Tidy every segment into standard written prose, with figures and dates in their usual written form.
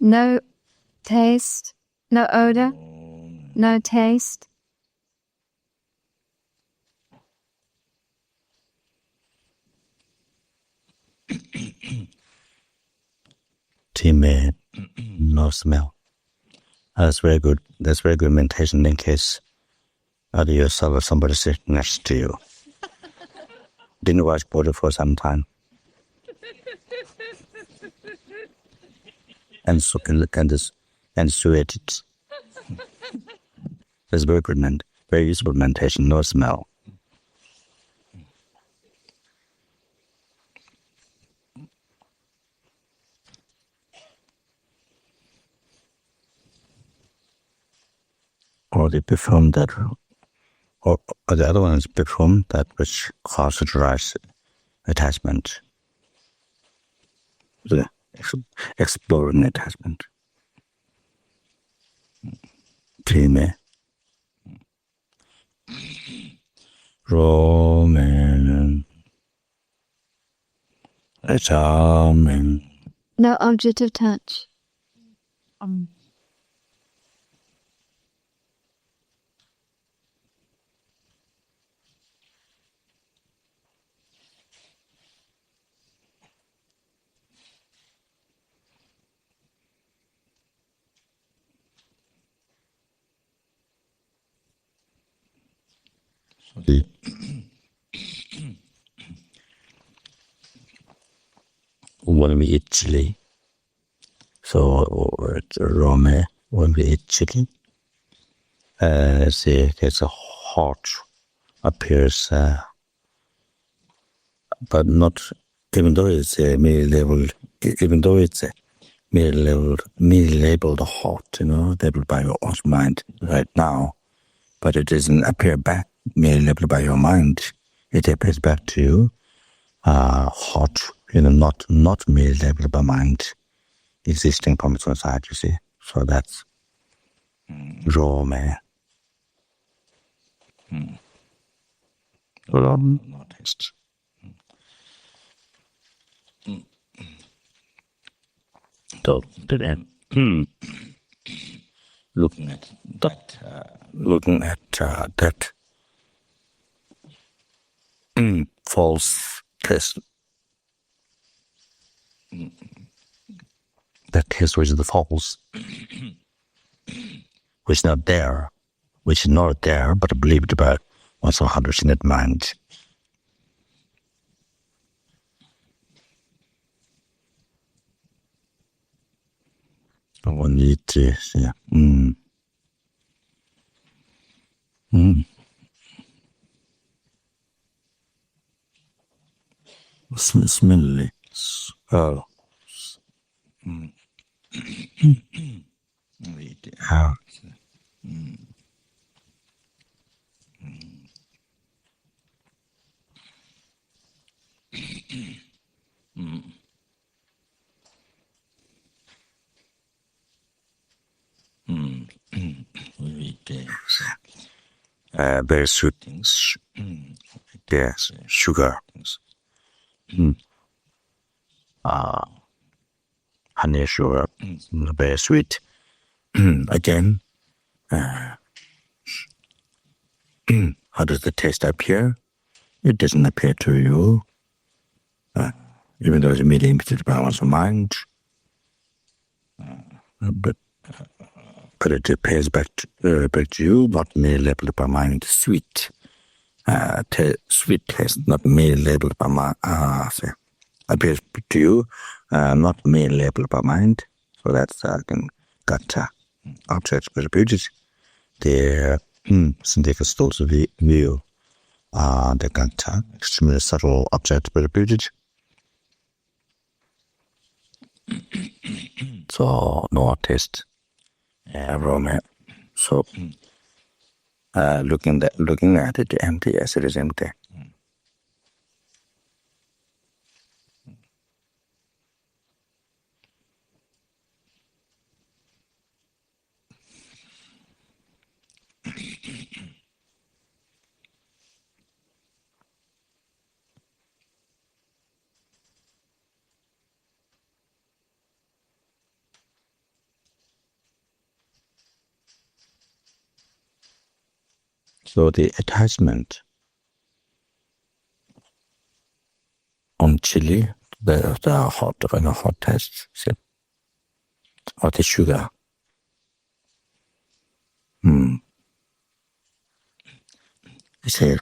No taste, no odor, no taste. Timid, no smell. That's very good. That's very good meditation in case either yourself or somebody sitting next to you didn't watch Buddha for some time. And so and sweat it. That's very good, very useful meditation, no smell. Or they perform that, or the other ones perform that which considers attachment, the exploring attachment. Prime, Roman, charming. No object of touch. The when we eat chili, so Rome, when we eat chili, there's a heart appears, but not even though it's a mere-labeled, mere-labeled heart, labeled by your own mind right now, but it doesn't appear back mere-labeled by your mind. It appears back to you, heart, not mere-labeled by mind, existing from its own side, you see. So that's raw man. Not taste. So looking at that false test, that test which is the false, which is not there, but believed by one's own hallucinate mind. One need to, yeah. Smelly. Oh. How? Very sweet things. Yes, sugar things. Honey sugar, very sweet. Again, how does the taste appear? It doesn't appear to you, even though it's immediately imitated by one's mind. But it appears back to you, not merely labeled by mind. Sweet, sweet taste, not merely labeled by mind. Appears to you, not merely labeled by mind. So that's got objects attributed. The synthetic stores of view, the got extremely subtle objects attributed. So no taste, aroma. So looking at it empty as it is empty. So the attachment on chili, the hot taste, see, or the sugar. See,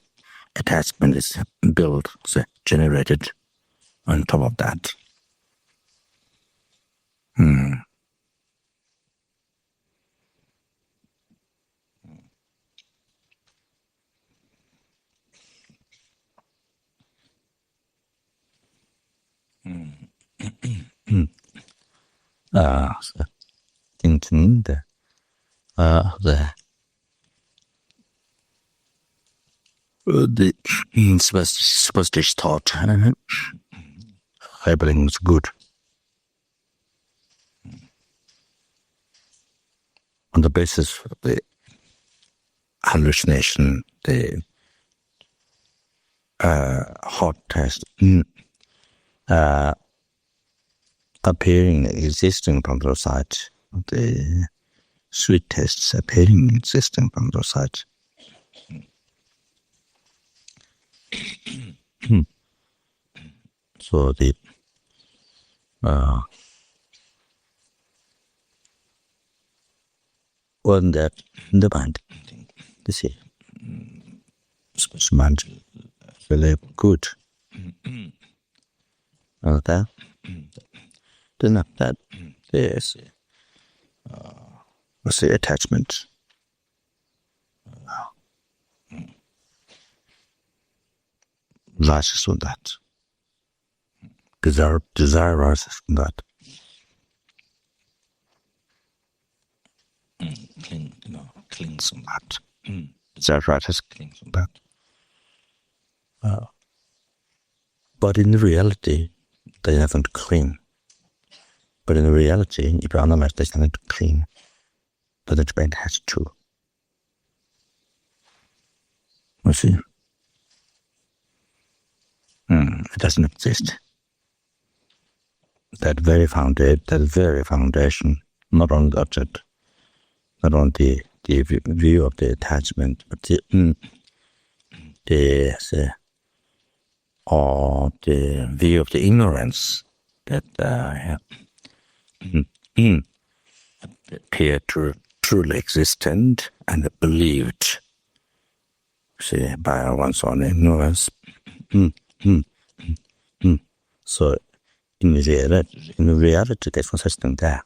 attachment is built, generated on top of that. So, the superstitious thought, everything is good. On the basis of the hallucination, the hot taste appearing, existing from the side, the sweet tastes appearing, existing from the side. So the when that the mind, you see, mind really good. That then that there's the attachment. Rises on that. Desire rises from that. Clings on that. Desire rises, clings on that. But in reality, they haven't clean. But in reality, if you analyze, they haven't clean. But the brain has to. You see? It doesn't exist. That very foundation, not on the object, not on the view of the attachment, but the view of the ignorance that appear to truly existent and believed, see, by one's own ignorance. So in reality, there's no such thing there.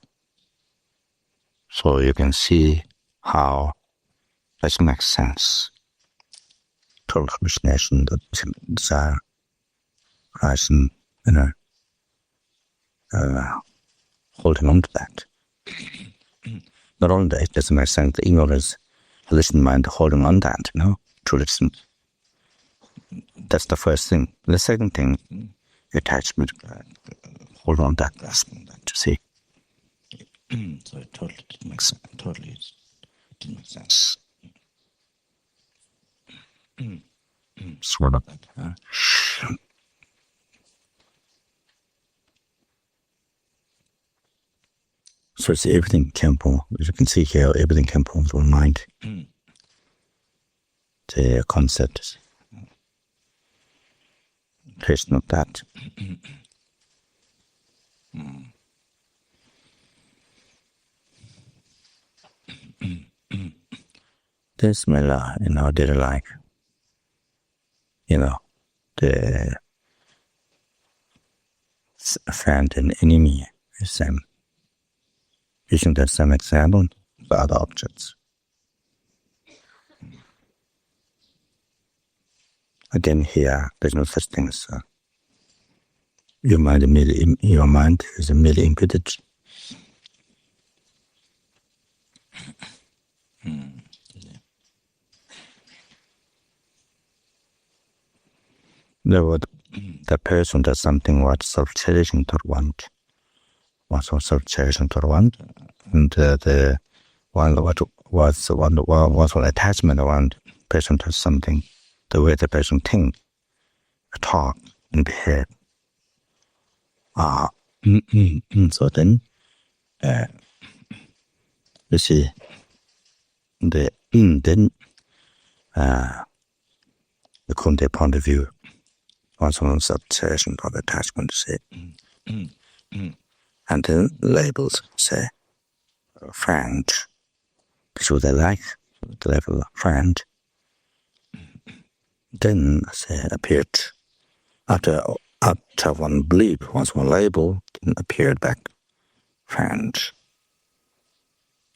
So you can see how that makes sense. Total hallucination, the desire, rising, holding on to that. Not only that, it doesn't make sense, the ignorance, hallucinant mind holding on to that, to listen. That's the first thing. The second thing, attachment, hold on to that, grasp on that, to see. So it totally didn't make sense. Totally didn't make sense. Sort of that. So see, everything came from, as you can see here, everything came from the mind. The concept, creation of that. This Mela in our daily life, the friend and enemy is same. Using the same example for other objects. Again, here there's no such thing as your mind is merely imputed. The person does something what self-cherishing to want. Was self-cherishing to want, and the one what was an attachment around person to something, the way the person think, talk, and behave. So then, you see, then the Kungtang point of view, also on subtraction of attachment, say, and then labels, say, friend, so they like the level of friend. Then, say, appeared after one belief, once one label, then appeared back friend,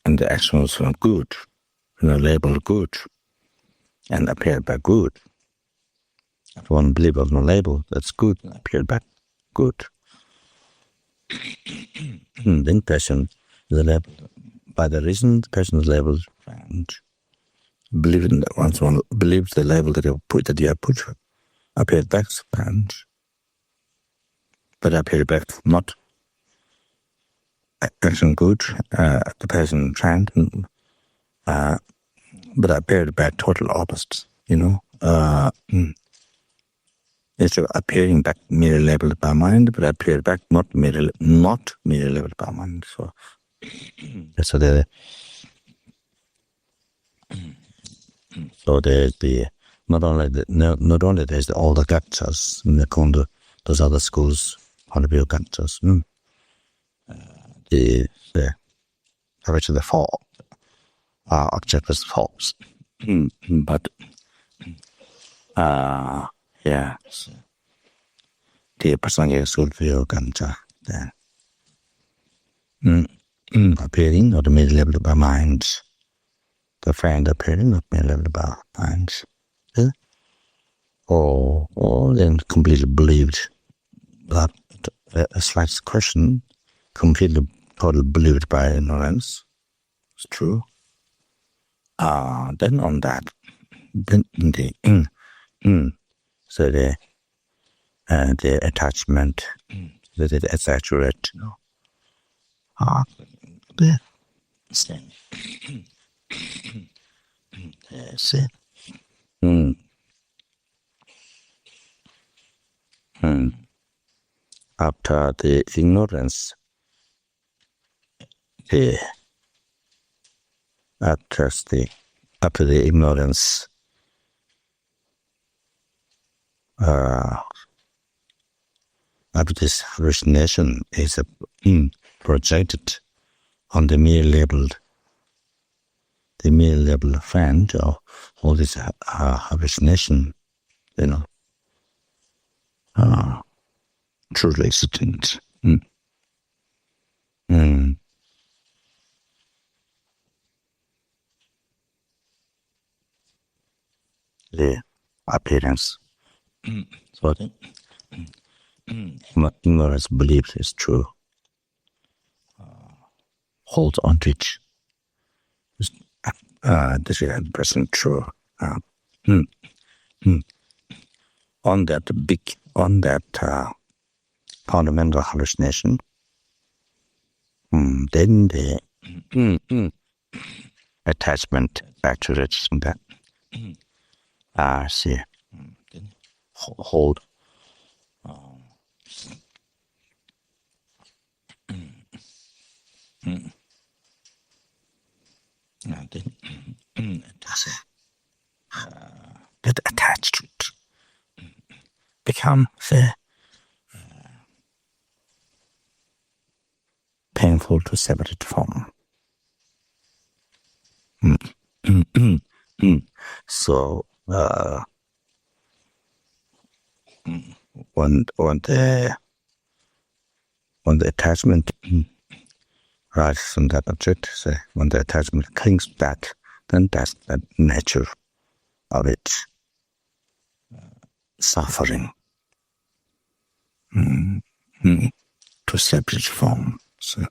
and the action was good, label good, and appeared back good. After one belief of no label, that's good, appeared back good. Then person is labeled by the reason the person is labeled friend. Believing that once one believes the label that you have put, appeared back friend, but appeared back not action good, the person friend, but appeared back total opposite. Instead of appearing back merely labeled by mind, but appeared back not merely labeled by mind. So there's the not only there's all the gachas in the Kondo, those other schools, how to build gachas. The which the four objectives false. But yeah, the personal school view gacha then appearing not merely labeled by mind. The friend appearing not merely labeled by mind. Or then completely believed that a slight question, completely totally believed by ignorance. It's true. Then on that, then so the attachment that it is accurate. After the ignorance, after the ignorance, after this hallucination is projected on the mere labeled friend, or all this hallucination, truly existent. The appearance. So what ignorance believes is true. Hold on to it. This is 100% true. On that fundamental hallucination, then the attachment accurate that hold get attached to it, become painful to separate from. So when the attachment rises from that object, when the attachment clings back, then that's the nature of it. Suffering to separate from. So,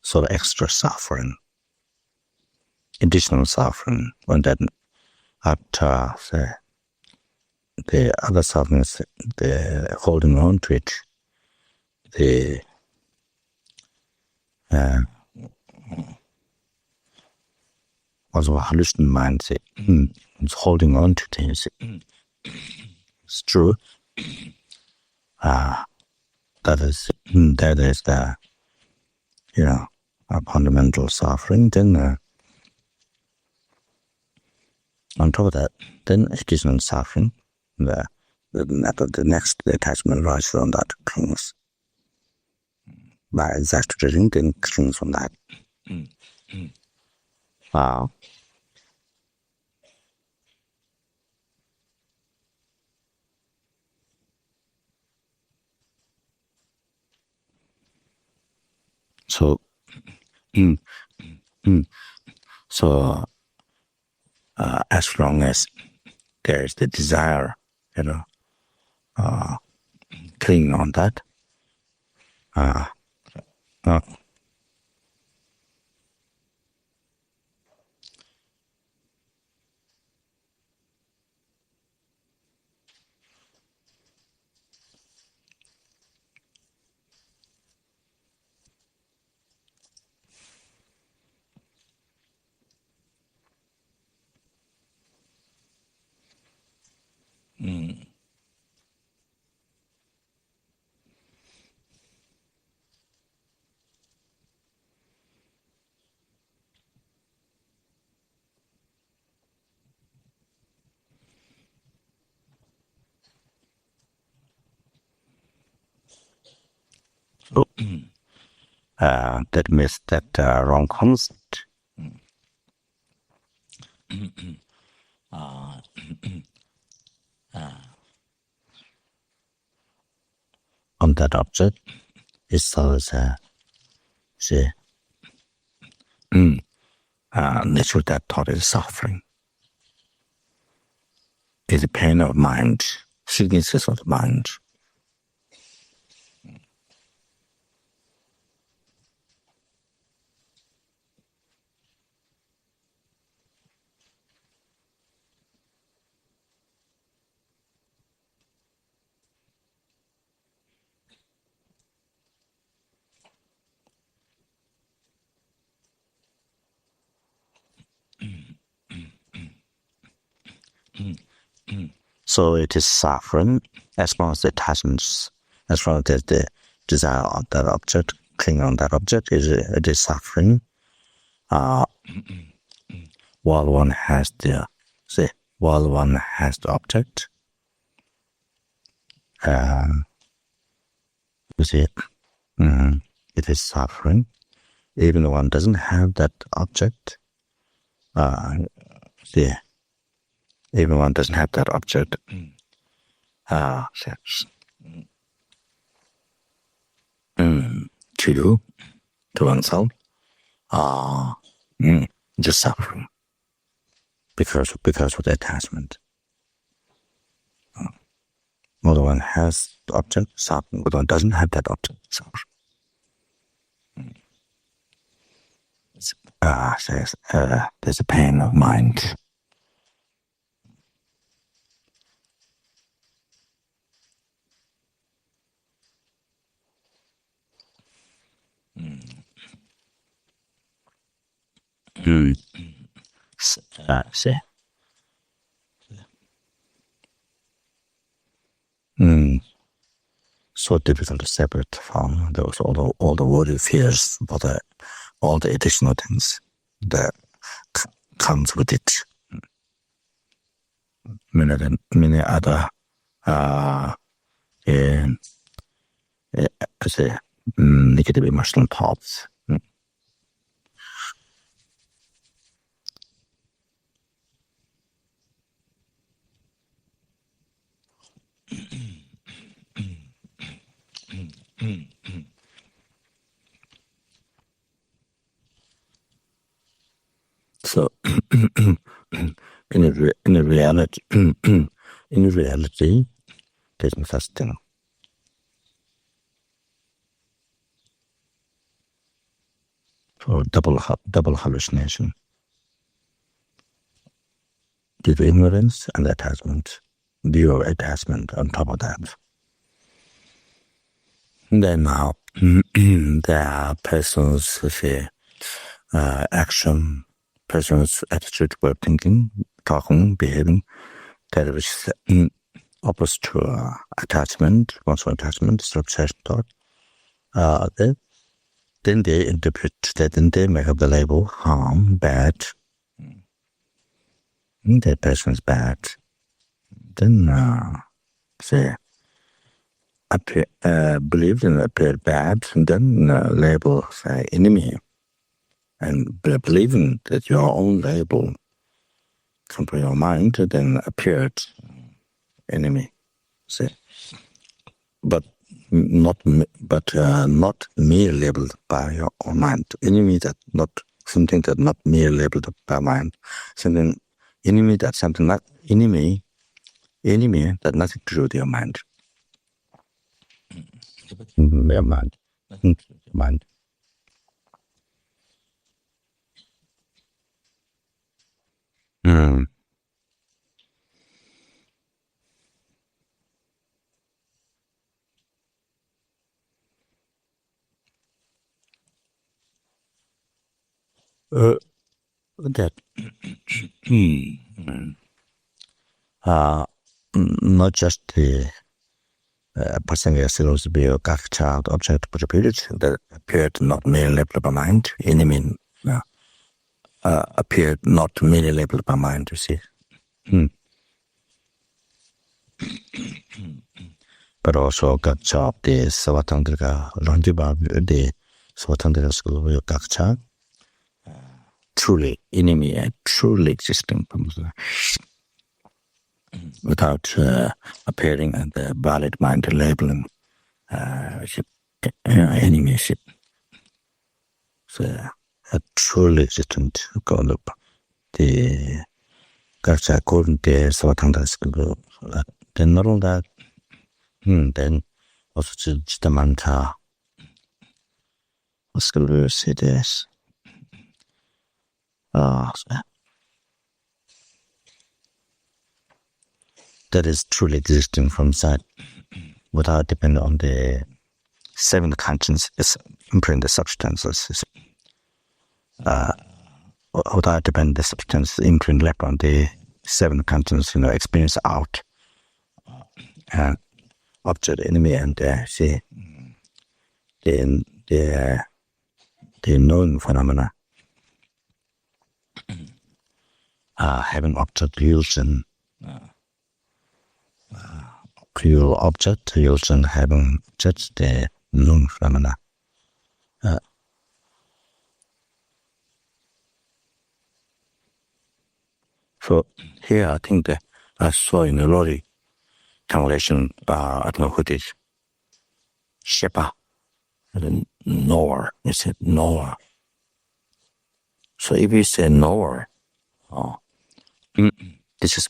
sort of extra suffering, additional suffering, and then after the other suffering, the holding on to it, the also hallucinant mind it's holding on to things. It's true. That is the a fundamental suffering. Then on top of that, then additional suffering. The next attachment arises from that clings. By exaggerating, then clings from that. Wow. So, as long as there is the desire, clinging on that, that means that wrong concept. On that object is always nature that thought is suffering. Is the pain of mind, sicknesses of the mind. So it is suffering as long as the attachments, as long as the desire on that object, clinging on that object, it is suffering. While one has the object, you see, it is suffering. Even though one doesn't have that object, even one doesn't have that object, to oneself, just suffering because of the attachment. When one has the object, suffering. When one doesn't have that object, suffering. There's a pain of mind. So difficult to separate from those all the worldly fears, but all the additional things that comes with it. Many other negative emotional thoughts. So, in reality, there's no such thing. for double hallucination due to ignorance and attachment, view attachment on top of that. Then now, there are persons with action, persons' attitude, way of thinking, talking, behaving, that which is opposite to attachment, constant attachment, self-obsession thought. Then they interpret that, then they make up the label harm, bad. That person is bad. Then they believed and appeared bad, and then label say enemy. And believing that your own label come from your mind, then appeared enemy. Say, but not mere labeled by your own mind. Enemy that not something that not mere labeled by mind. Something enemy that something not enemy that nothing to do with your mind. Your mind. Mind. That not just the person is supposed to be a child object attributed that appeared not merely labeled by mind, enemy appeared not merely labeled by mind, you see. But also got job the Savatandrika Randiba the Savatandrika school of Gakcha. Truly enemy and truly existing without appearing at the valid mind labeling enemyship. So a truly existent God of the Gacha according to Savatanda school. Then not all that, then also Chitamanta school cities. That is truly existing from inside without depending on the seven conscience imprint the substances. Without depending the substance imprint left on the seven conscience, experience out and object enemy and see the knowing phenomena. Having object illusion, pure object illusion, having just the known phenomena. So here I think that I saw in the Lori translation, I don't know who it is, Shepa, knower, you said knower. So if you say knower, this is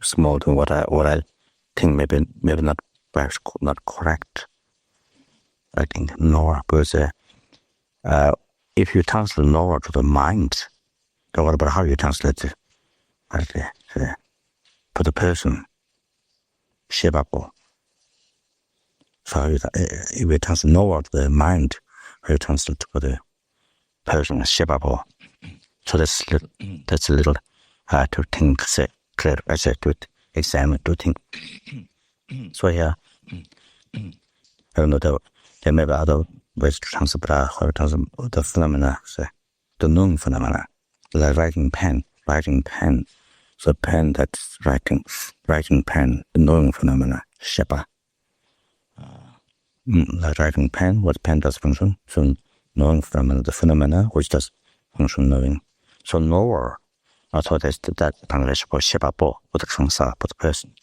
small than what I think maybe not perhaps not correct. I think knower, because if you translate knower to the mind, then what about how you translate it for the person? Shepa. So if you translate knower to the mind, how you translate for the person Shepa. So that's a little to think, say, clear, I said, to examine, to think. So here, I don't know, there may be other ways to translate, but how to translate the phenomena, say, the known phenomena, like writing pen. So pen that's writing pen, the knowing phenomena, Shepa. Like writing pen, what pen does function? So knowing phenomena, the phenomena which does function knowing. So knower, I thought that translation for Shepa for the Kungtang, for the person.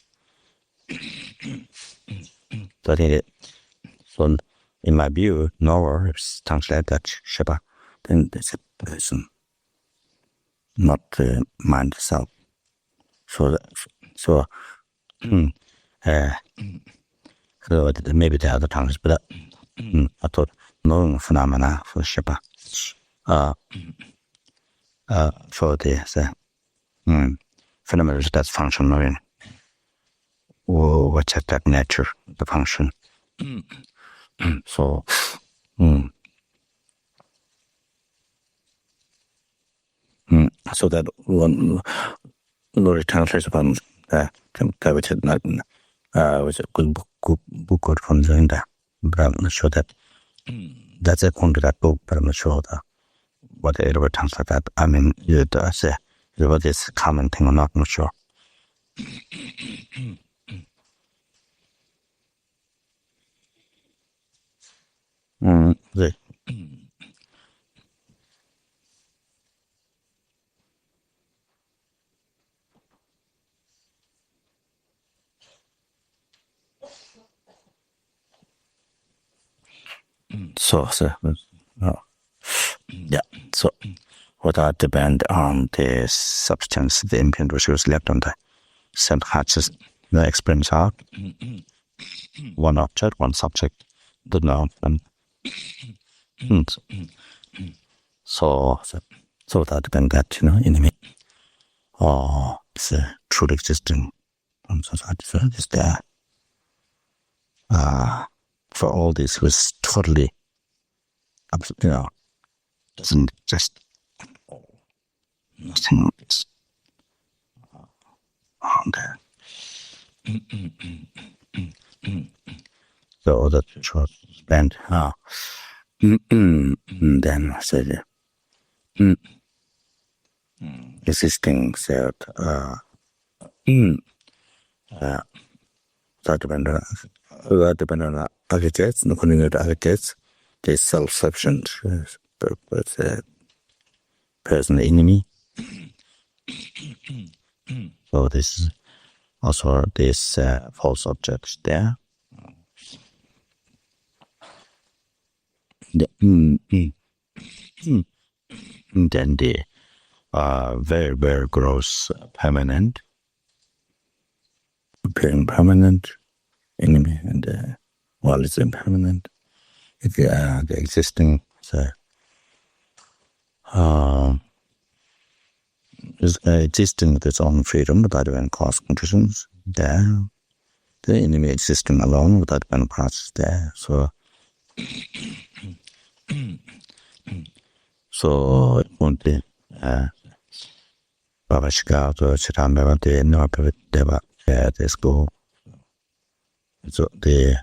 So in my view, knower is translated that Shepa, then it's a person, not the mind itself. So maybe the other tongues, but I thought knowing phenomena for Shepa. for the phenomena that's functional in what's that nature, the function. So, so that one Lord translates upon which is not which is good from that. But I'm not sure that that's a point to that book, but I'm not sure that what it ever translates that. I mean, it say what is common thing or not, I'm not sure. So, yeah. So, without depend on the substance, the imprint which was left on the self-conscious experience out, one object, one subject, the noun, and so without depend that, enemy, or it's truly existing society, so is there. For all this was totally, doesn't just nothing is on there. So that was spent then said existing said that depend on architects, no connected architects, they self-sufficient, but personal enemy. So this is also this false objects there. Then the very, very gross permanent, appearing permanent enemy, and while it's impermanent, it's the existing. So, is existing with its own freedom without even cause conditions there. The enemy existing alone without even causes there. So it won't be Babashika to Chitambeva de Norpeva this go. So the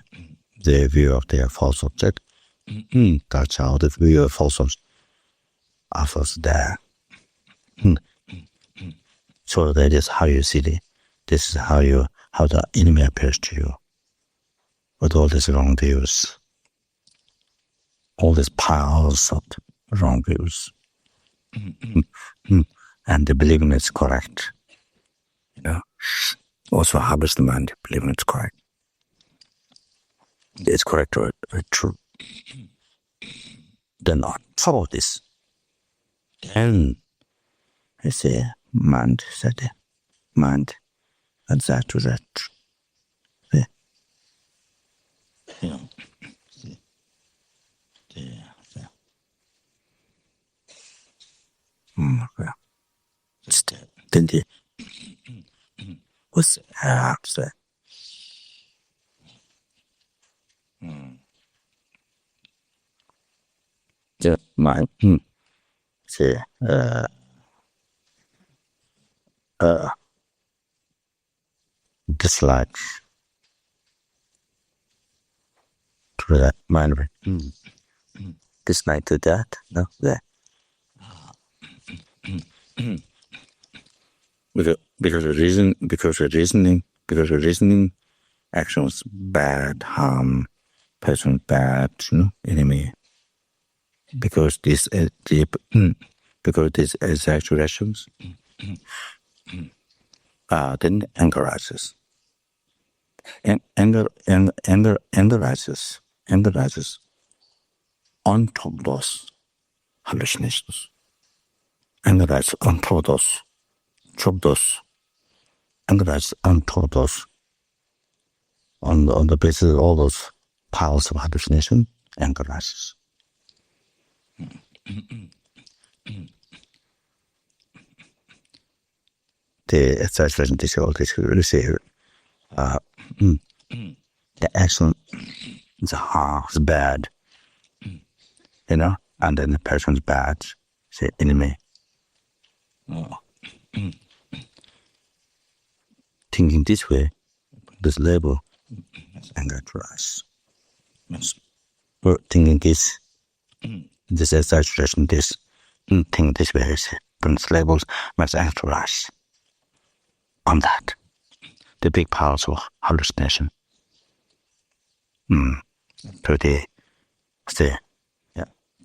view of the false object. That's how the view of false object offers there. So that is how you see this is how the enemy appears to you. With all these wrong views. All these piles of wrong views. And the believing it's correct. Also harvest the mind, believing it's correct. It's correct or true. Then on top of this, then I say mind, mind, and that to that. Then the what's that? The mind. Say dislike to that mind. Dislike to that. No, that. Because of reasoning, actions bad, harm, person bad, enemy. Because these actual actions, then anger rises. Anger rises on top of those hallucinations. Anger rises on top of those. Anger rises on top of those. On the basis of all those piles of hallucination, anger rises. the exaggeration the action is bad, and then the person's bad, say enemy. Thinking this way, this label, anger to us. Or thinking this exaggeration, this thing this way, this labels makes anger to us. On that, the big powers of hallucination. So they say,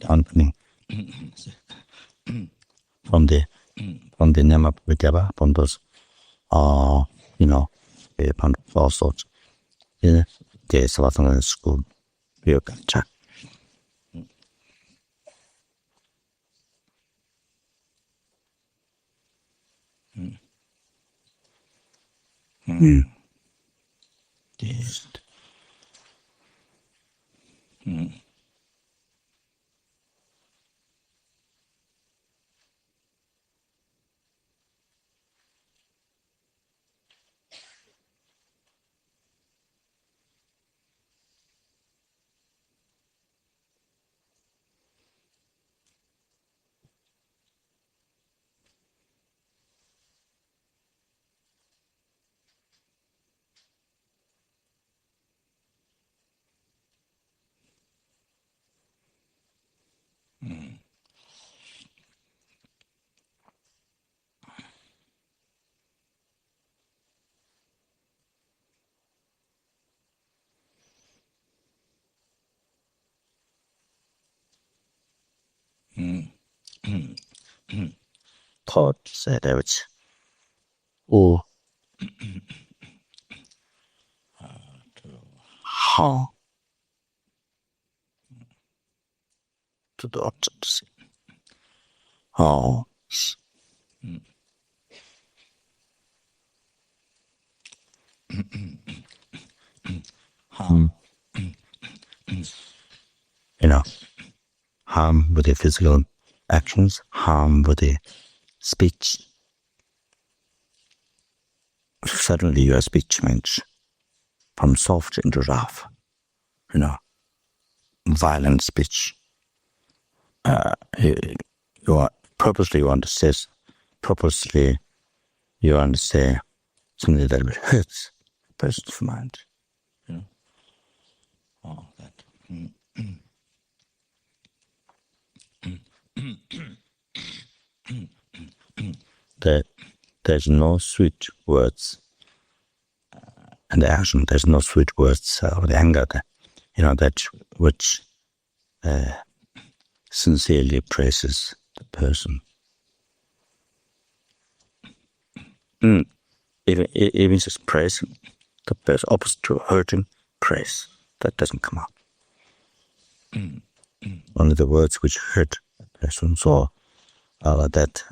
opening from the Nama Vidyaba, from those, all sorts. The Savatana school, Yogacha. Yes. Thought said out. Or how to the objects. How harm, harm with the physical actions, harm with the speech. Suddenly your speech changes from soft into rough, violent speech. You are purposely you want to say something that hurts the person's mind. All that. There's no sweet words and the action. There's no sweet words or the anger, that which sincerely praises the person. Even just praising the person, opposite to hurting, praise, that doesn't come out. Only the words which hurt the person, so that.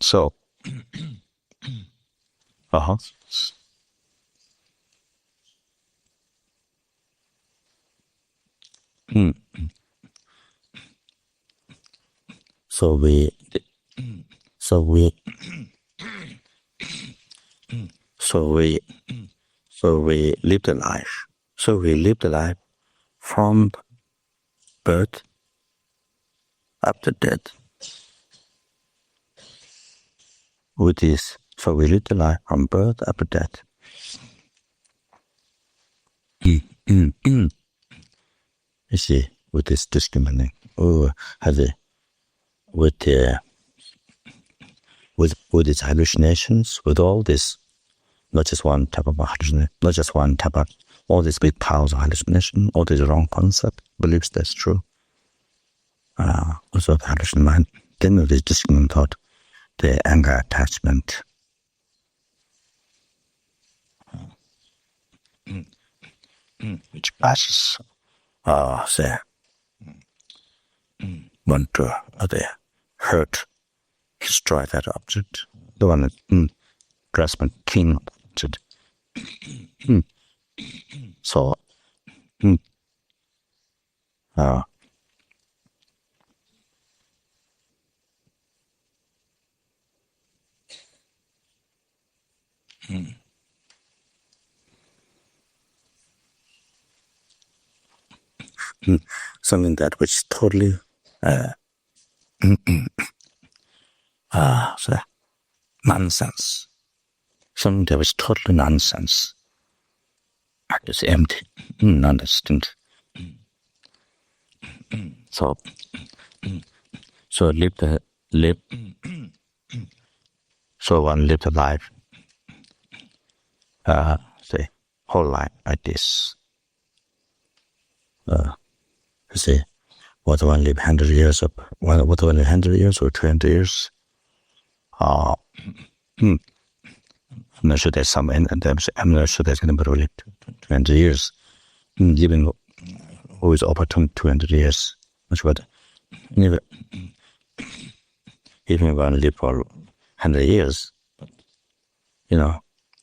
So, So we live the life. So we live the life from birth up to death. With this, so we live the life from birth up to death. You see, with this discriminating, with its hallucinations, with all this, not just one type of hallucination, not just one type of, all these big powers of hallucination, all these wrong concept, beliefs that's true. Also the hallucination mind, then this discriminating thought, the anger attachment. Which passes, say, want to hurt, destroy that object. The one that grasp and cling object. So, something that which totally so nonsense. Something that was totally nonsense. It's empty, non-existent. So live. So one live the life, say whole life like this. Say, what one live 100 years of, what one live 100 years or 20 years. I'm not sure there's some, and I'm not sure there's going to be really 20 years. Living always opportunity 200 years. Much better. Never. Even if one live for 100 years, you know,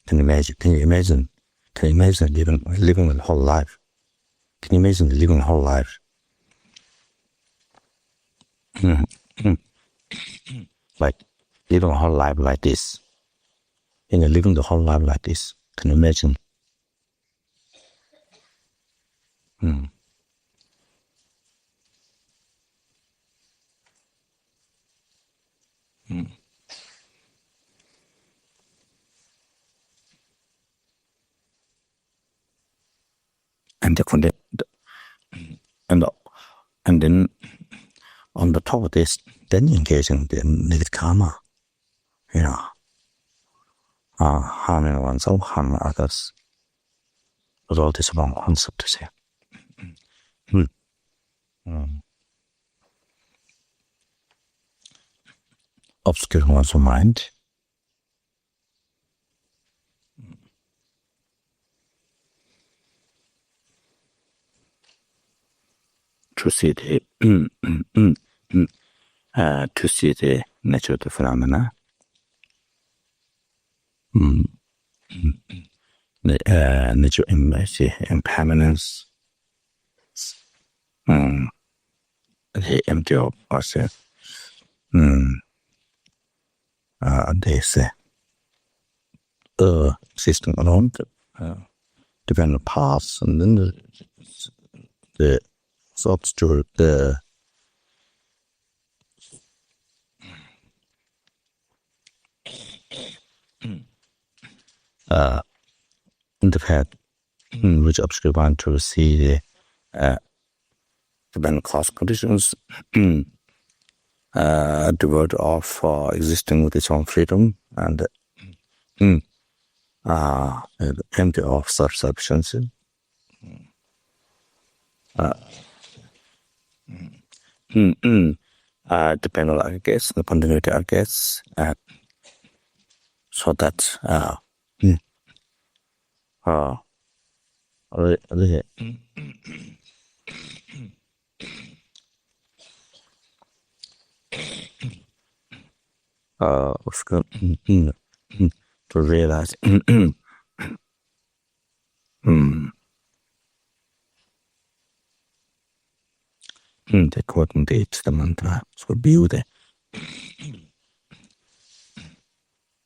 can you imagine living the whole life? Can you imagine living the whole life? Like living a whole life like this. You know, living the whole life like this. Can you imagine? And then on the top of this, then you engage in the negative karma. You know, harming oneself, harming others. But all this wrong concept to say. Obscure one's mind. To see the nature of the phenomena. The nature impermanence. The empty of ourselves. They say existing alone, depend on paths, and then the obscure in the path which obscure one to see the dependent cause conditions, the word of existing with its own freedom, and empty of self-sufficiency. Depend on aggregates, the continuity aggregates, so that to realize the quoting dates, the mantra, so beauty.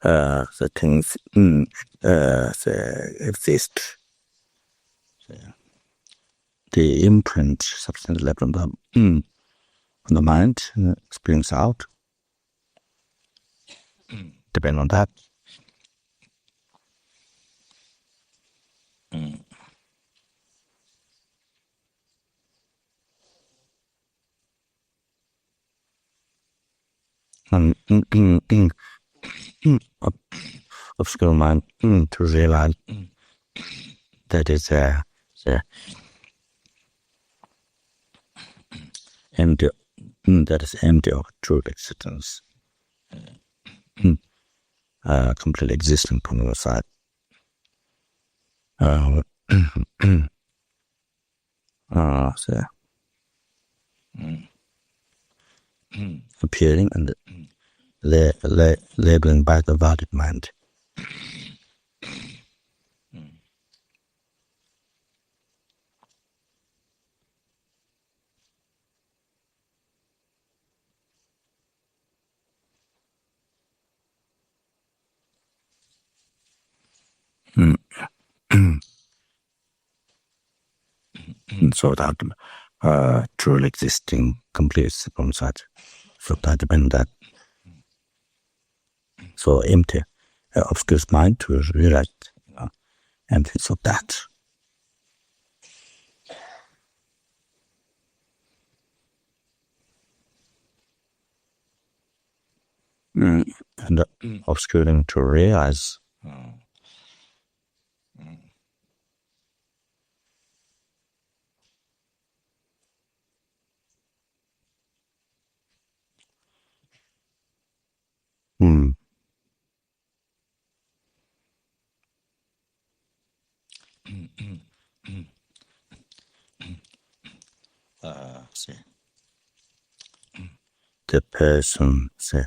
The things exist. The imprint, substance level on the mind, springs out. Depend on that. And obscure mind to realize that it's empty, that is empty of true existence. completely existent from the side. So appearing and labeling by the valid mind. So that truly existing complete from such. So that depends that so empty obscure mind to realize empty of that. And obscuring to realize say, the person say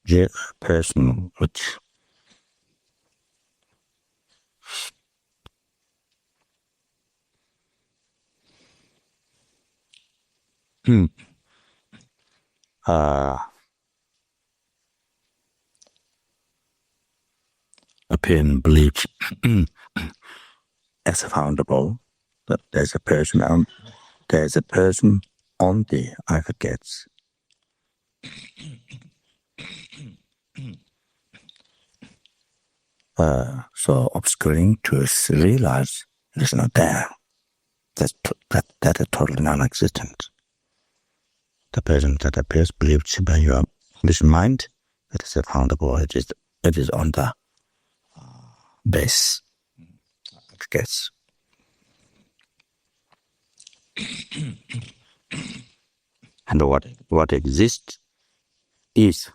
the person which appear believed as foundable that there's a person on the aggregates. So obscuring to realize it is not there. That is totally non-existent. The person that appears believed by your this mind that is foundable. It is on the base aggregates. And what exists is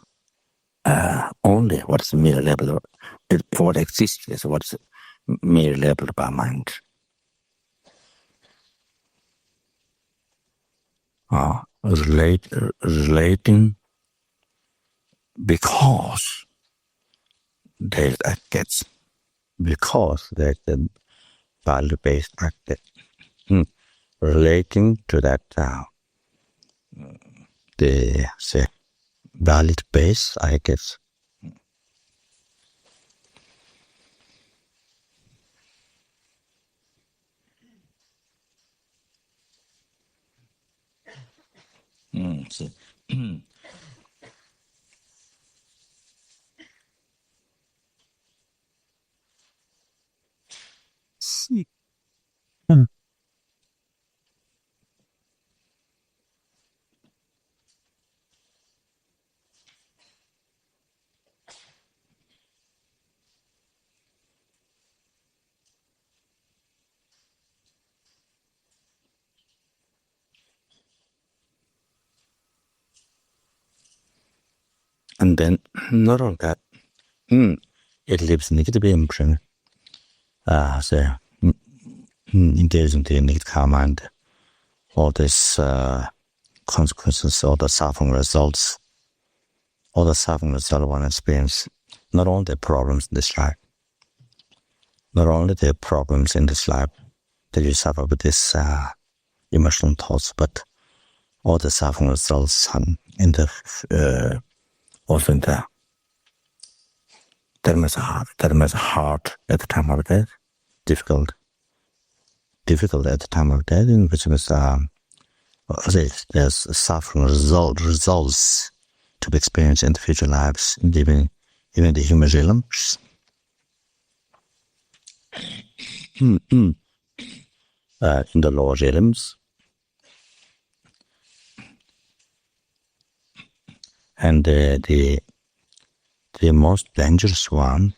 only what is mere labeled. What exists is what is mere labeled by mind. Relating because there's aggregates, because there's the value-based aggregate relating to that the say valid base, I guess. So, see. And then not only that, it leaves negative impression. So engaging the negative karma and all these consequences, all the suffering results, one experience, not only the problems in this life, not only the problems in this life that you suffer with this emotional thoughts, but all the suffering results in the also in the that was hard at the time of death, difficult at the time of death, in which was there's suffering results to be experienced in the future lives, even the human realms. In the lower realms. And the most dangerous one,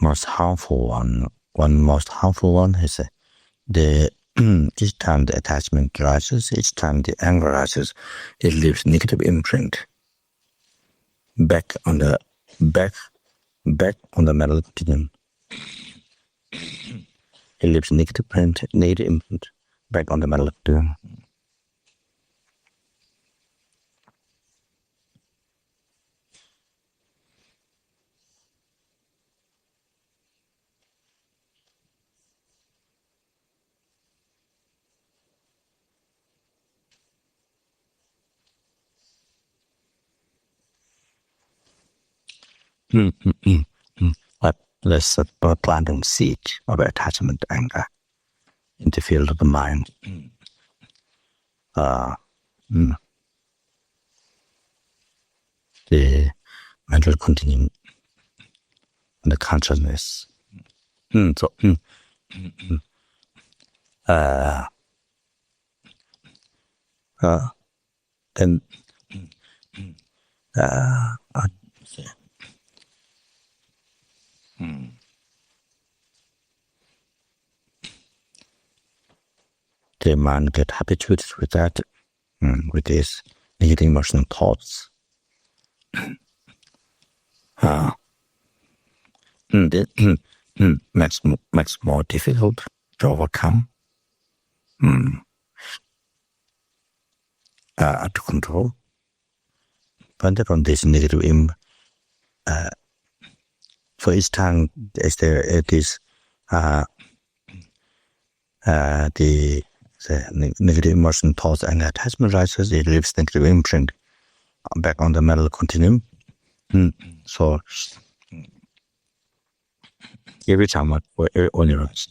most harmful one is the each time the attachment rises, each time the anger rises, it leaves negative imprint back on the mental continuum. It leaves negative imprint back on the mental continuum. But let's planting seed of attachment anger in the field of the mind. The mental continuum and the consciousness. Then the mind get habituated with that, with these negative emotional thoughts. It makes more difficult to overcome, to control. But on this negative for each time as there it is the negative emotion thoughts and attachment rises, it leaves negative imprint back on the mental continuum. So every time on your eyes.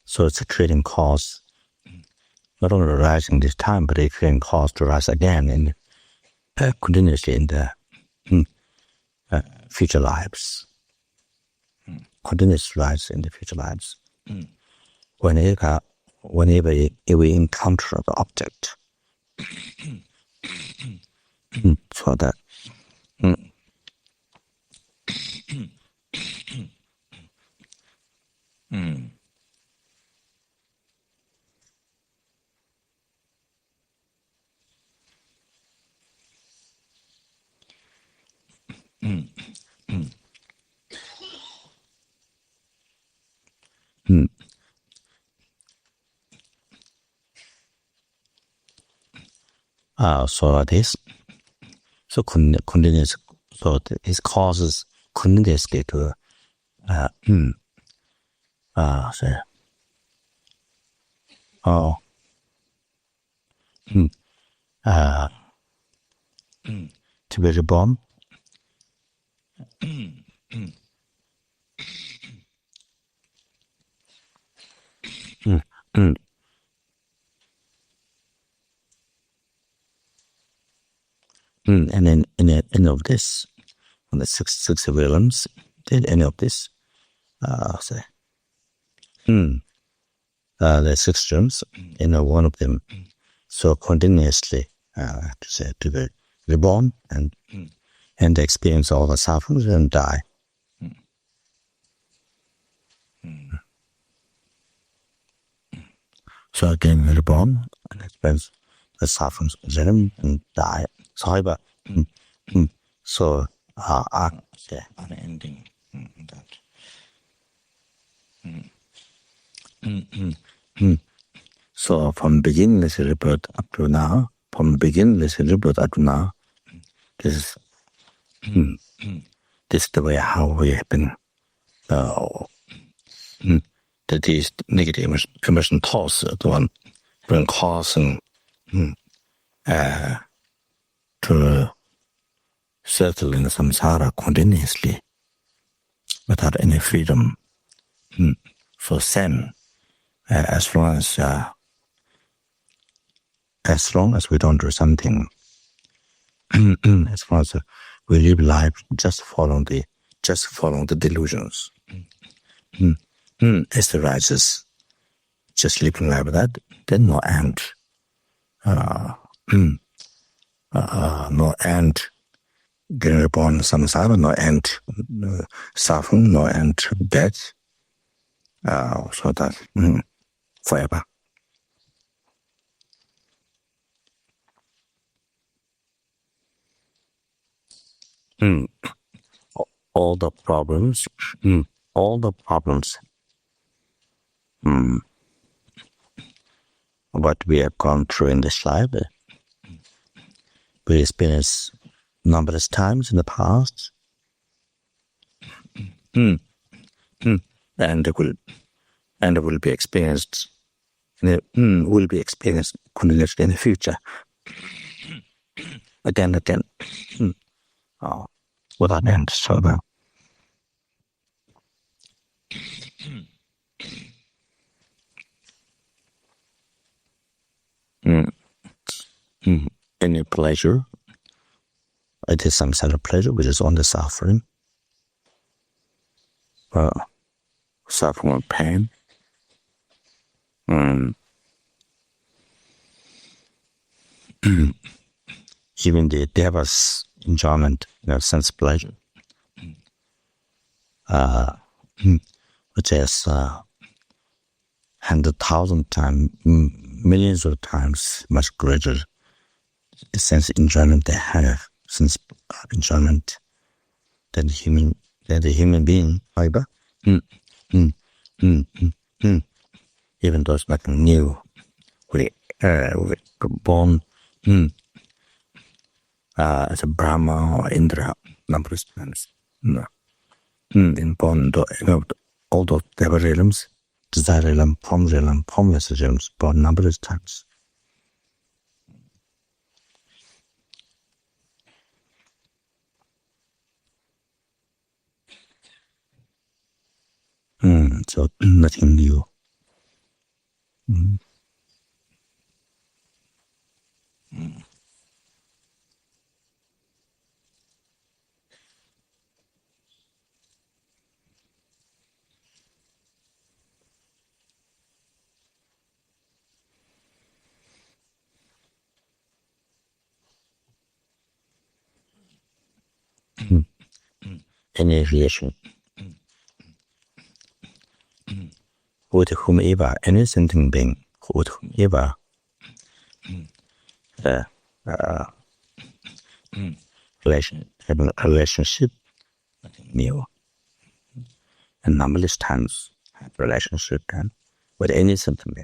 So it's creating cause, not only rising this time, but it's creating cause to rise again in continuously in the future lives. Continuous rise in the future lives. Whenever we encounter the object, so that so this, so continuous, so this causes continuously to to be reborn. And then any of this, on the six realms, did any of this, the six realms, one of them, so continuously to be reborn and experience all the sufferings and die. So again, reborn and experience the sufferings and die. So unending that. So from beginningless rebirth up to now, this is the way how we have been that these negative emotion thoughts the one bring causing to settle in the samsara continuously without any freedom for Zen, as long as we don't do something, as long as we live life just following the delusions. As it rises, just living like that, then no end. no end getting reborn samsara, no end suffering, no end death. So that forever. All the problems, what we have gone through in this life, we experienced numberless times in the past, and will be experienced. Will be experienced continuously in the future. Again, without end. So that. Any pleasure, it is some sort of pleasure which is only suffering. Suffering and pain. Even the deva's enjoyment, sense pleasure, which is 100,000 times, millions of times much greater the sense enjoyment they have, sense enjoyment than the human being, either. Even though it's nothing new, we born as a Brahma or Indra, numberless times. In born all those deva realms, desire realm, formless realms, born numberless times. So nothing new. Any relation with whomever, any sentient being, with whomever relationship, new. And numberless times have relationship with any sentient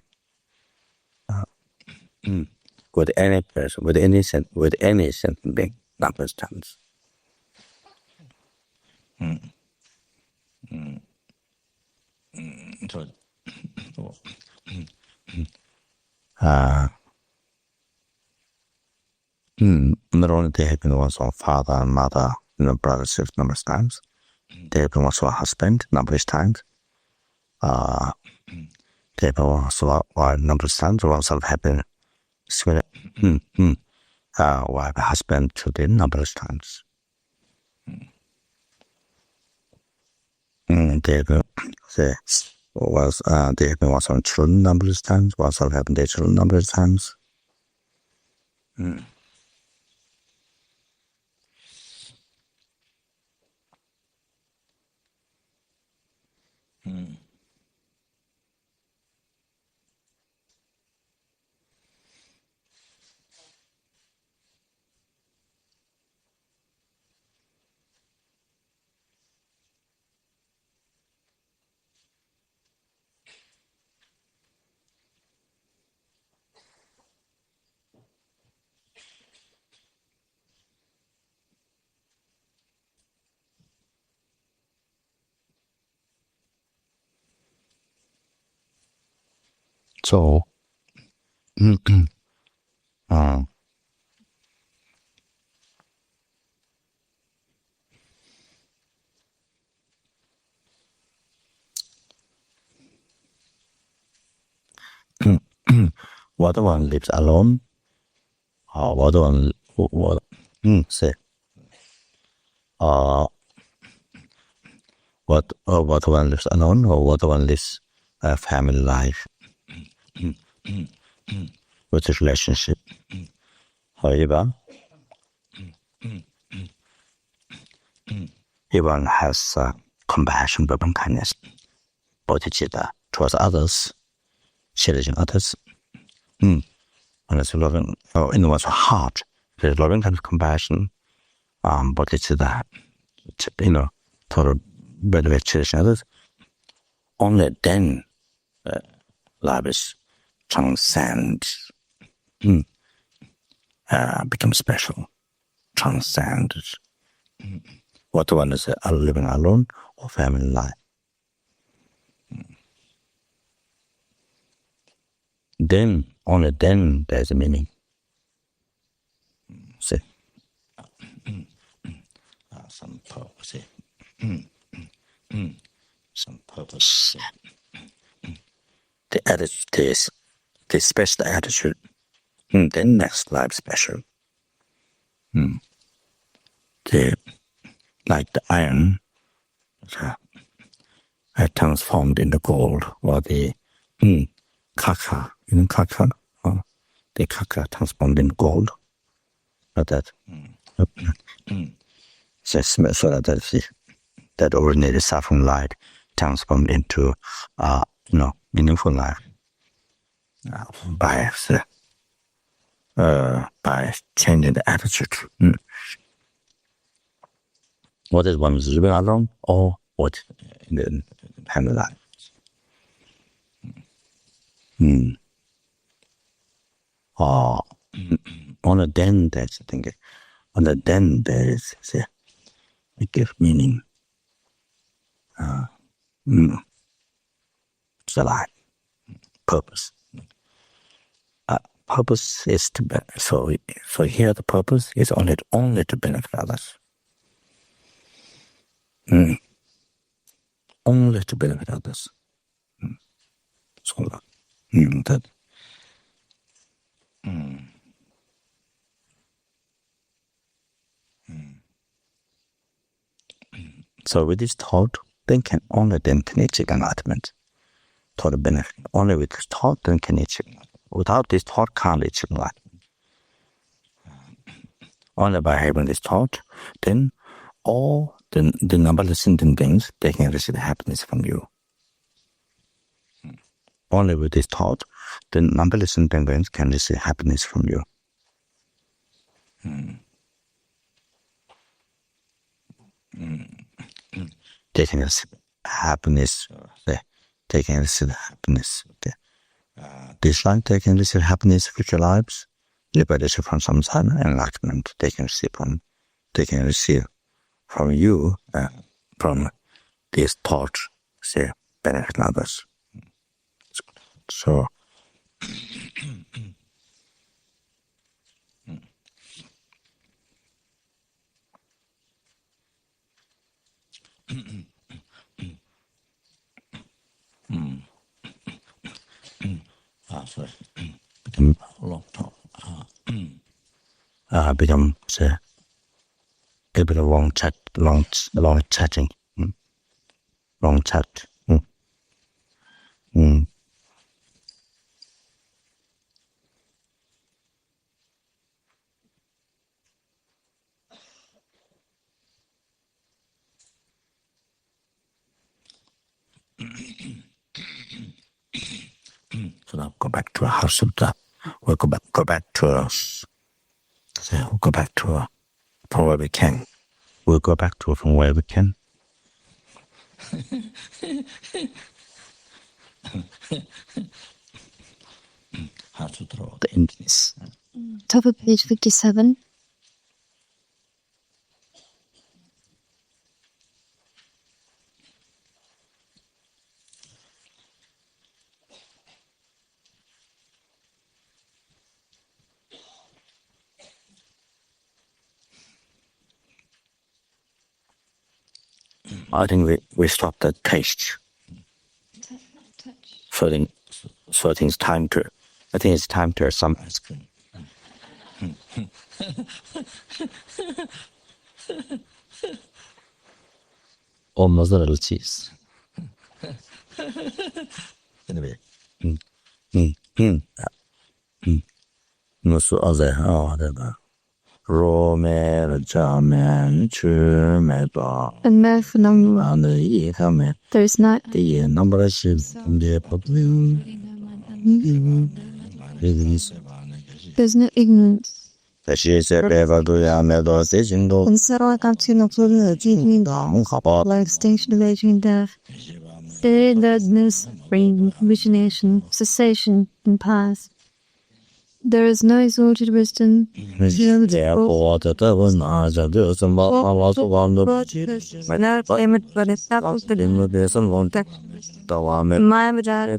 being. With any person, with any sentient being, numberless times. Not only they have been also father and mother, brothers, sisters, numerous times. They have been also a husband, numberless times. They have been also a numberless times, or also have been wife, husband, children, numberless times. They have been also children numberless times, also have their children numberless times. So, whether one lives alone, or whether one whether one lives alone, or whether one lives a family life with a relationship. However, Everyone has compassion, loving kindness, bodhicitta towards others, cherishing others. And it's loving, in one's heart, there's loving kind of compassion, bodhicitta, total better cherishing others. Only then love is transcend, become special, transcend. What one is living alone or family life. Then, only then, there's a meaning. See? Some purpose. Some purpose. The attitude is the special attitude. Then next life special. Like the iron transformed into gold, or the kaka, the kaka transformed into gold. Like that. So that ordinary suffering light transformed into meaningful life by changing the attitude. What is one is living alone, or what in the family life? Only then there's thinking. Only then there is a give meaning to the life, purpose. Purpose is to benefit. So here the purpose is only to benefit others. Only to benefit others. So that. So with this thought, then can achieve enlightenment. Thought benefit. Only with this thought, then can achieve. Without this thought, can't achieve enlightenment. Only by having this thought, then all the numberless sentient beings, they can receive happiness from you. Only with this thought, the numberless sentient beings can receive happiness from you. They can receive happiness. They can receive happiness. This life, they can receive happiness, future lives, liberation from samsara, enlightenment. They can receive from you, from this thought, benefit others. So. Sorry. Become long talk. Become a bit of long chatting. Long chat. So now go back to a Heart Sutra. We'll go back to from where we can. We'll go back to from where we can. Heart Sutra, the emptiness. Top of page 57. I think we stopped at taste. So I think it's time to. I think it's time to have some ice cream. Or mozzarella cheese. Anyway. No so other. Rome, Jamyang, Chumeba, and mere phenomena. and the Yihame, There is not the number of ships, the Pavilion, there's no ignorance. the she said, Ever do Yamedo, Sejingo, And so I got to know like extinction of aging and death. Deadness, spring, origination, cessation, and past. There is no exalted wisdom. therefore, the devil knows that there's a lot of wonder. But now claim it, but it's not There's a long text. The one my vagina.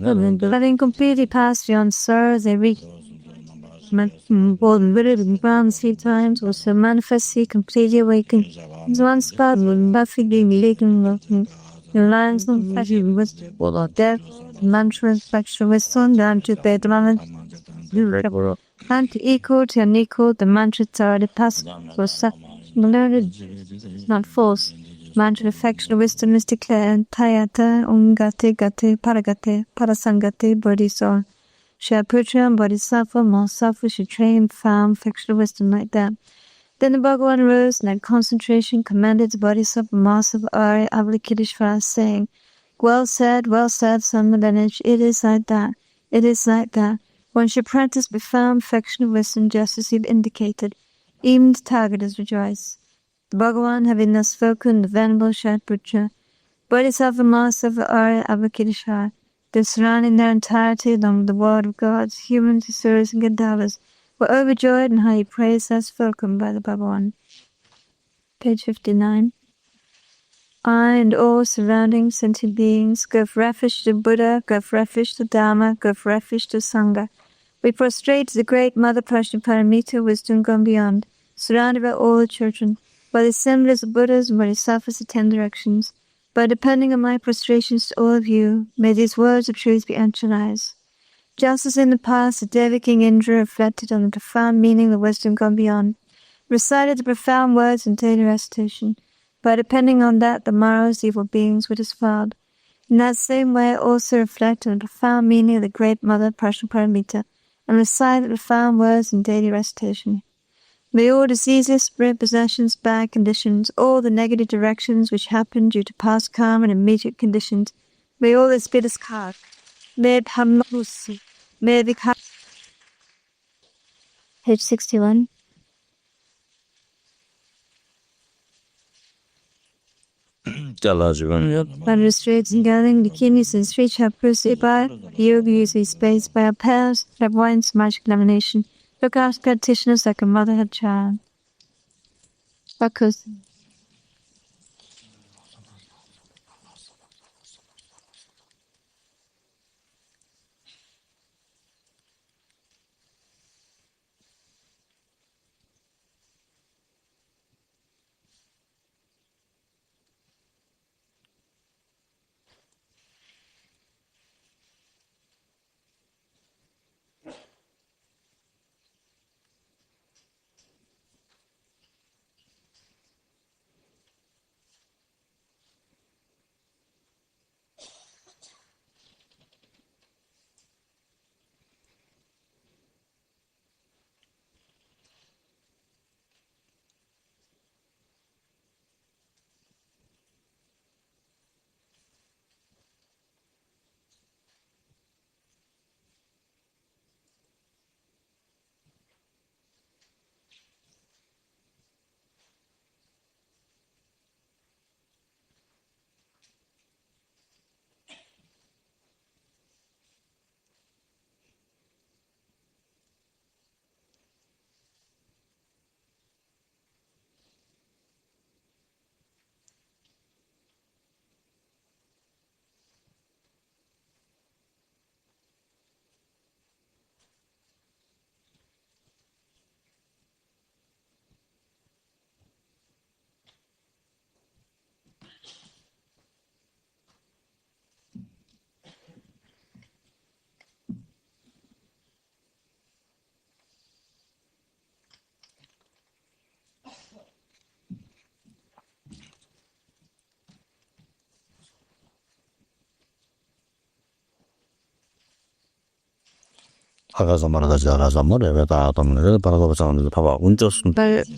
Having completely passed beyond sorrow, they reach both limited and ground 3 times, was so manifestly completely awakened. As one spot was perfectly leaking, the lines of passion was full of death, mantra, sexual wisdom, down to the demand. And equal to unequal, the mantra already passed was set. Learned, not false. Mantra affection wisdom is declared. Tayata, Gate, Gate, Paragate, Parasangate, Bodhisattva. Shepa and Bodhisattva, Mahasattva should train firm affectionate wisdom like that. Then the Bhagavan rose and at concentration commanded the Bodhisattva Mahasattva Arya Avalokiteshvara, saying, well said, son of lineage, it is like that, it is like that. One should practice profound affectionate wisdom just as you've indicated. Even the Tathagatas rejoice. The Bhagavan, having thus spoken, the Venerable Shatputra, Bodhisattva Mahasattva Arya Avalokiteshvara, they're surrounding their entirety along the world of gods, humans, asuras, and Gandharvas, were overjoyed and highly praised as spoken by the Bhagavan. Page 59. I and all surrounding sentient beings give refuge to Buddha, give refuge to Dharma, give refuge to Sangha. We prostrate to the great Mother Prajnaparamita, wisdom gone beyond, surrounded by all the children, by the assemblies of Buddhas and Bodhisattvas of 10 directions. By depending on my prostrations to all of you, may these words of truth be actualized. Just as in the past, the Devi King Indra reflected on the profound meaning of the wisdom gone beyond, recited the profound words in daily recitation. By depending on that, the Maras, evil beings, were dispelled. In that same way, I also reflect on the profound meaning of the great Mother Prajnaparamita, and recite the profound words in daily recitation. May all diseases, spirit possessions, bad conditions, all the negative directions which happen due to past karma and immediate conditions, may all this be discarded. May it have mercy. May it become. Page 61. When restraints and gathering the kidneys and three chakras, the yoga uses space by a pairs, clairvoyance, magic lamination. Look after practitioners like a mother had child. Focus.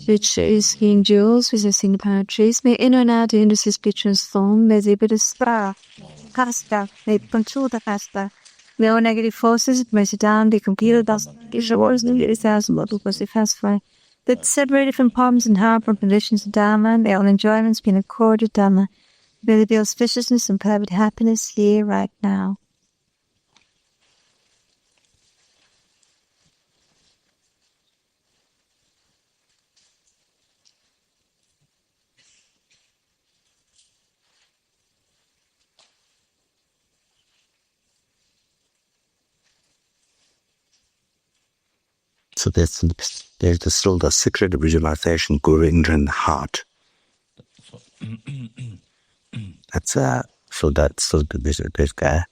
which is angels possessing the power of trees, may inner and outer indices be transformed, may they be dispelled, may control the casta. May all negative forces press down, be completed, thus gives the words nearly 1,000 model was the fast fight. That separated from problems and harmful conditions of Dharma, may all enjoyments be in accord with Dharma. May there be auspiciousness and private happiness here, right now. So there's still the secret visualization going in the heart. That's so this guy.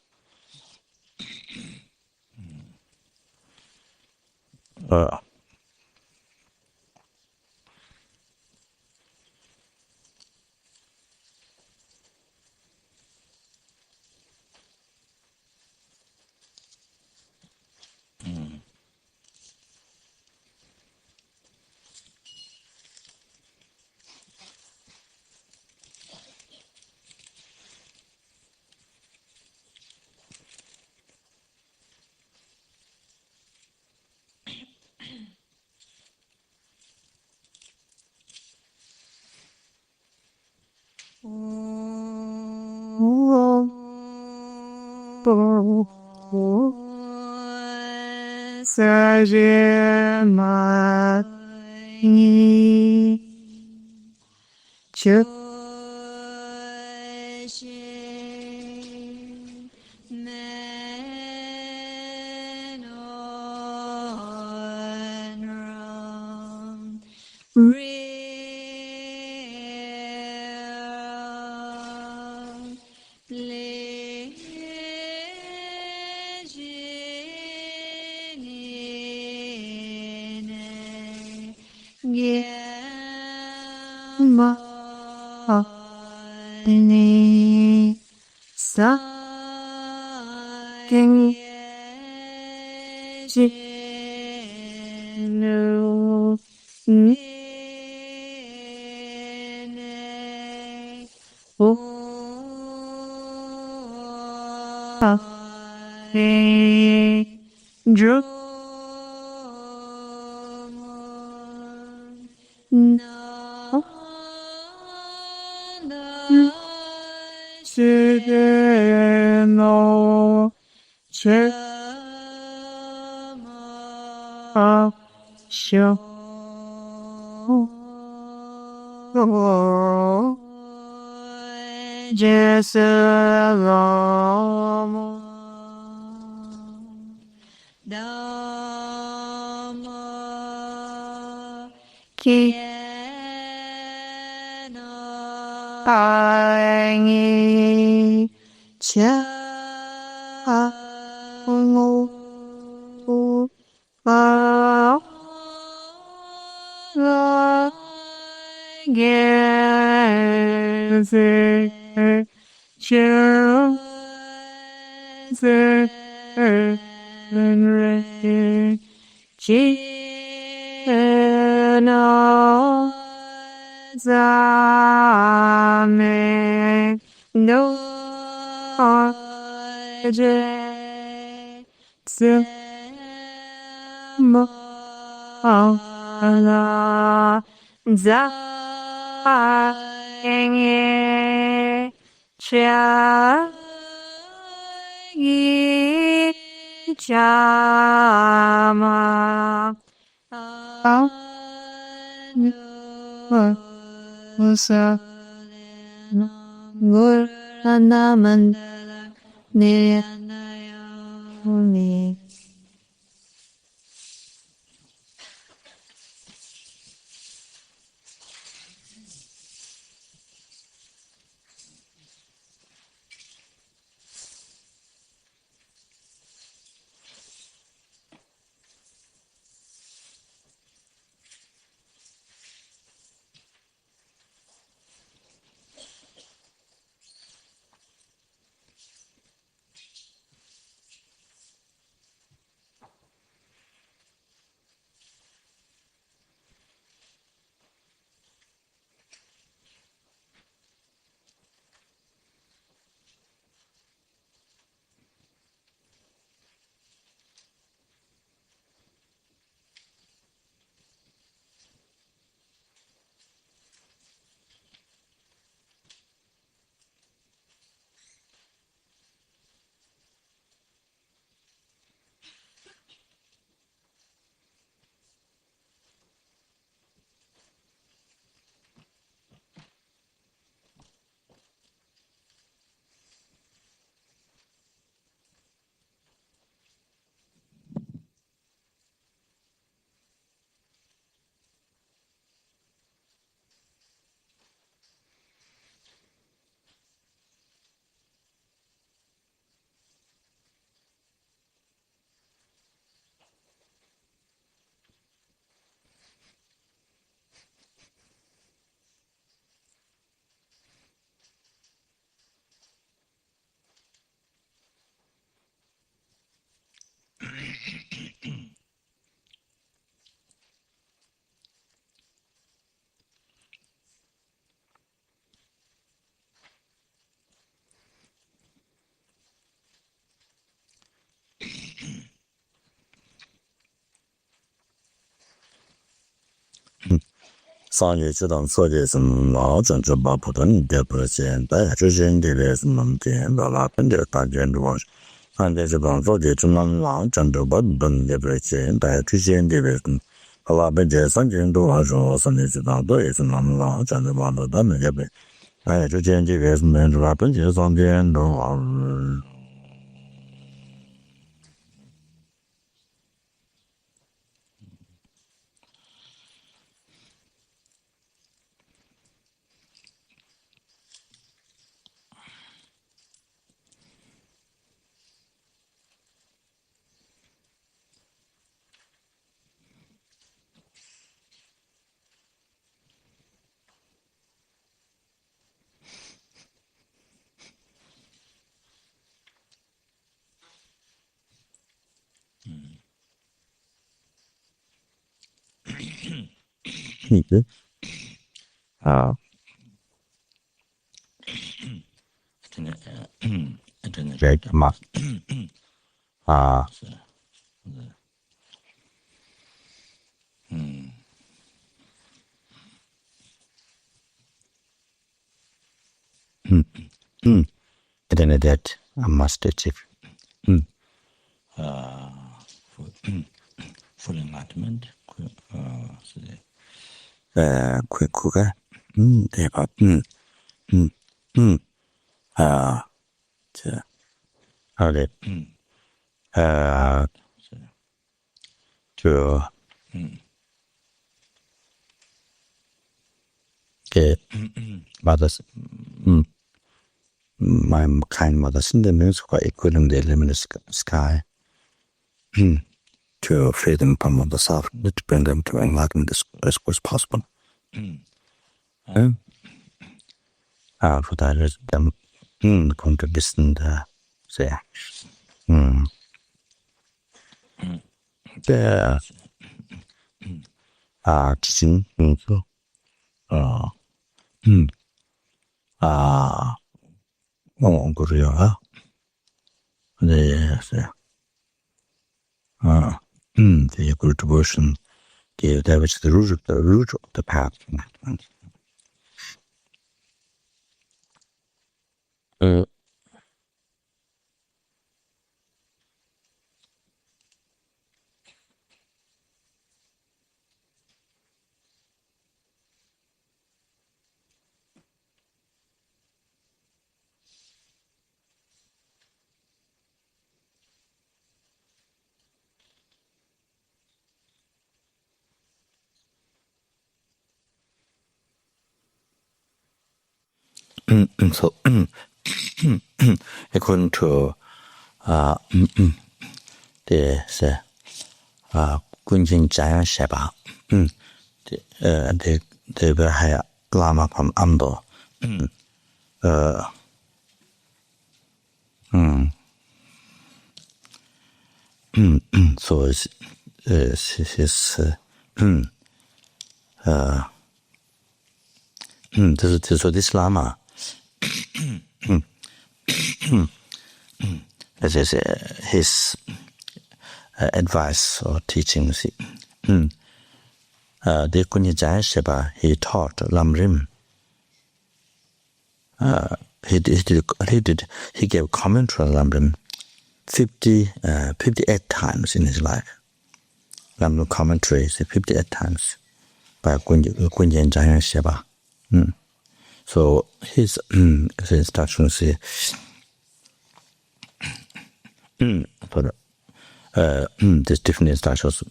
上也知道说的什么老政治把普通的不现代之前的什么点的那本的大卷的反正是帮说的什么老政治把本的不现代之前的好吧本这三卷多说上的知道对什么老政治把的他们也被之前这个什么是吧本这三卷的话你的这个嘛that I must achieve full enlightenment quicker 대가 자 하래 저 게 맞았어 my kind mother in the music equaling the luminous sky to free them from the suffering to bring them to enlightenment as quick as possible for that is them going to listen to say the teaching 그래요. 네, the good devotion, that was the root of the path. So, according to the Kunkyen Shepa, they were higher Lama from Amdo. So his so this Lama as his advice or teachings the Kunkyen Shepa he taught Lamrim he gave commentary on Lamrim 58 times in his life. Lamrim commentary 58 times by Kunkyen Shepa. So his instructions for these different instructions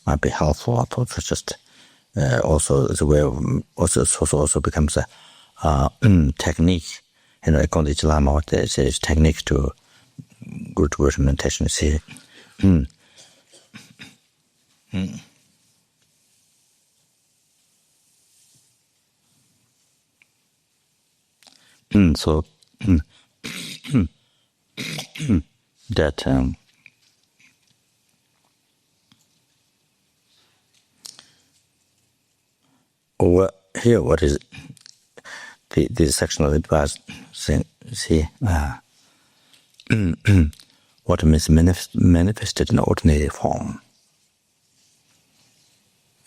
might be helpful. I thought it's just also as a way of also becomes a technique. According to Lama, what there is technique to good word meditation is here. So that here, what is the section of it was saying, see, what is manifested in ordinary form.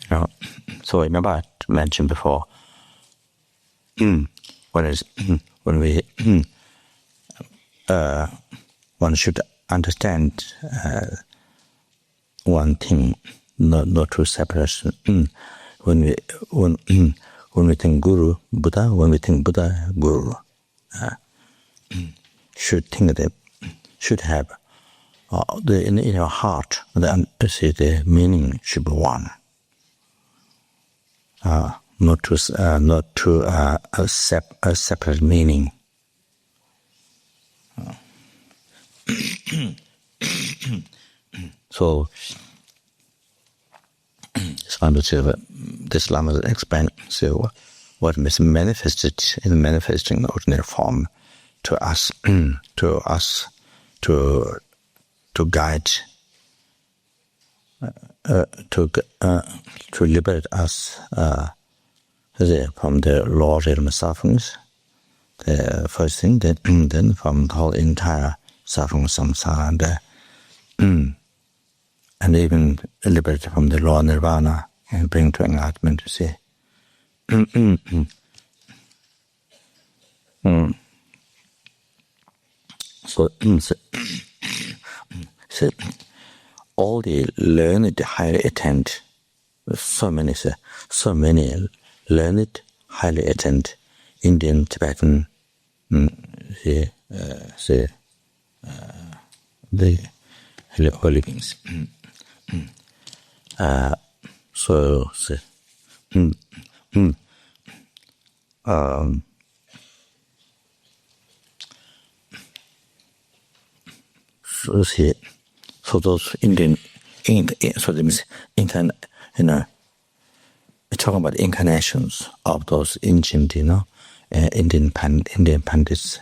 You know, so remember I mentioned before, when we one should understand one thing, not two separation. When we think Guru, Buddha, when we think Buddha, Guru, should think that should have in your heart the meaning should be one. Not to a separate meaning. So this Lama explained what is manifested in manifesting ordinary form to us, to guide, to liberate us from the law of sufferings. The first thing, then from the whole entire suffering samsara, and even liberate from the law of nirvana and bring to enlightenment. You see. So all the learned, highly attend, so many learned, highly attend Indian, Tibetan, the holy beings. So those Indian, so that means we're talking about incarnations of those ancient, Indian pandits.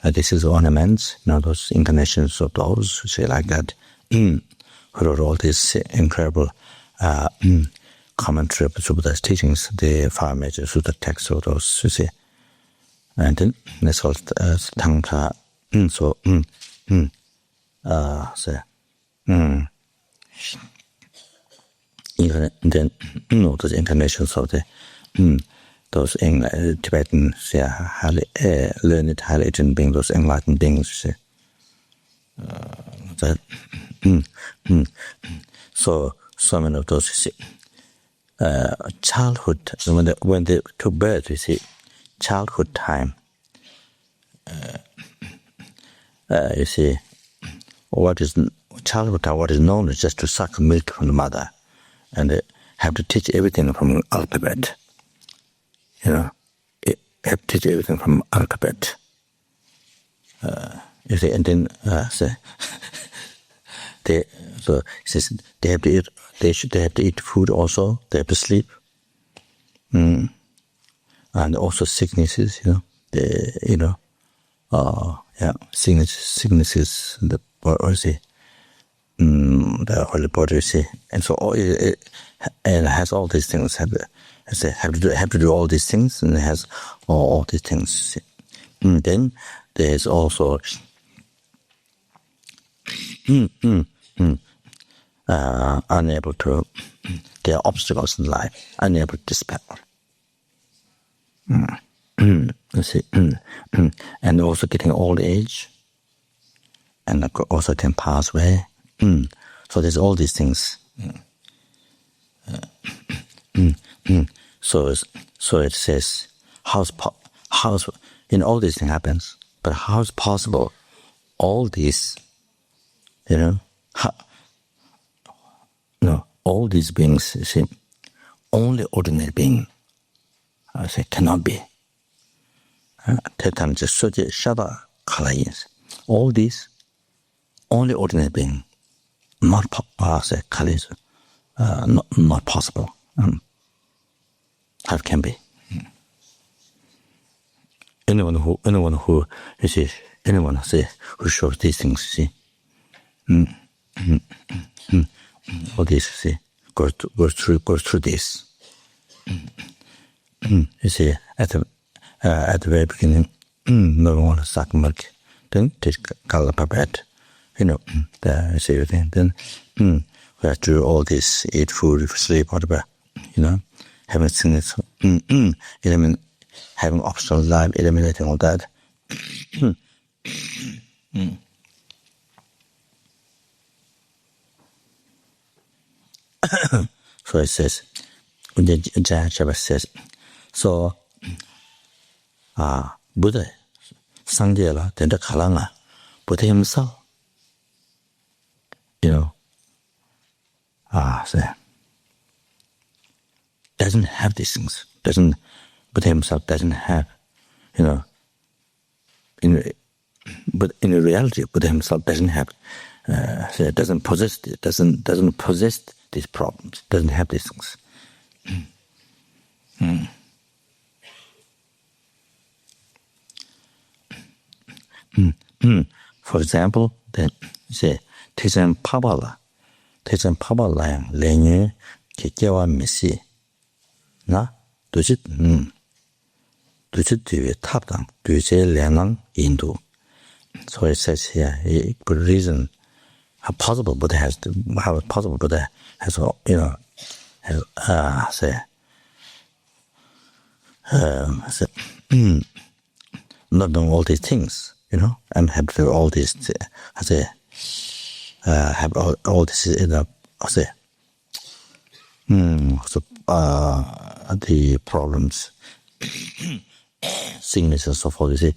This is ornaments, those incarnations of those, say like that, who wrote all these incredible commentary of Buddha's teachings, the five major Sutta texts of those, you see. And then that's called Tantra. Then those incarnations of those Tibetan highly learned, highly enlightened beings, those enlightened beings. So many of those childhood, when they took birth, you see, childhood time. You see, what is childhood time? What is known is just to suck milk from the mother, and they have to teach everything from alphabet. Have to teach everything from alphabet. You see, and then they have to eat. They have to eat food also. They have to sleep, and also sicknesses. Sicknesses. The holy body. And so it has all these things. Have to do all these things, and it has all these things. Then there is also unable to. There are obstacles in life, unable to dispel. You see, and also getting old age, and also can pass away. So there's all these things. So it says, how's all these things happens, but how is possible all these, all these beings, you see, only ordinary being, I say, cannot be. All these, only ordinary being, not possible. How it can be? Anyone who you see, who shows these things, see, all this, see, goes through this. you see, at the very beginning, no one want to suck milk. Then take color puppet, you see everything. Then we have to do all this, eat food, sleep, whatever, having things, having optional life, eliminating all that. So it says, Shepa says, so Buddha, Sangye then the Kalanga, Buddha himself, so doesn't have these things. Buddha himself doesn't have, but in reality, Buddha himself doesn't have, doesn't possess these problems, doesn't have these things. For example, then say Tejan Pabala Lenyu Kekewa Messi Na Dujit Dujit Tapdang Duje Lenang Indu. So it says here, a good reason how possible Buddha has not knowing all these things, and have all these, have all this, the problems, sickness and so forth, you see.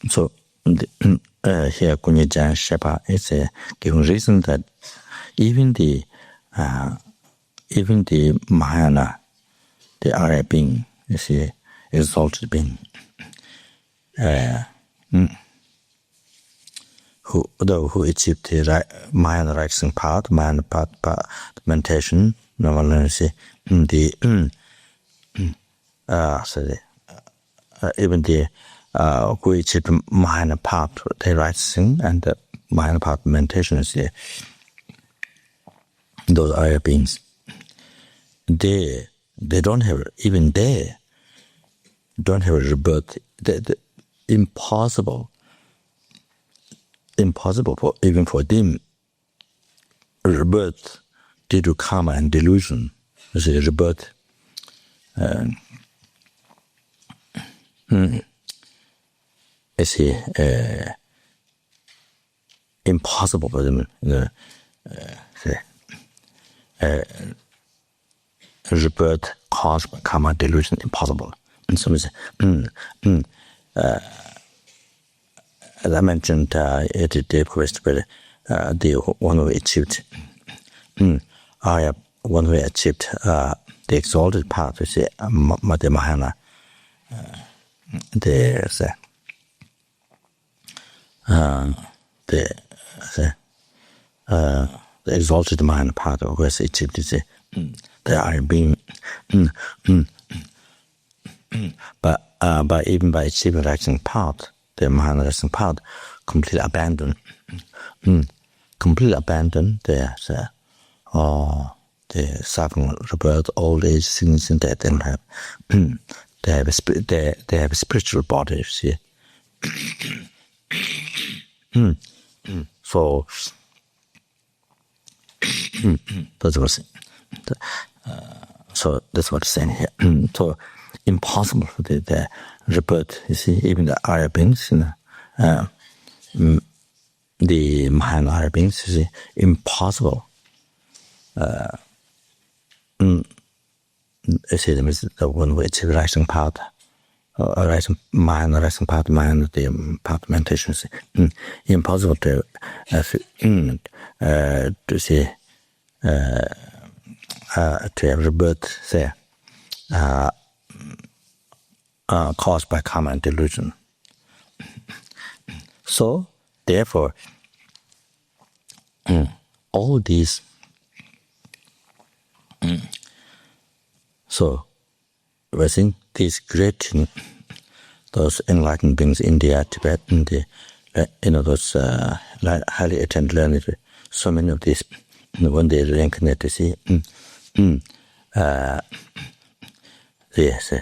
So here Kunkyen Shepa is giving reason that even the Mahayana, the Arya being, you see, exalted being, who achieved the Mahayana rising path, Mahayana path meditation, even the who achieved Mahayana path, the rising and the Mahayana path meditation is those Arya beings. They don't have, even they don't have a rebirth. Impossible for even for them. Rebirth due to karma and delusion is a rebirth. Is impossible for them. Rebirth caused by karma delusion impossible. And so as I mentioned at the previous, the one who achieved, one who achieved the exalted path, we say, the Mahayana, the exalted Mahayana path, who has achieved the Arya being. But even by achieving rising path, the Mahayana rising path, completely abandoned the suffering, rebirth, old age, sickness, and death, and they have a spiritual body. See, so that's what. So that's what it's saying here. So impossible for the rebirth. You see, even the Arya beings, the Mahayana Arya beings, you see, impossible. You see, the one which is rising path, Mahayana rising path, Mahayana the path meditation. Impossible to see. To have rebirth there, caused by karma and delusion. So, therefore, all these, so, we're saying these great, those enlightened beings, India, Tibet, and those highly attended learned, so many of these, when they reincarnate, they see, yes,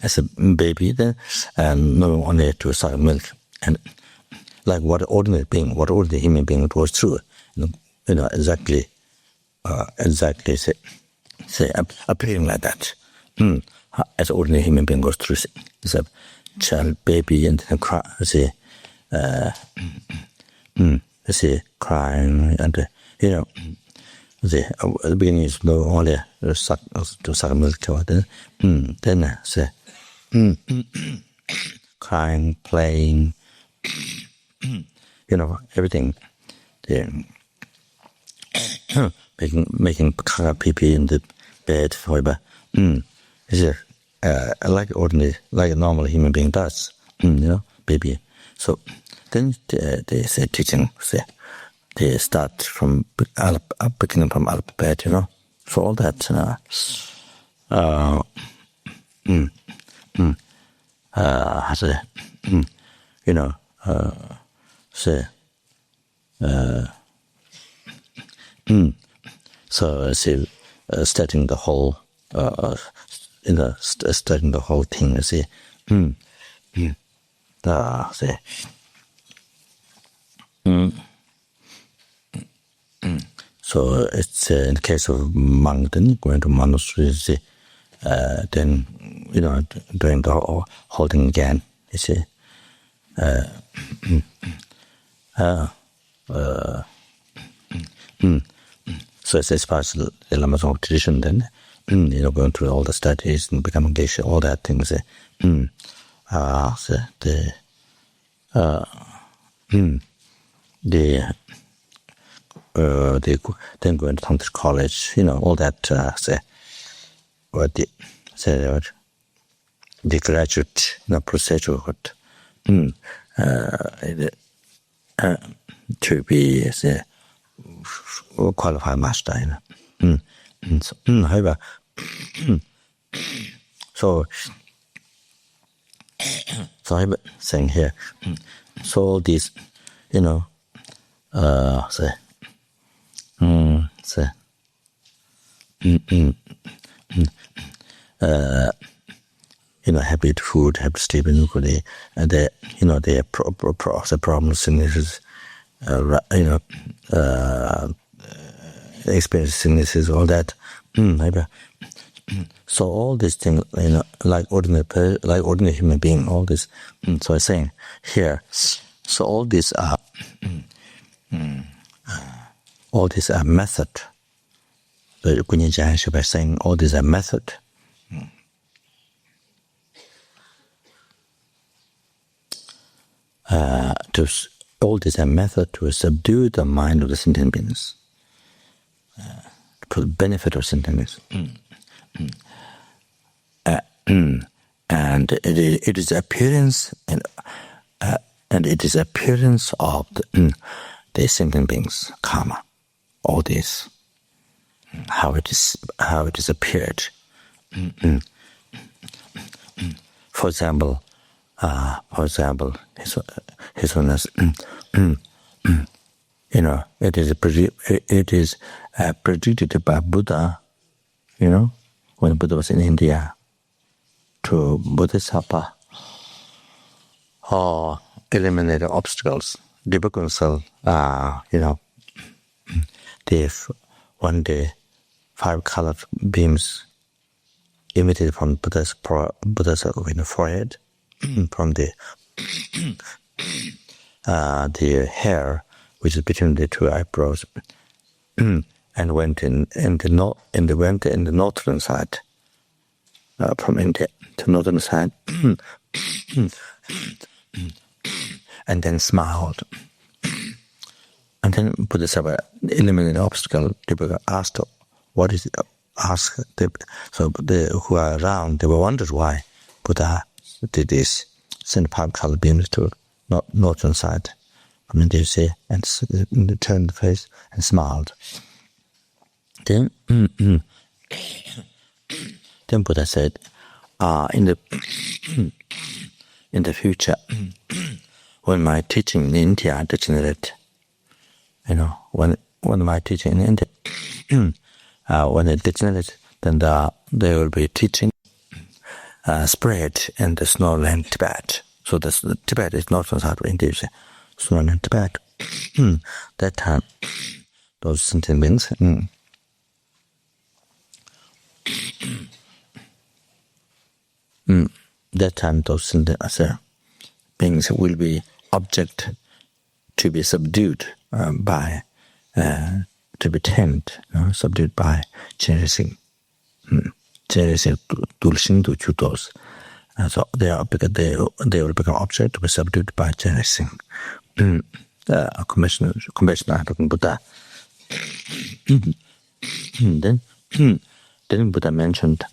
as a baby, then, and no only to suck milk, and like what ordinary human being goes through, exactly, say appearing like that, as ordinary human being goes through, as a child, baby, and then cry, crying, and at the beginning is no only suck milk, then say crying, playing, everything. Making pee in the bed, however, like ordinary, like a normal human being does, baby. So then they say teaching, they start from beginning from alphabet, so all that, so studying the whole, studying the whole thing, so it's in the case of monk, then going to monasteries, then doing the whole thing again, so it's as far as the Lama Zopa tradition, then going through all the studies and becoming geisha, all that things, they then go into Tantric college, all that, the graduate procedure, to be qualified master, however, so I'm saying here, so all these, happy to food, happy to sleep, and they problems, sicknesses, experience sicknesses, all that. So all these things, like ordinary human being, all this. So I'm saying here, so all these are method. The Kunkyen Shepa saying all these are method. All these are method to subdue the mind of the sentient beings, for the benefit of sentient beings. And it is appearance and it is appearance of the sentient beings, karma. All this, how it is appeared. For example, His Holiness, it is predicted by Buddha, when Buddha was in India, to Bodhisattva, or eliminate obstacles. Reconcile, one day 5 colored beams emitted from Buddha's forehead, from the hair which is between the 2 eyebrows, and went in the northern side, from India to northern side, and then smiled. And then Bodhisattva eliminated the obstacle. People asked, "What is it?" So who are around, they were wondered why Buddha did this, send 5 colored beams to northern side from India, and turned the face and smiled. Then, then Buddha said, in the future, when my teaching in India degenerate, when my teaching in India, when it degenerates, then there will be teaching spread in the snowland Tibet. So the Tibet is not from South India, snowland Tibet. That time, those sentient beings, that time those sentient beings will be object to be subdued by, to be tamed, subdued by cherishing dulshing to chutos. So they will become object to be subdued by cherishing. Commissioner Buddha. Then Buddha mentioned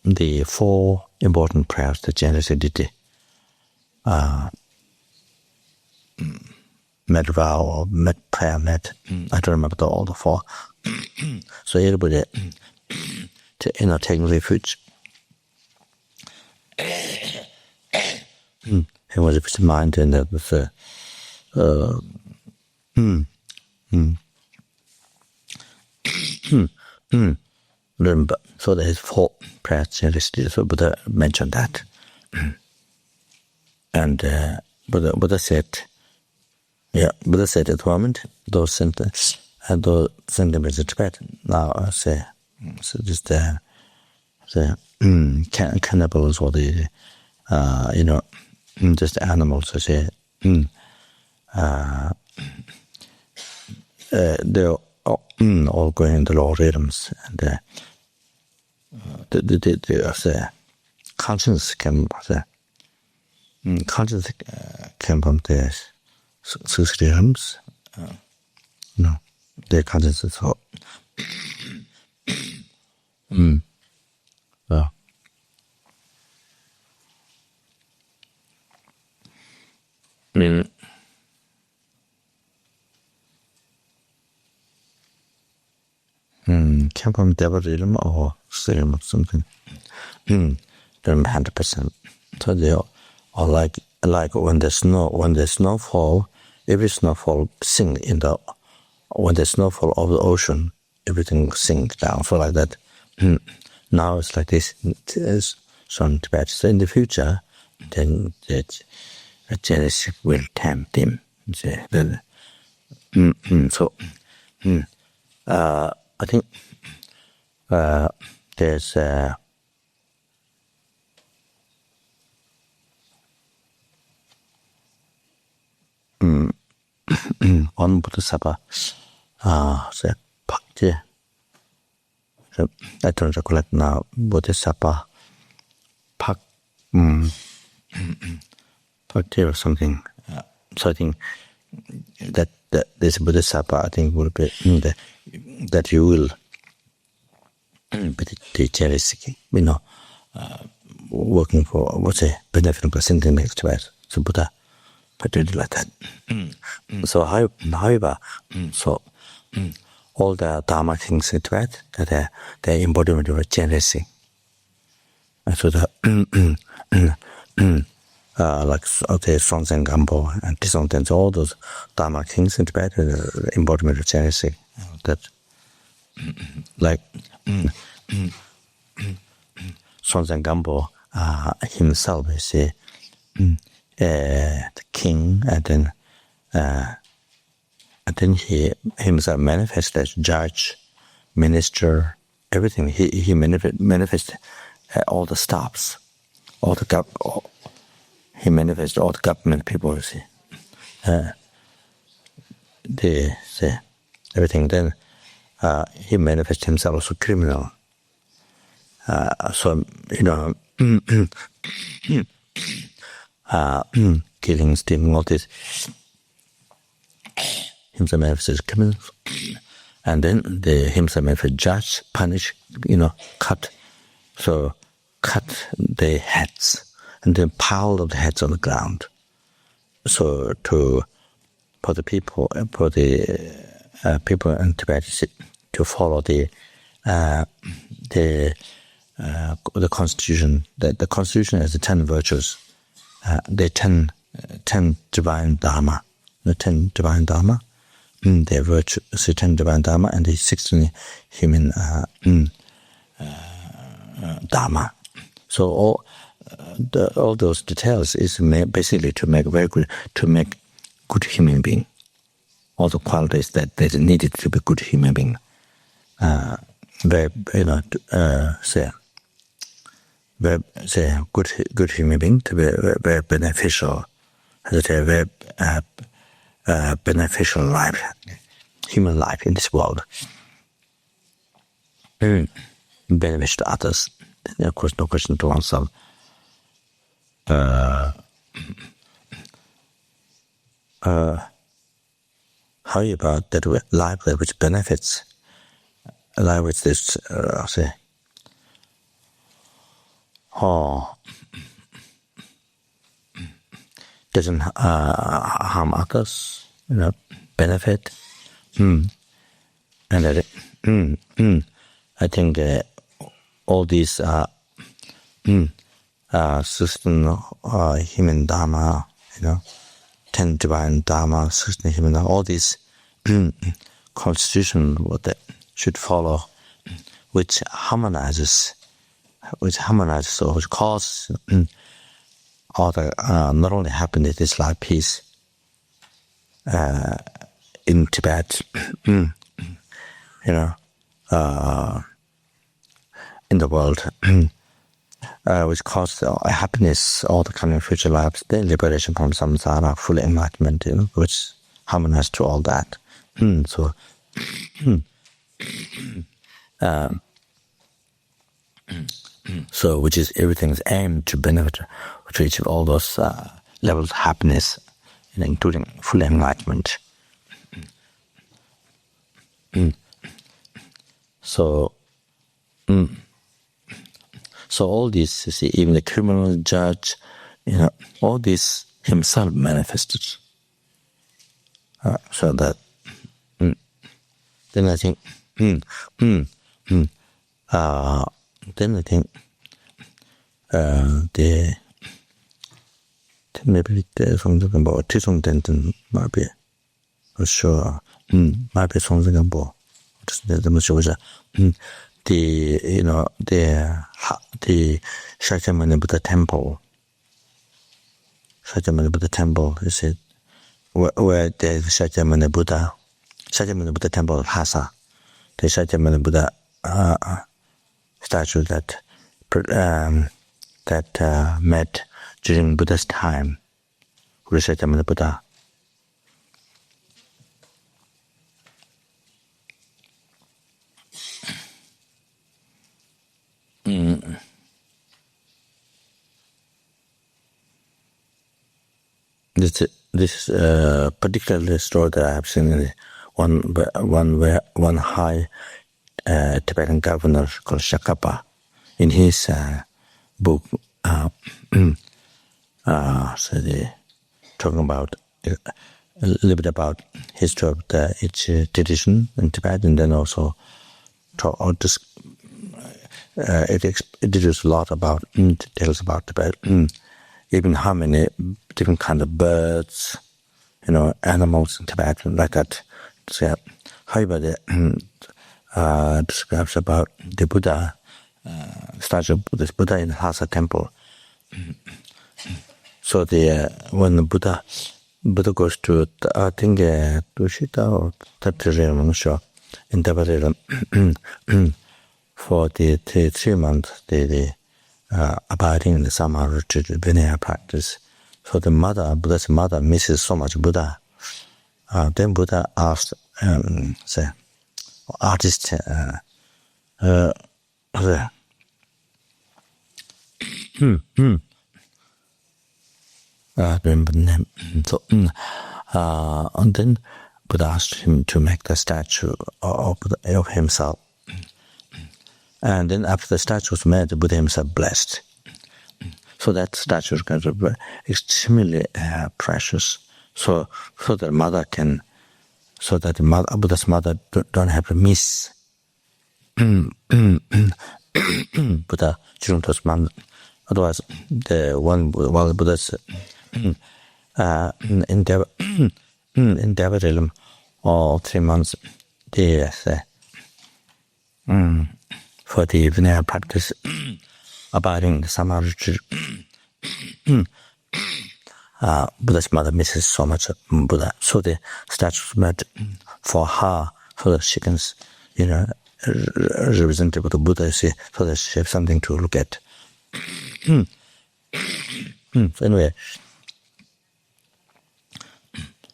the 4 important prayers that cherishing did. Med vow or med prayer med. I don't remember all the 4. So everybody taking refuge. He was of mind in that with remember. So there is 4 prayers listed. So Buddha mentioned that. And Buddha said, Buddha said at the moment, those sentences in Tibet now say, so just the cannibals or the just animals. So say they're all going in the lower rhythms, and the conscience came from the 6 rhythms. Their conscience is so. I mean, came from devil rhythm or rhythm or something. They're 100%. So they are like when there's snowfall, every snowfall sink in the. When there's snowfall of the ocean, everything sinks down. So like that. Now it's like this. It is from Tibet. So in the future, then that jealousy will tempt him. So I think there's one Bodhisattva said, I don't recollect now, Bodhisattva Pakti or something. So I think that this Bodhisattva, I think, will be that you will be the jealousy, working for benefit of sentient beings. So Buddha did like that. So however, so all the Dharma things in Tibet, that they're embodiment of jealousy. And so the like Songtsen Gampo and Tisongten, all those Dharma things in Tibet, embodiment of jealousy. That like Songtsen Gampo himself is the king, and then he himself manifests as judge, minister, everything. He manifests all the staffs, he manifests all the government people. You see, they say everything. Then he manifests himself as a criminal. So killing, stealing, all this. Himself manifests as criminal, and then himself manifests judge, punish, cut. So cut the heads and then pile of the heads on the ground. So for the people in Tibet, to follow the constitution. The constitution has the 10 virtues, the 10 divine dharma, the 10 divine dharma, the virtue, the 10 divine dharma, and the 16 human dharma. So all those details is basically to make good human being. All the qualities that needed to be good human being. Very good human being to be very beneficial, has a very beneficial life, human life in this world. Benefit to others. Of course, no question to oneself. How about that life which benefits, a life which is, doesn't harm others, benefit, and that, I think that all these system human dharma, 10 divine dharma, 16 human dharma, all these constitution what they should follow, which harmonizes or which causes all the not only happiness, this life, peace in Tibet, in the world, which causes happiness, all the coming future lives, the liberation from samsara, full enlightenment, which harmonizes to all that. So which is everything's aim to benefit, to achieve all those levels of happiness, including full enlightenment. So all this, you see, even the criminal judge, all this himself manifested. So that, then I think, maybe the something about Tisongden might be, for sure, might be something about the Shakyamuni Buddha temple. Shakyamuni Buddha temple, you see, where the Shakyamuni Buddha temple of Lhasa, the Shakyamuni Buddha statue that met during Buddha's time, with Shakyamuni Buddha. This particular story that I have seen, one high Tibetan governor called Tsonkhapa, in his book, talking about a little bit about history of each tradition in Tibet, and then also it introduced a lot about details about Tibet, even how many different kind of birds, animals in Tibet, like that. So, however, describes about the Buddha, statue of this Buddha in Lhasa temple. So when the Buddha goes to, I think, Tushita or Tattari, I'm not sure, in Tattari, for the 3 months, the abiding in the Sama retreat, Vinaya practice. So the Buddha's mother misses so much Buddha. Then Buddha asked, artist, remember the name. So, and then Buddha asked him to make the statue of himself. And then after the statue was made, Buddha himself blessed. So that statue is kind of extremely precious. So that Buddha's mother don't have to miss Buddha Chiruntos Man. Otherwise, the one while Buddha's endeavored him all 3 months, for the Vinaya practice, abiding the Samadhi. Buddha's mother misses so much Buddha, so the statue was made for her, so that she can, represent the Buddha, so that she has something to look at. So anyway,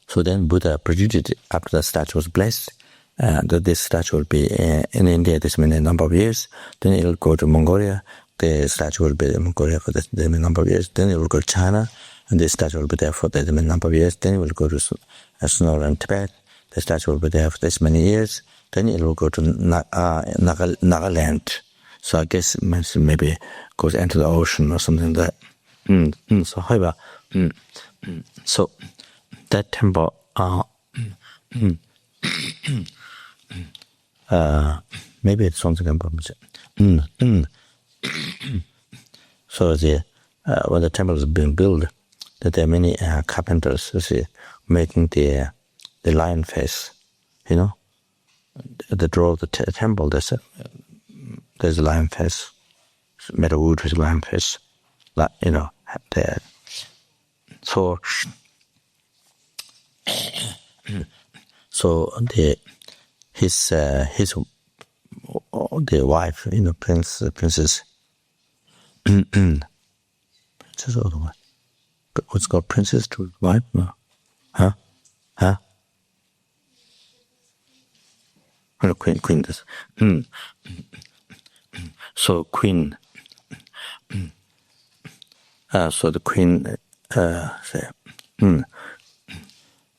so then Buddha predicted after the statue was blessed that this statue will be in India this many number of years. Then it will go to Mongolia. The statue will be in Mongolia for this many number of years. Then it will go to China, and this statue will be there for this many number of years. Then it will go to Snow and Tibet. The statue will be there for this many years. Then it will go to Nagaland. So I guess maybe goes into the ocean or something like that. So however, so that temple, maybe it's something about so the when the temple is being built, that there are many carpenters making the lion face, the draw of the temple. There's a lion face, made of wood with a lion face, there. So his the wife, princess, princess or the wife. But what's called princess to wife? No, huh? No, queen. So queen. So the queen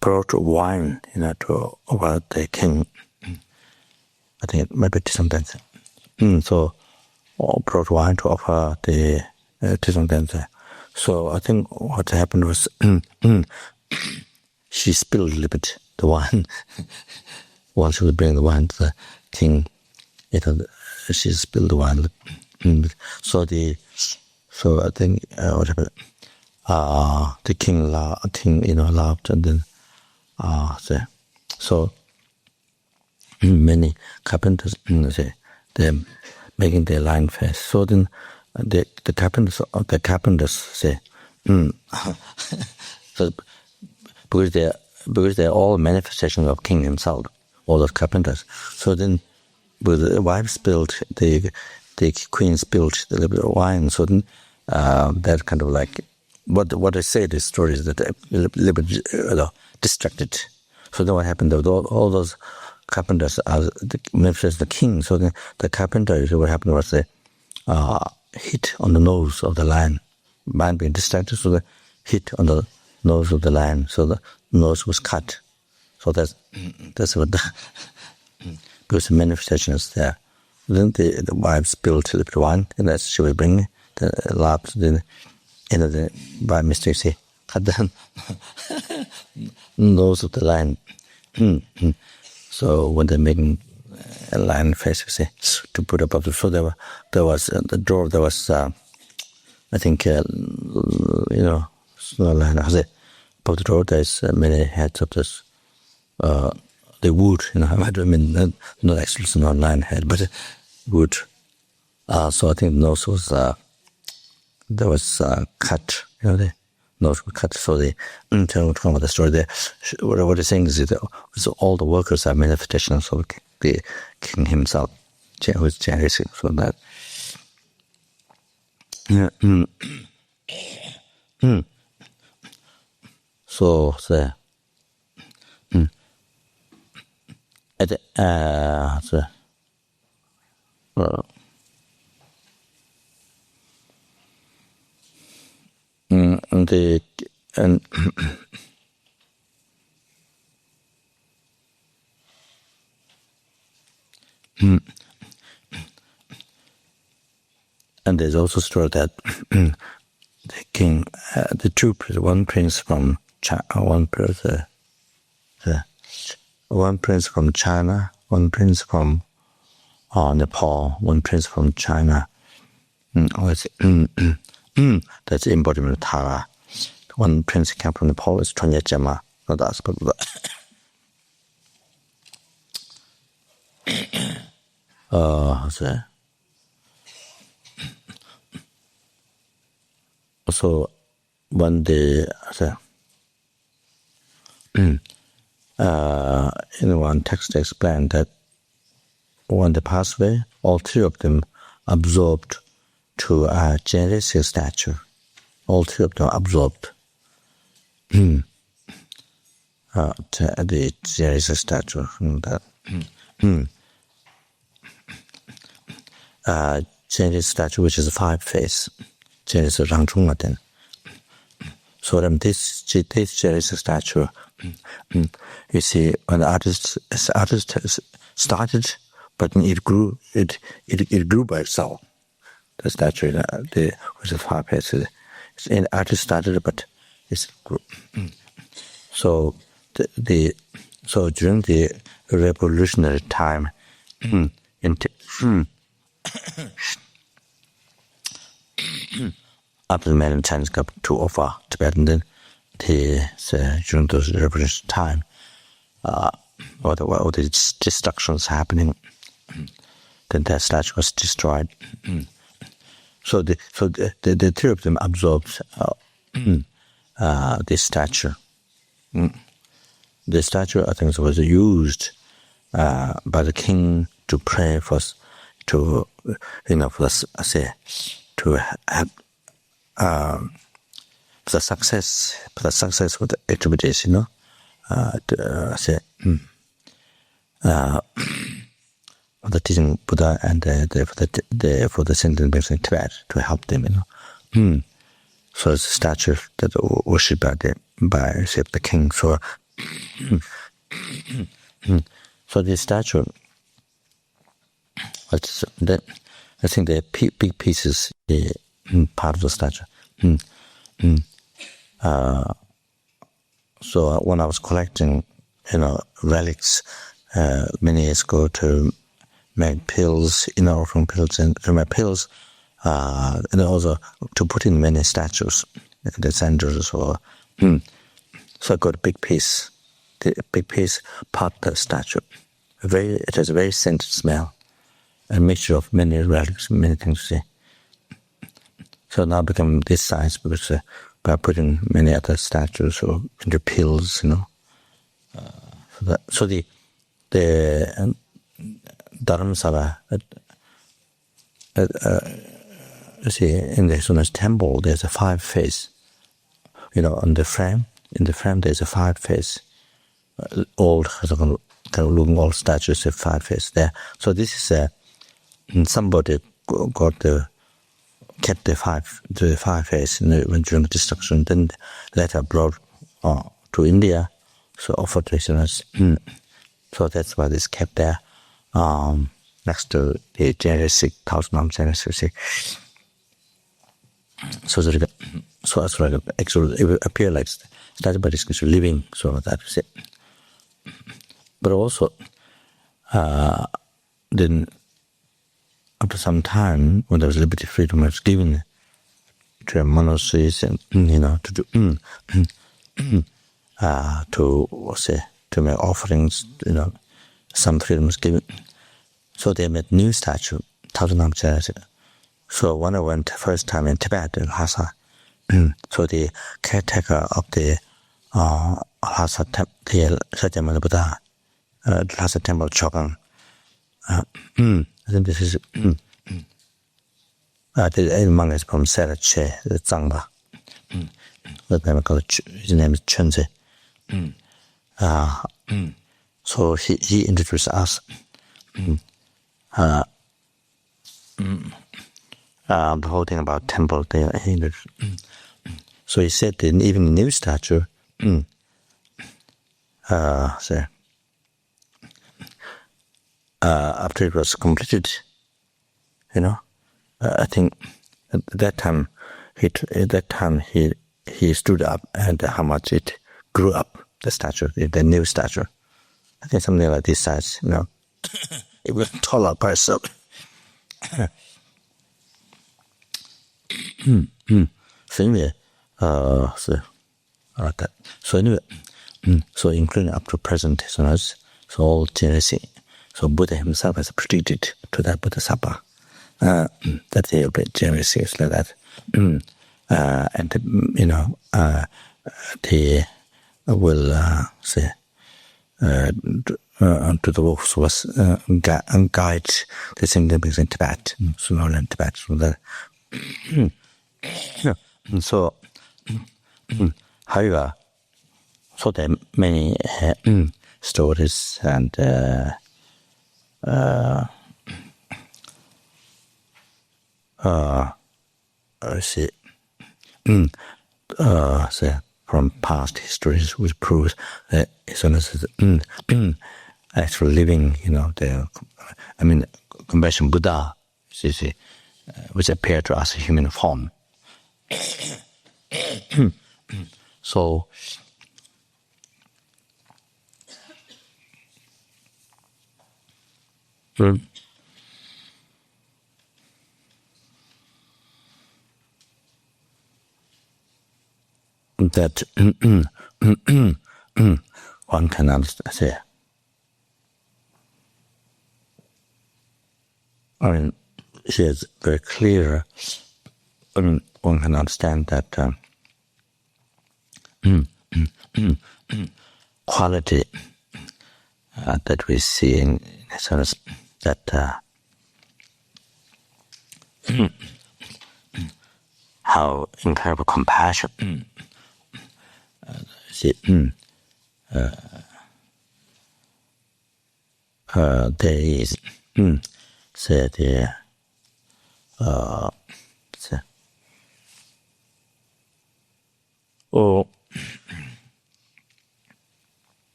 brought wine, to over the king. I think it might be sometimes. So brought wine to offer the sometimes. So I think what happened was she spilled a little bit the wine while she was bringing the wine to the king. She spilled the wine. So I think what happened? The king laughed, and then so many carpenters they're making their lion face. So then the carpenters say, so because they're all manifestations of king himself, all those carpenters. So then, but the wife spilled, the queen spilled the little bit of wine. So then, that kind of like what I say. The story is that a little bit distracted. So then, what happened? All those carpenters are the king. So then, the carpenter, what happened was they hit on the nose of the lion. Lion being distracted, so they hit on the nose of the lion. So the nose was cut. So that's what because the manifestation is there. Then the wife spilled a little bit of wine, and as she was bringing the laps, then by mistake she cut down nose of the lion. So when they're making a lion face, to put above the, so there was the door. There was I think snow lion. Above the door there's many heads of this. The wood, I mean, not actually it's not lion head, but wood. So I think the nose was there was cut. The nose was cut. So the talking about the story there, what they're saying is that all the workers are manifestations of the king himself, who is Chinese. So that. So the. And there's also a story that the king, the two, one prince from China, one prince from China, one prince from Nepal, one prince from China. That's the embodiment of Tara. One prince came from Nepal is Lha Gyama. Not us, but so one day, in one text explained that when they passed away, all three of them absorbed to a genesis statue. All three of them absorbed to the genesis statue. Genesis statue, which is a 5-face. Genesis Rangchunga. So this genesis statue, you see, when the artist started, but it grew by itself. The statue, which is 5 faces. The artist started, but it grew. So so during the revolutionary time, after many Chinese come to offer Tibetan, then during those revolutionary time, all the destructions happening, then that statue was destroyed. So the three of them absorbed this statue. The statue, I think, was used by the king to pray for to have the success with the activities, the teaching Buddha and for the sentient beings in Tibet to help them, So it's a statue that worshipped by the king. So, so this statue, I think the big pieces, part of the statue. So when I was collecting, relics many years ago to make pills, offering pills, and to make pills, and also to put in many statues, in the centers or. So I got a big piece, part of the statue. It has a very scented smell, a mixture of many relics, many things. So now become this size because by putting many other statues or into pills, So the Dharamsala, in the Holiness temple, there's a 5-face. On the frame. In the frame, there's a 5-face. Old, kind of looking old statues have 5 face there. So this is somebody kept the 5 face when during the destruction, then later brought to India, so offered to listeners. So that's why it's kept there, next to the Genesis, 1000 Genesis. So it's like actually it appear like statue, but it's actually living. So that's it. But also, then after some time, when there was liberty, freedom was given to monasteries and to make offerings, some freedom was given. So they made new statue, 1000 Genesis. So when I went first time in Tibet, in Lhasa, so the caretaker of the Lhasa temple, Buddha, Lhasa temple, Chogang, I think this is the monk is from Serache, the Zangba. His name is Chunze. So he introduced us. The whole thing about temple there. So he said that even in new statue, after it was completed, I think at that time he stood up and how much it grew up, the statue, the new statue. I think something like this size, It was taller person. So anyway, so like that. So anyway, so including up to present, so all generation. So Buddha himself has predicted to that Bodhisattva that they will be generous like that. And they will say to the wolves was guide the same things in Tibet, so now in Tibet. So that so however, so there are many stories and say from past histories which proves that as soon as actually living, compassion Buddha, which appear to us in human form. So that one can understand. She is very clear. One can understand that quality that we see in essence that how incredible compassion. There is say the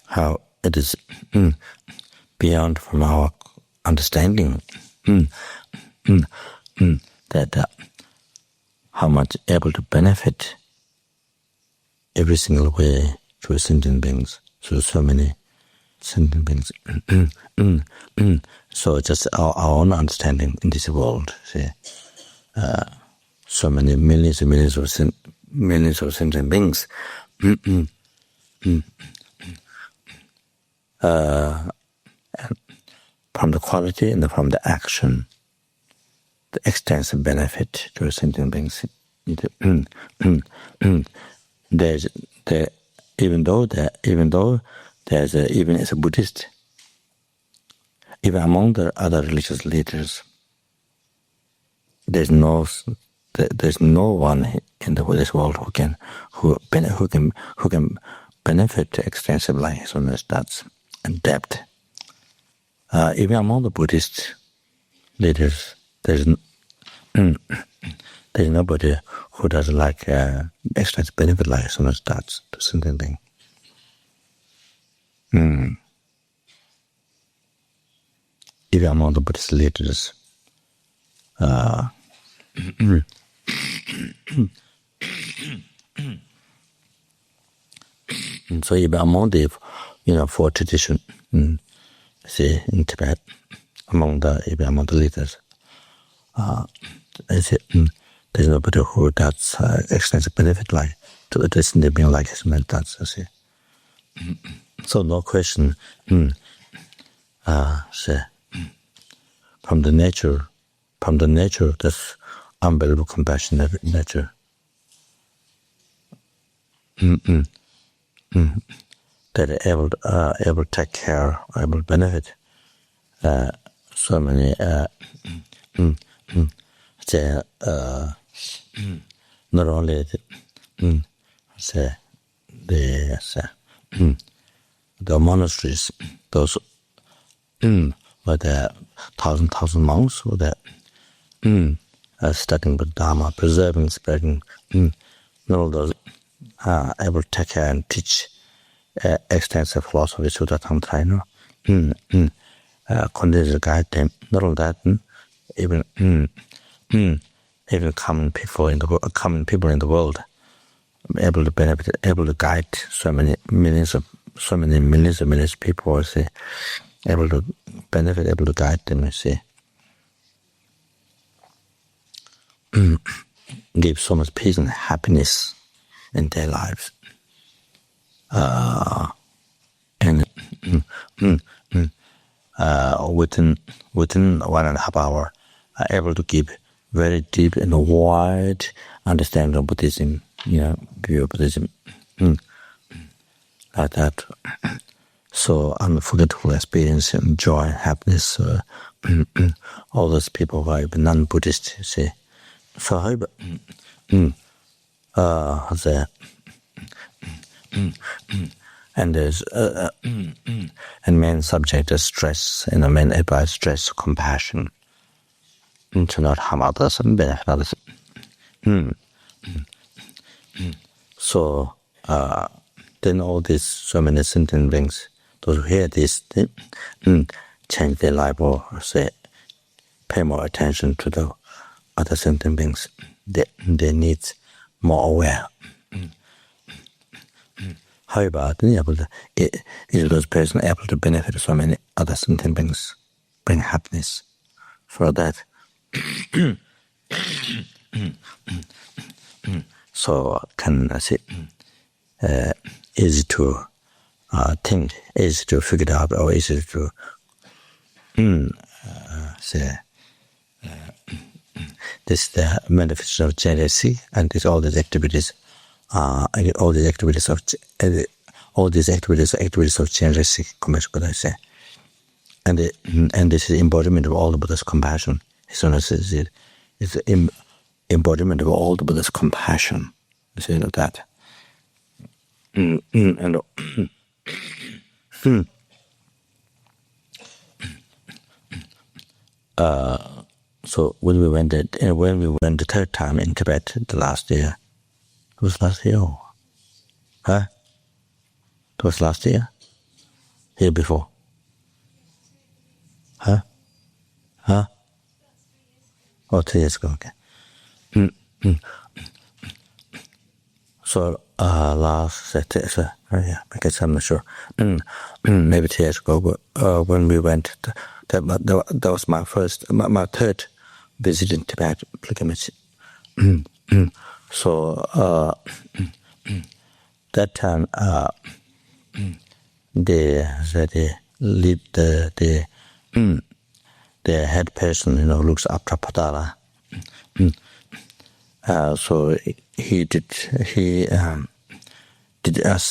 how it is beyond from our understanding that how much able to benefit every single way to sentient beings, to so many sentient beings. So just our own understanding in this world, so many millions and millions of sentient beings. From the quality and from the action, the extensive benefit to sentient beings. Even though there's even as a Buddhist, even among the other religious leaders, there's no one in this world who can benefit extensively from the stats and depth. Even among the Buddhist leaders, there's nobody who does like extensive benefit like so much stats to sentient being. Even among the Buddhist leaders, so even among the four tradition, say in Tibet, among the leaders, there's nobody who does extensive benefit like to the destiny being like his that's so no question. Say from the nature of this unbelievable compassionate nature. That able to take care, able to benefit so many not only the monasteries, those with the thousand monks who studying the Dharma, preserving, spreading, all those able to take care and teach extensive philosophy, Sutra, Tantra, continue to guide them. Not only that, even common people in the world, able to benefit, able to guide so many millions of people, you see, able to benefit, able to guide them, you see. Give so much peace and happiness in their lives. And within 1.5 hours, are able to give very deep and wide understanding of Buddhism, view of Buddhism, like that. So unforgettable experience and joy, happiness. All those people who are non-Buddhist, you see. So, and there's and main subject is stress, main advice, stress, compassion, to not harm others and benefit others. So then all these so many sentient beings, those who hear this, they change their life or say pay more attention to the other sentient beings. Their needs more aware. However, those persons able to benefit so many other sentient beings, bring happiness for that. So can I say easy to think, easy to figure it out, or easy to say this is the manifestation of jealousy, and this all these activities are activities of jealousy, compassion, I say, and this is embodiment of all the Buddha's compassion. It's the embodiment of all the Buddha's compassion. You see that. So when we went the third time in Tibet the last year, it was last year, huh? It was last year, year before, huh? Oh, 2 years ago, okay. So last September, I guess I'm not sure. Maybe 2 years ago, when we went, that was my third visit in Tibet pilgrimage. So that time, the head person, looks after Padala. So he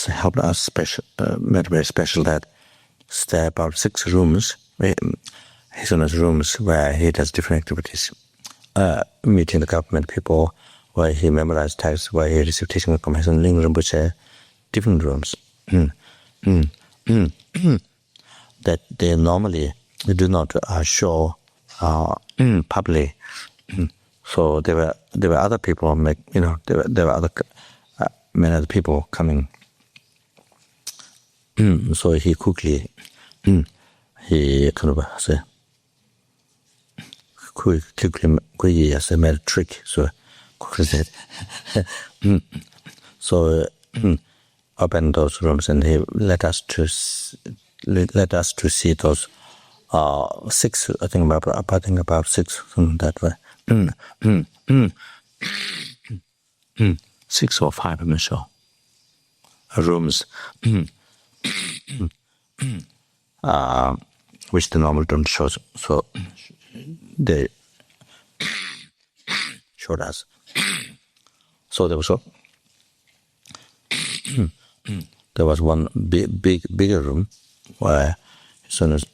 helped us special, made very special that stay about 6 rooms. He's in his rooms where he does different activities, meeting the government people, where he memorized texts, where he received teaching from his Ling Rinpoche, different rooms. That they normally do not show publicly. So there were other people there were many other people coming. So he quickly he kind of quickly made a trick. So quickly said, so opened those rooms, and he let us to see those 6. I think about 6 that way. 6 or 5, I'm not sure. Rooms, which the normal don't show. So they showed us. So there was one bigger room where as soon as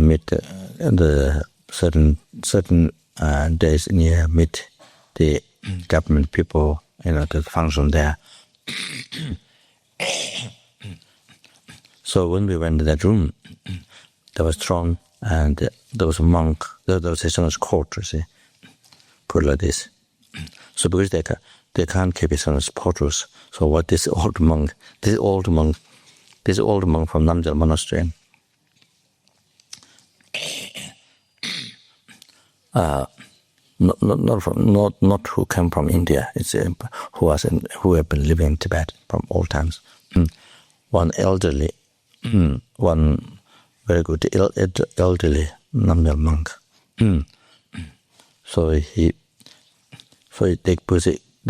meet the certain days in year, meet the government people, to function there. So when we went to that room, there was throne, and there was a monk. There was a son's court, you see, put like this. So because they can't keep his son's portals. So what this old monk from Namgyal Monastery, not who came from India. It's who have been living in Tibet from all times. One elderly, one very good elderly Namgyal monk. So they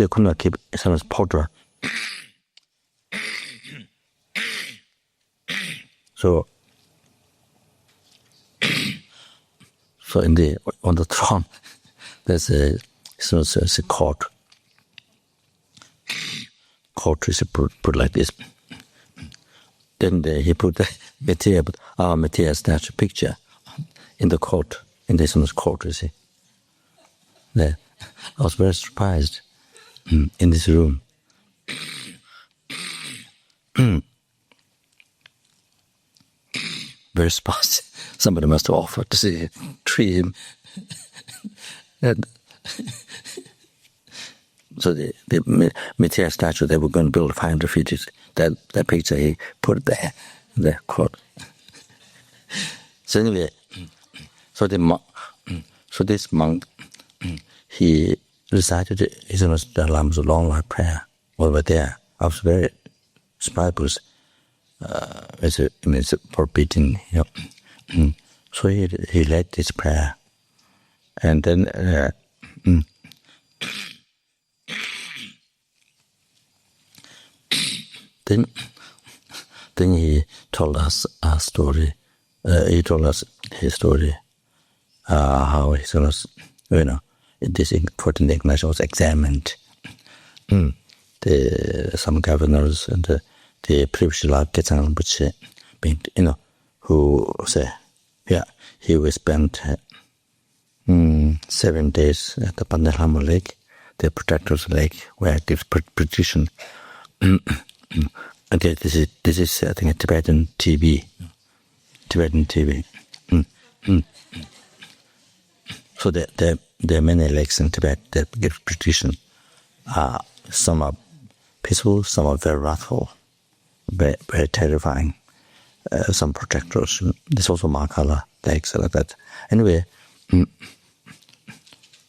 could not keep some powder. So on the throne, there's a cord. Cord is put like this. Then he put the material statue picture in the court, in the court, you see. There. I was very surprised in this room. Very surprised. Somebody must have offered to treat him. And so the material statue they were going to build 500 feet, that picture he put there, the quote. So anyway, so this monk, he recited the Lama's long life prayer over there. I was very surprised because it's forbidden, So he led this prayer, and then then he told us a story. He told us his story, how he was, this important Ignatia was examined. Some governors and the previous Lama Tsonkhapa Institute, who say, he will spend 7 days at the Ganden Lake, the protector's lake, where it gives protection. Okay, this is I think a Tibetan TV. So there are many lakes in Tibet that give protection. Some are peaceful, some are very wrathful, very terrifying. Some protectors. There's also Makala lakes like that. Anyway,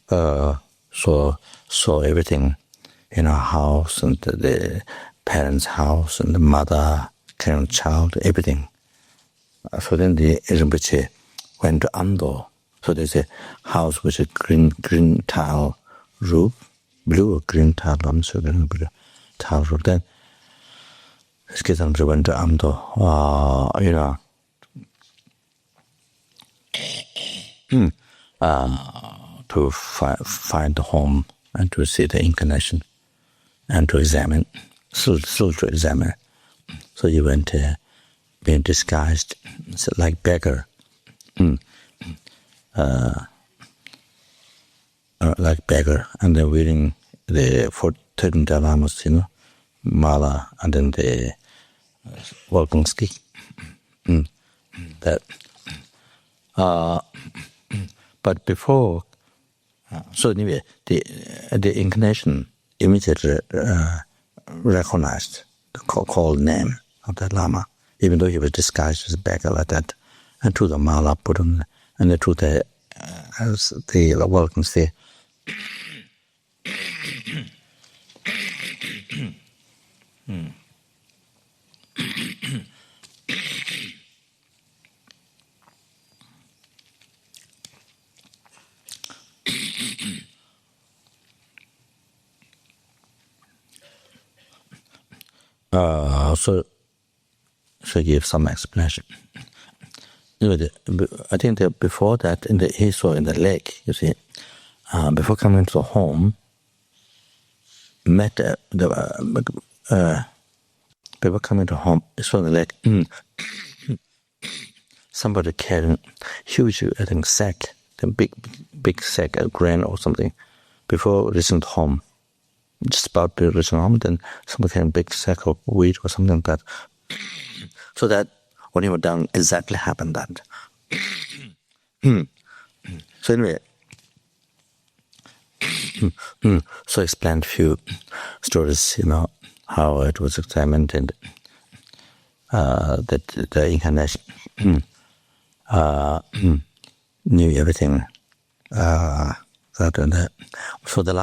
so everything in our house and the parents' house and the mother, parent, child, everything. So then the Rinpoche went to Amdo. So there's a house with a green tile roof, blue or green tile, I'm sure tile roof. Then his kids went to Amdo, to find the home and to see the incarnation and to examine, still to examine. So he went being disguised like beggar, like beggar, and then wearing the 13 Dalai Lamas, mala, and then the welcome stick. That. But before, so anyway, the incarnation immediately recognized the called name of the Lama, even though he was disguised as a beggar like that, and to the mala put on, and to the welcome stick. So give some explanation. I think that before that, he saw in the lake, you see, before coming to the home, met before coming to home, he saw in the lake, somebody carrying huge, I think, sack, the big sack of grain or something, before reaching home. Just about to reach home, then somebody carrying a big sack of wheat or something like that. So that when he was down, exactly happened that. So anyway, so I explained a few stories, how it was examined and that the incarnation knew everything that. And so the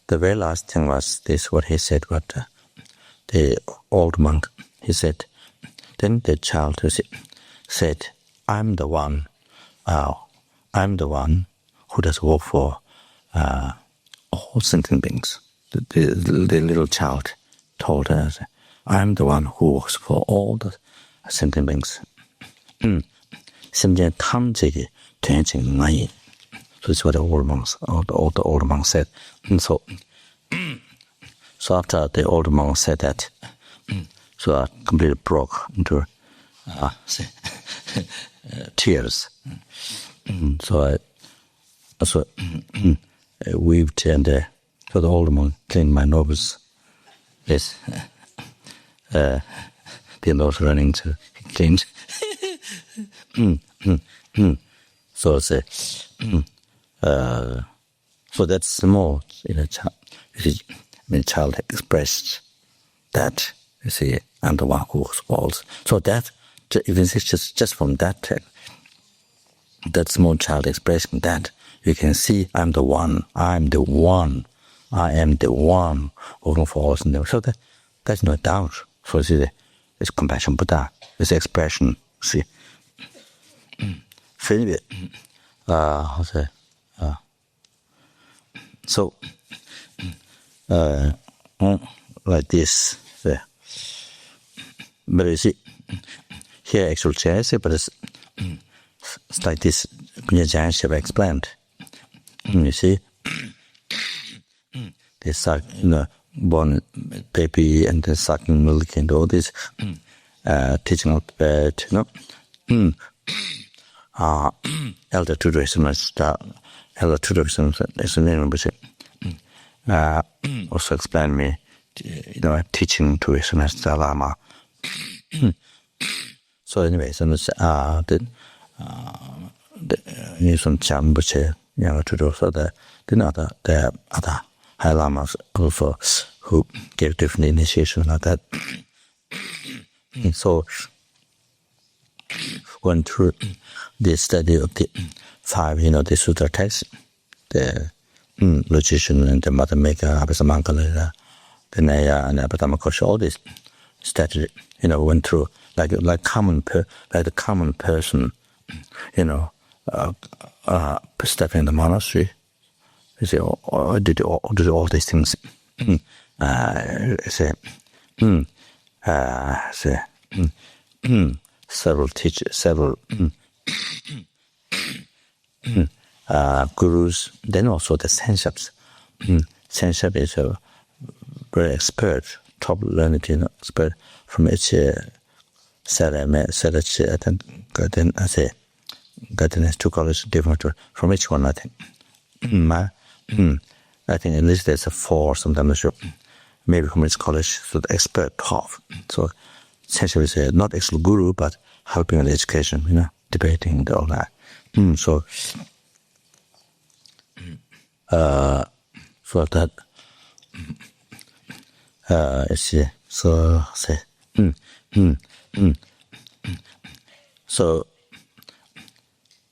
very last thing was this, what he said, what the old monk, he said, then the child said, I'm the one who does work for all sentient beings. The little child told us, I'm the one who works for all the sentient beings. 심지어 탐지기 되지 나이. So that's what the old monks said. And so after the old monk said that, so I completely broke into tears. So I wept, and so the old monk cleaned my nose. Yes, the nose running to clean. So so that's small in a child. When a child expressed that, you see, I'm the one who was false. So that, even just from that small child expressing that, you can see I'm the one I am the one working for all. So there's no doubt. So see, it's compassion Buddha, it's expression. See, anyway, so like this, but you see, here actual Shepa, but it's like this. Kunkyen Shepa explained. You see, they suck, born baby and then sucking milk and all this, teaching out bed, elder tutorism also explained me, teaching to his master Lama. So anyway, so the some Jampel, tutor, so the other high lamas also who gave different initiation like that. So went through the study of the 5, the sutra texts, the logician and the mother maker, Abhisamangala, the Naya and Abhidhammakosha, all this study, went through like the common person, stepping in the monastery. You see, or did all these things. Several teachers, several gurus, then also the Senshap. Senshap is a very expert, top learned expert from each Ganden has 2 colleges different from each one, I think. I think at least there's a 4, sometimes maybe from each college, so the expert top. So essentially is not actual guru, but helping in education, debating and all that. So that so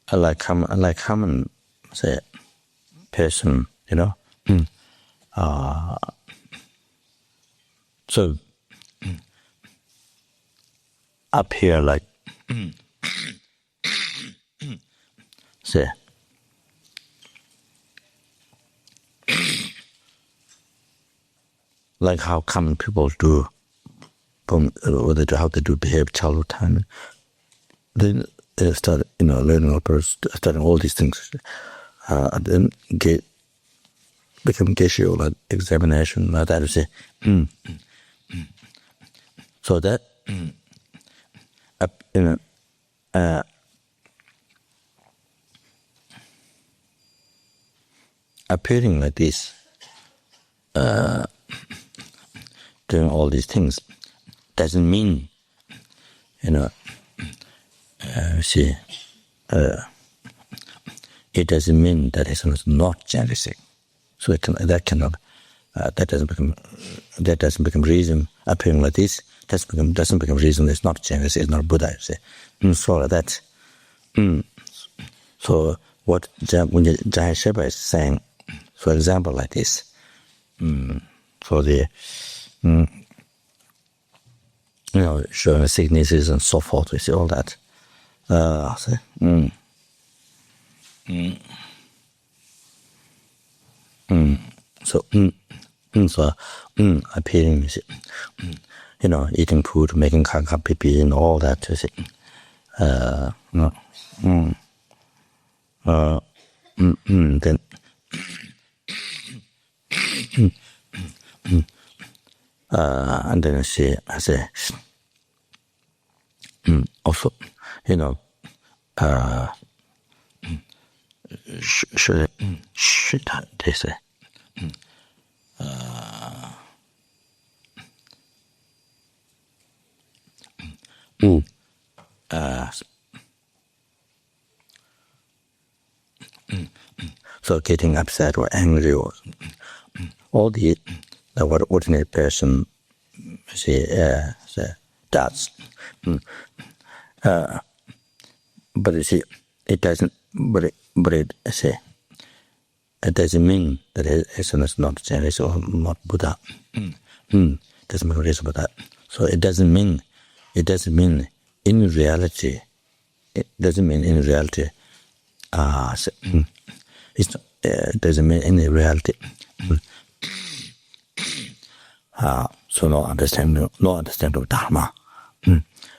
I like common say person, so up here like say like how common people do how they do behave childhood time. Then they start, learning studying all these things, and then become gesho, like examination, like that. You say, so that, appearing like this, doing all these things, doesn't mean, it doesn't mean that it's not jealousy. So that doesn't become reason. Appearing like this doesn't become reason. It's not jealousy. It's not Buddha. So like that. So what Shepa is saying, for example, like this, for the, showing sicknesses and so forth, you see all that. Appearing, you see, eating food, making kaka pipi and all that, you see. Then and then I say, also, should they say, so getting upset or angry or all the what ordinary person does. But you see, it doesn't. But it doesn't mean that it's not Chinese or not Buddha. Doesn't make a reason about that. So it doesn't mean in reality. It doesn't mean in reality. It doesn't mean in reality. So no understanding of Dharma.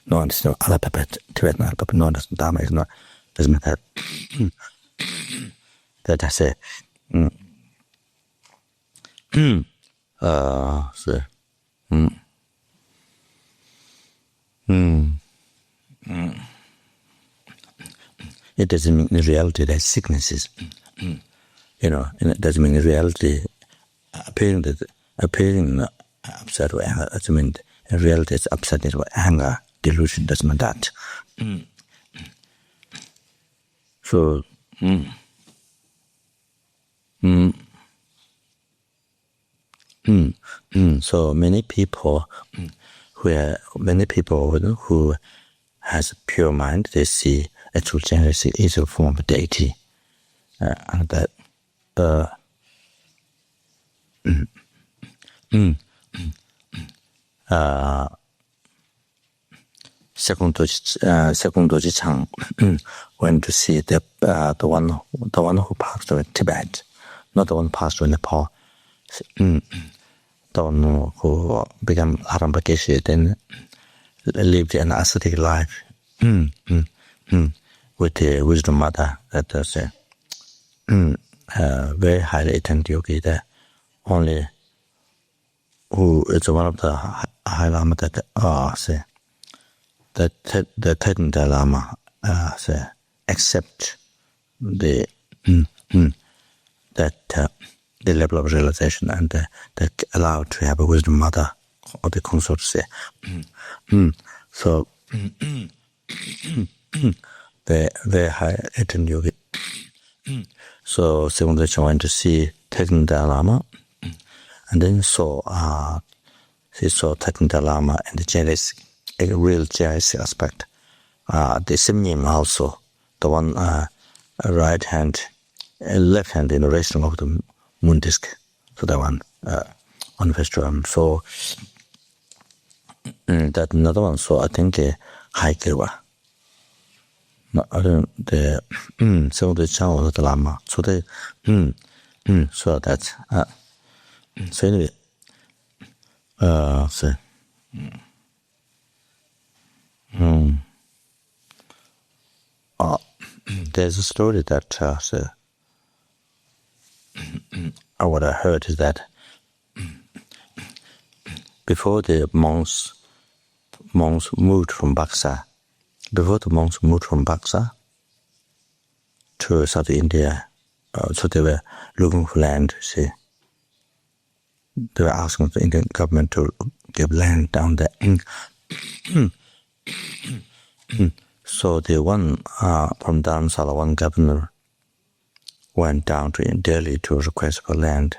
No understanding of other Tibetan alphabet. No understanding Dharma is not. Doesn't mean that. That I say. It doesn't mean in reality that sicknesses. And it doesn't mean in reality appearing upset or anger. It doesn't mean in reality it's upset or anger, delusion. Doesn't mean that. So. So many people who has a pure mind, they see actual generosity is a form of deity, and that second Doji Chang went to see the one who passed away in Tibet, not the one who passed away in Nepal. The one who became Arambakeshi, then lived an ascetic life with the wisdom mother that was a very highly attended yogi there. Only who is one of the high lama that say that the third Dalai Lama say accept the that the level of realization and that allowed to have a wisdom mother or the consort say. So very high attended yogi. So second Doji went to see third Dalai Lama, and then he saw third Dalai Lama and the jealous, a real jealous aspect. The Simyim also, the one right hand, left hand in the raising of the moon disk. So that one on the first one. So that another one. So I think high Kirwa. The so the Chang was the Lama. So they so that's so anyway. So there's a story that what I heard is that before the monks moved from Baksa, to South India, so they were looking for land. See, they were asking the Indian government to give land down there. So the one from Dharamsala, one governor went down to Delhi to request for land.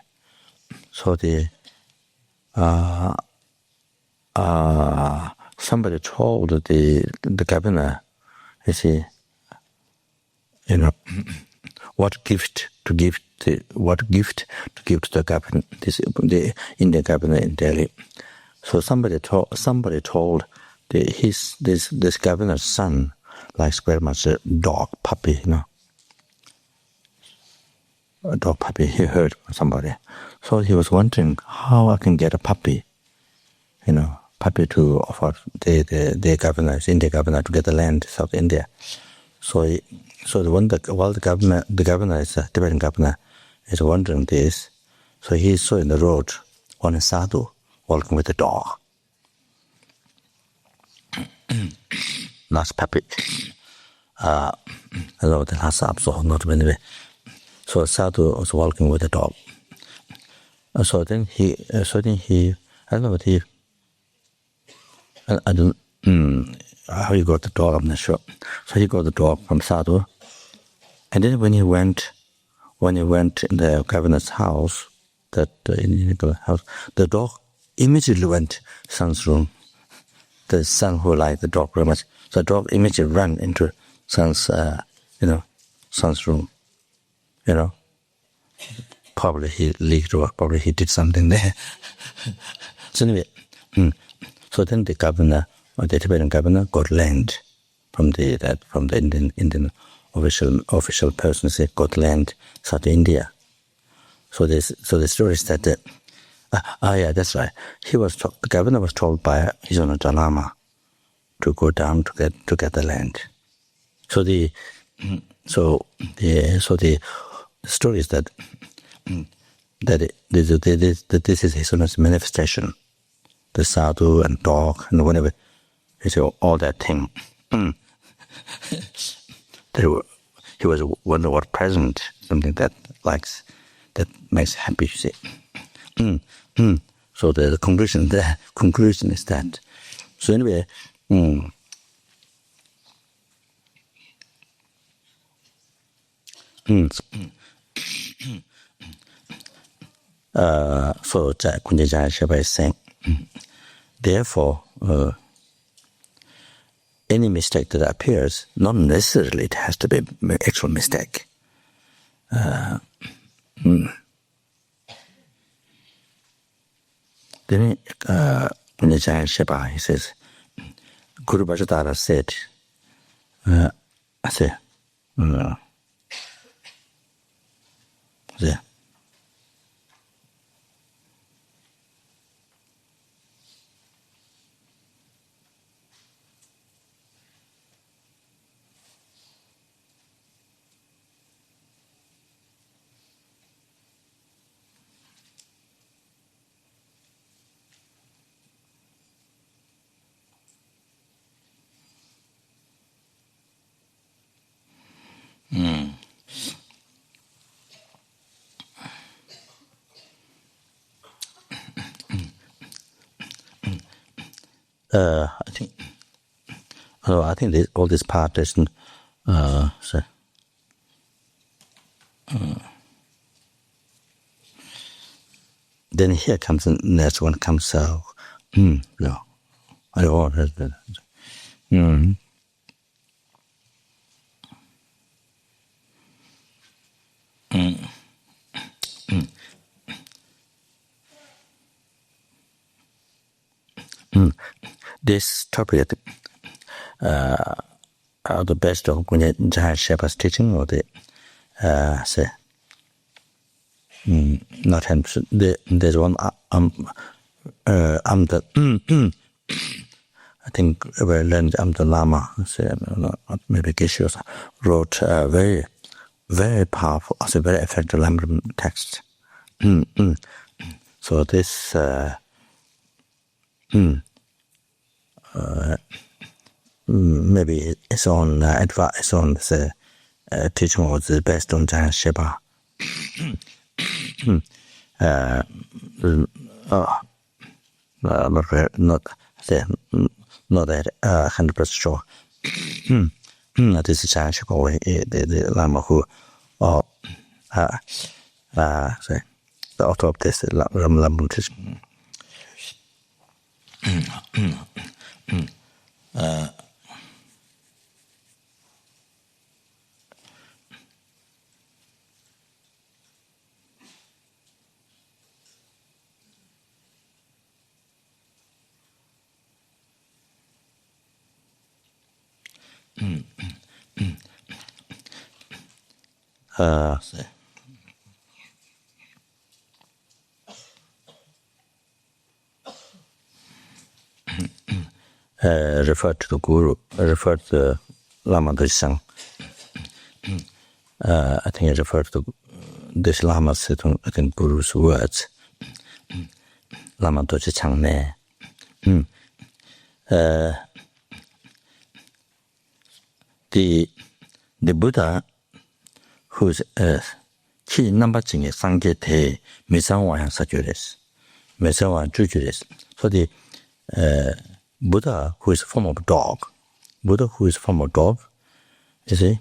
So the somebody told the governor, you see, what gift to give to the governor, the Indian governor in Delhi. So somebody told this governor's son likes very much a dog puppy, a dog puppy. He heard from somebody, so he was wondering how I can get a puppy, puppy to offer the governors, Indian governor, to get the land South India. So the governor is a Tibetan governor, is wondering this. So he saw in the road one sadhu walking with a dog. Last puppy. Hello, the last episode, not anyway. So sadhu was walking with a dog. So then he, I don't know what I don't, how he got the dog, I'm not sure. So he got the dog from sadhu. And then when he went in the governor's house, the dog immediately went son's room. The son who liked the dog very much, so the dog immediately ran into son's room. Probably he leaked or probably he did something there. So anyway, so then the governor, or the Tibetan governor, got land from the Indian official person. Say got land South India. So the story is that yeah, that's right. The governor was told by his own Dalai Lama to go down to get the land. So the story is that this is his own manifestation. The sadhu and dog and whatever, all that thing. He was wonder what present, something that makes happy. You see. So the conclusion is that. So anyway. So Kunkyen Shepa is saying, therefore, any mistake that appears, not necessarily it has to be an actual mistake. Then Kunkyen Shepa, he says, Guru Bhattacharya said, I think all this part is then here comes the next one comes no. I don't This topic are the best of Kunkyen Shepa's teaching, or the not 100%. There's one I think we learned the Lama, maybe Geshe wrote very, very powerful, also very effective Lama text. So this maybe it's on advice on the teaching was the best on Kunkyen Shepa. Not that 100% sure. This is Kunkyen Shepa, the Lama who, the author of this Lama teaching. refer to the Guru, refer to the Lama Tsonkhapa. I think I refer to this Lama sitting, I think Guru's words. Lama Doji Changne. The Buddha, whose chi number jing sangye te misangwa sajuris, misangwa jujuris. So the Buddha, who is a form of dog, Buddha who is a form of dog, you see,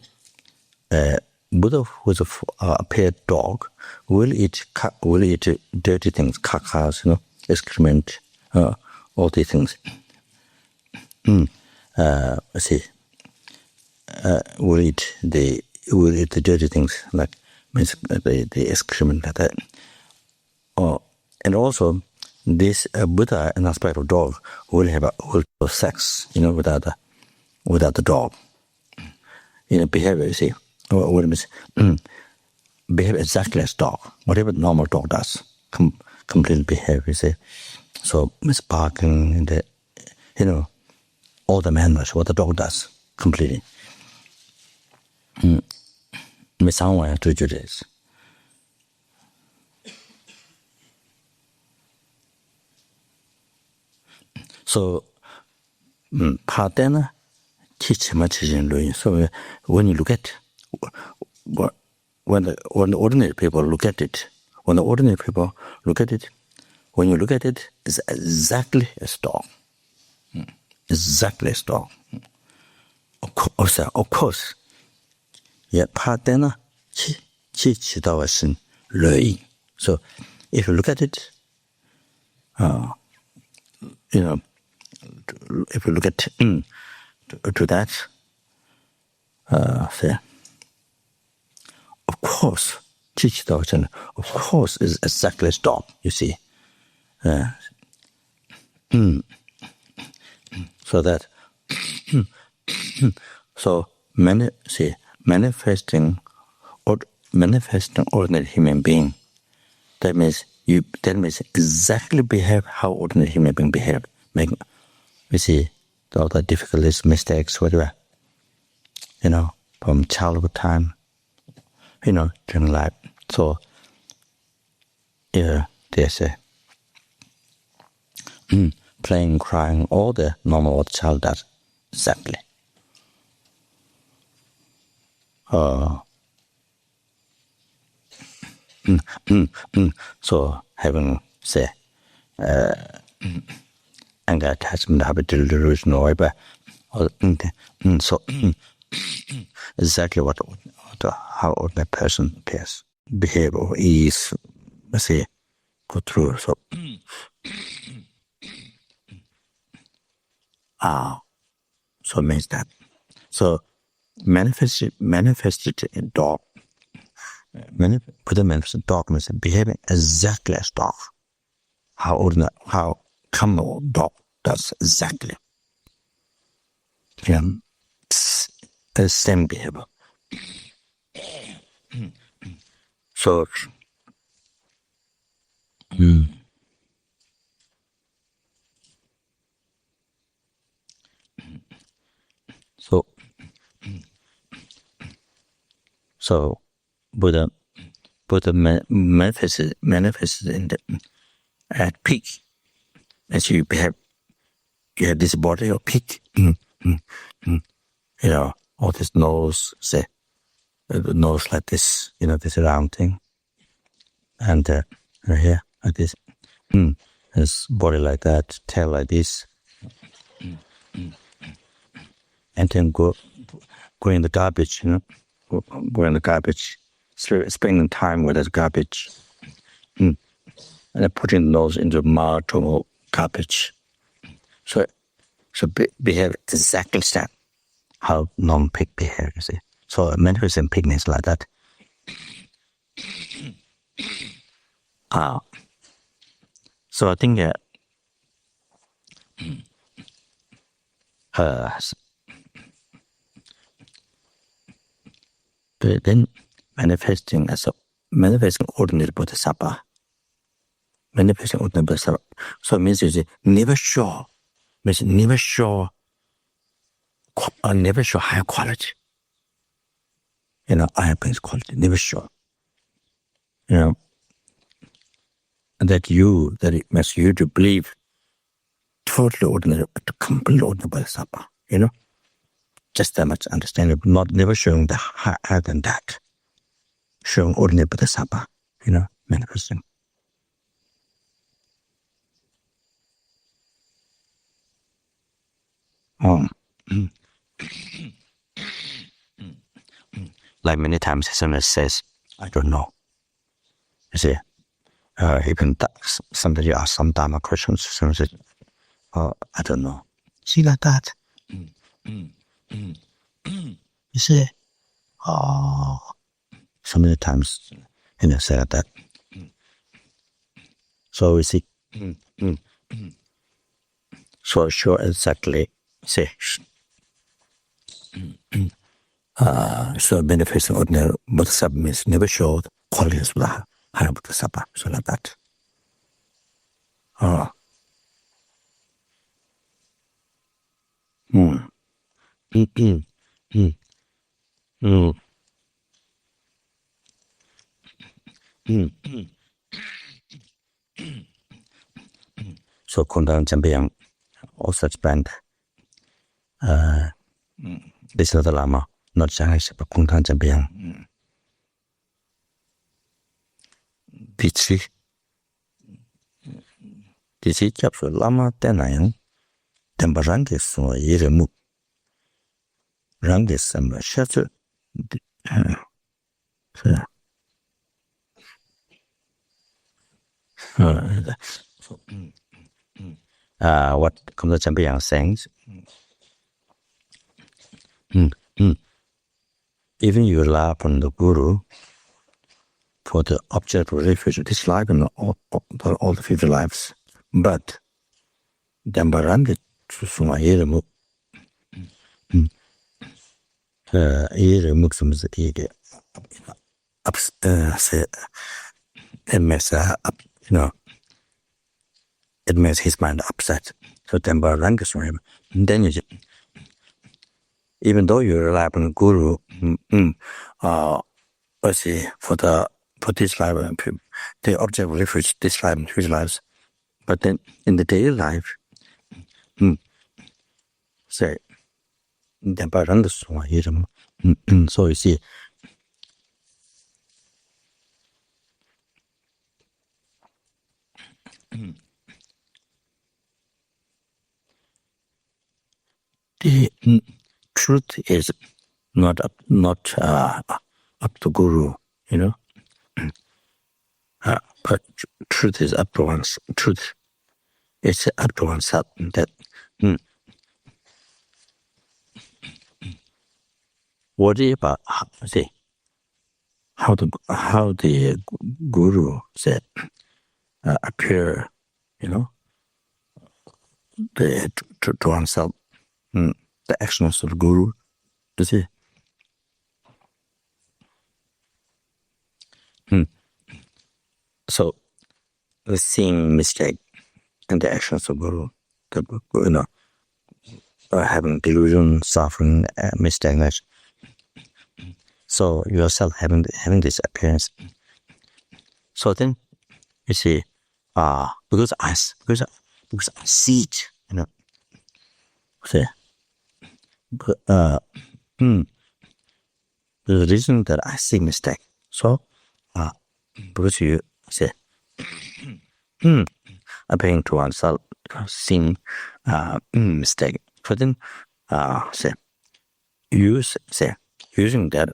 Buddha who is a paired dog will eat dirty things, kakas, excrement, all these things. See, will eat the dirty things like means the excrement like that. And also, this Buddha, an aspect of dog, will have sex, without the dog. Behavior, you see, what it means, behave exactly as dog. Whatever the normal dog does, completely behave, you see. So, it's barking, and all the manners, what the dog does, completely. Misangwa to Judas. So, Padena teach much in Louis. So, when you look at when the ordinary people look at it, when you look at it, it's exactly as dog. Exactly as dog. Of course. Yeah, Padena chi dawasin Louis. So, if you look at it, if you look at to that, of course, of course, is exactly as dog, you see. So that, so manifesting ordinary human being, that means exactly behave how ordinary human being behave. We see all the difficulties, mistakes, whatever, from childhood time, during life. So, there's playing, crying, all the normal what child does, exactly. So, having, say, anger attachment, habit, delusion, or whatever. So, exactly how ordinary person appears, behave, or is, let's say, go through. So, so it means that. So, manifested in dog. Buddha manifested dog means behaving exactly as dog. How common dog does exactly. The same behavior. So, so Buddha manifested in at peak. As you have this body of peak. All this nose, say, the nose like this, this round thing, and right here like this, his body like that, tail like this, and then go in the garbage, go in the garbage, spending time with the garbage, and then putting the nose into mud or garbage. So behave exactly that how non-pig behave, you see. So manifesting pigness like that. So I think then manifesting ordinary bodhisattva. Manifesting ordinary bodhisattva. So it means it's never sure. Means never sure higher quality. Higher place quality, never sure. That it makes you to believe totally ordinary, completely ordinary bodhisattva, just that much understanding, never showing the higher than that, showing ordinary bodhisattva, manifesting. Like many times, someone says, I don't know. You see, even somebody asks some Dharma questions, someone says, I don't know. See, like that. You see, so many times, say like that. So we see, so sure exactly, see, so manifesting ordinary bodhisattva means never showed qualities of the higher bodhisattva, so like that. So Kungtang Jamyang also explained this is the Lama, not Shepa, Kungtang Jamyang. Dici chapsu Lama tenayang temba rangi suwa yere muk rangi samba shatsu what Kungtang Jamyang saying, even you rely upon the Guru for the object of refuge, this life and all the future lives, but Dambarandi Susuma Yeremu Yeremuxums it makes it makes his mind upset. So Dambarangas from him. Then even though you rely upon Guru, let's see, for this life, the object of refuge, this life and future lives, but then in the daily life, say, so you see, the truth is not up to Guru, but truth is up to one's truth. It's up to oneself that worry about how the Guru said appear, to oneself, the actions of the Guru, you see. So the seeing mistake in the actions of Guru, having delusion, suffering, mistake. So yourself having this appearance. So then you see, because I see it, See, but, the reason that I see mistake. So because you say appearing to oneself, seeing mistake. So then using that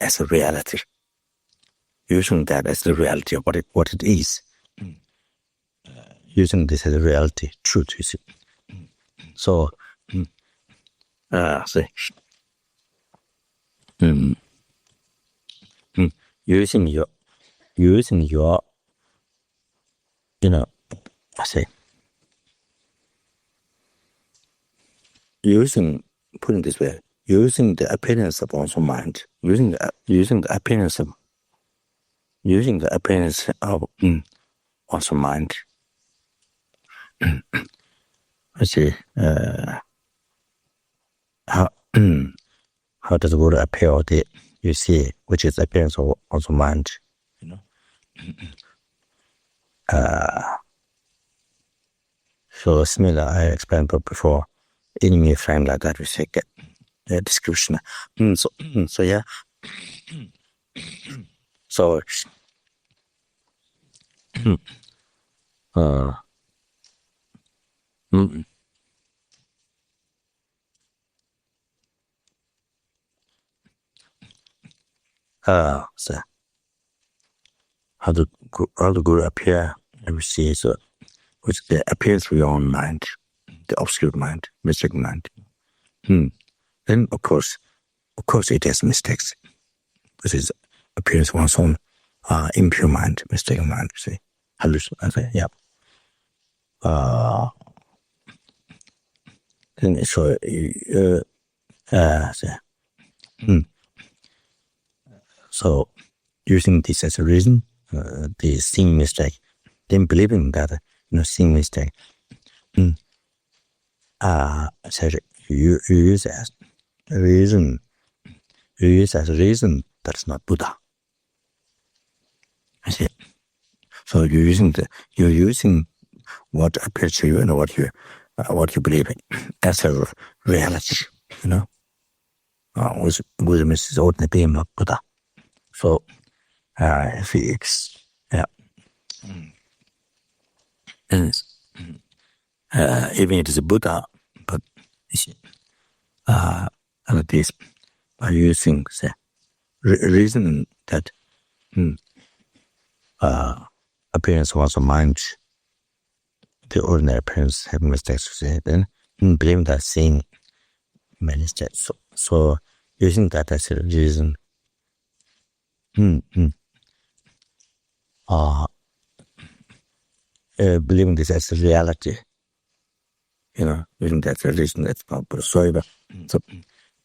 as a reality. Using that as the reality of what it is. Using this as a reality, truth, you see. So, using your, putting this way, using the appearance of one's mind, using the appearance of one's mind. I see. How does the Buddha appear? You see, which is the appearance of one's mind. So similar, I explained before. In a frame like that, we say get a description. So yeah. So so how the Guru appear and we see, so which appears through your own mind, the obscure mind, mistaken mind. Then of course it has mistakes. This is appears one's own impure mind, mistaken mind, see. Hallucination, yeah. Then so so using this as a reason, the seeing mistake, then believing that seeing mistake, so you use as a reason. You use as a reason that's not Buddha. I see. So you're using what appears to you and what you believe in as a reality. Wisdom is ordinary being of Buddha. So if it's and even it is a Buddha, but like this, by using the reason that appearance of one's mind, the ordinary appearance having mistakes, then believing that seeing many steps. So using that as a reason, believing this as a reality, using that as a reason, that's not Buddha. So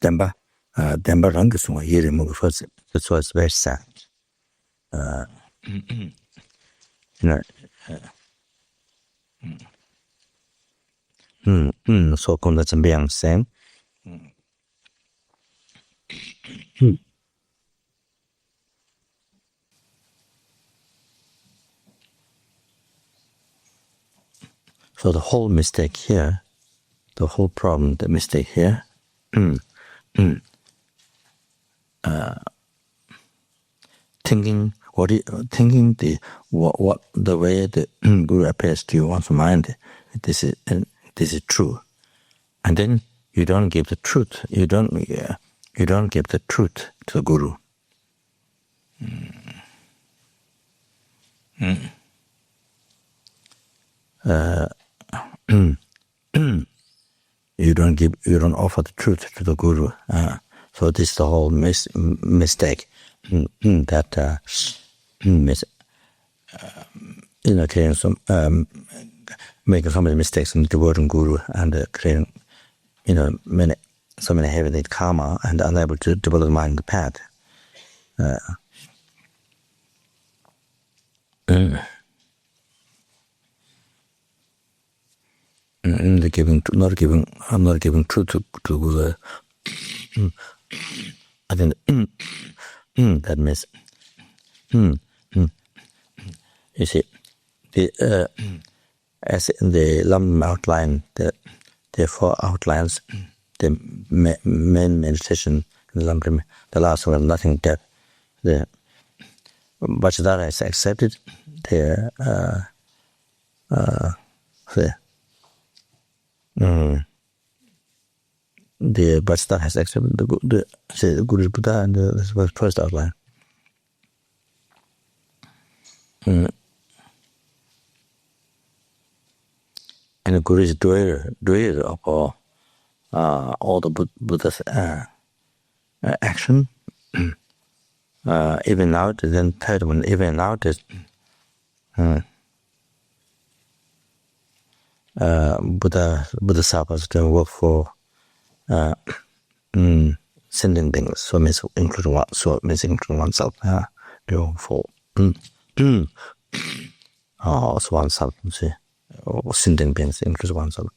Demba Rangasuma here move first. That's why it's very sad. So come the Jamyang saying. So the whole mistake here, the whole problem, the mistake here, thinking the way the Guru appears to you one's mind, this is true, and then you don't give the truth. You don't give the truth to the Guru. You don't offer the truth to the Guru. So this is the whole mistake that creating making so many mistakes in the word Guru and creating so many heavy karma and unable to develop the mind path. I'm not giving truth to Guru. I think that means you see as in the Lama outline, the 4 outlines, the main meditation in the last one, nothing death. The Bhattacharya has accepted the Bhattacharya has accepted the Guru Buddha, and this was first outline. And the Guru is doer of all the Buddha's action. Even now, then third one, even now, Buddha Sapas don't work for sending beings. So means including oneself. For also oneself. See, or sending beings includes oneself.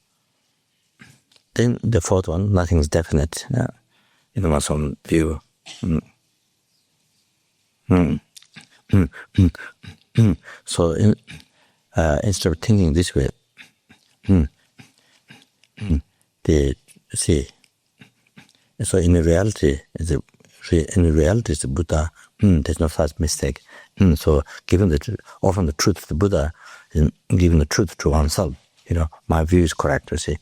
Then the fourth one, nothing is definite. In one's own view. So instead of thinking this way, they see. So in reality, the Buddha, there's no such mistake. So often the truth of the Buddha is giving the truth to oneself. My view is correct. You see,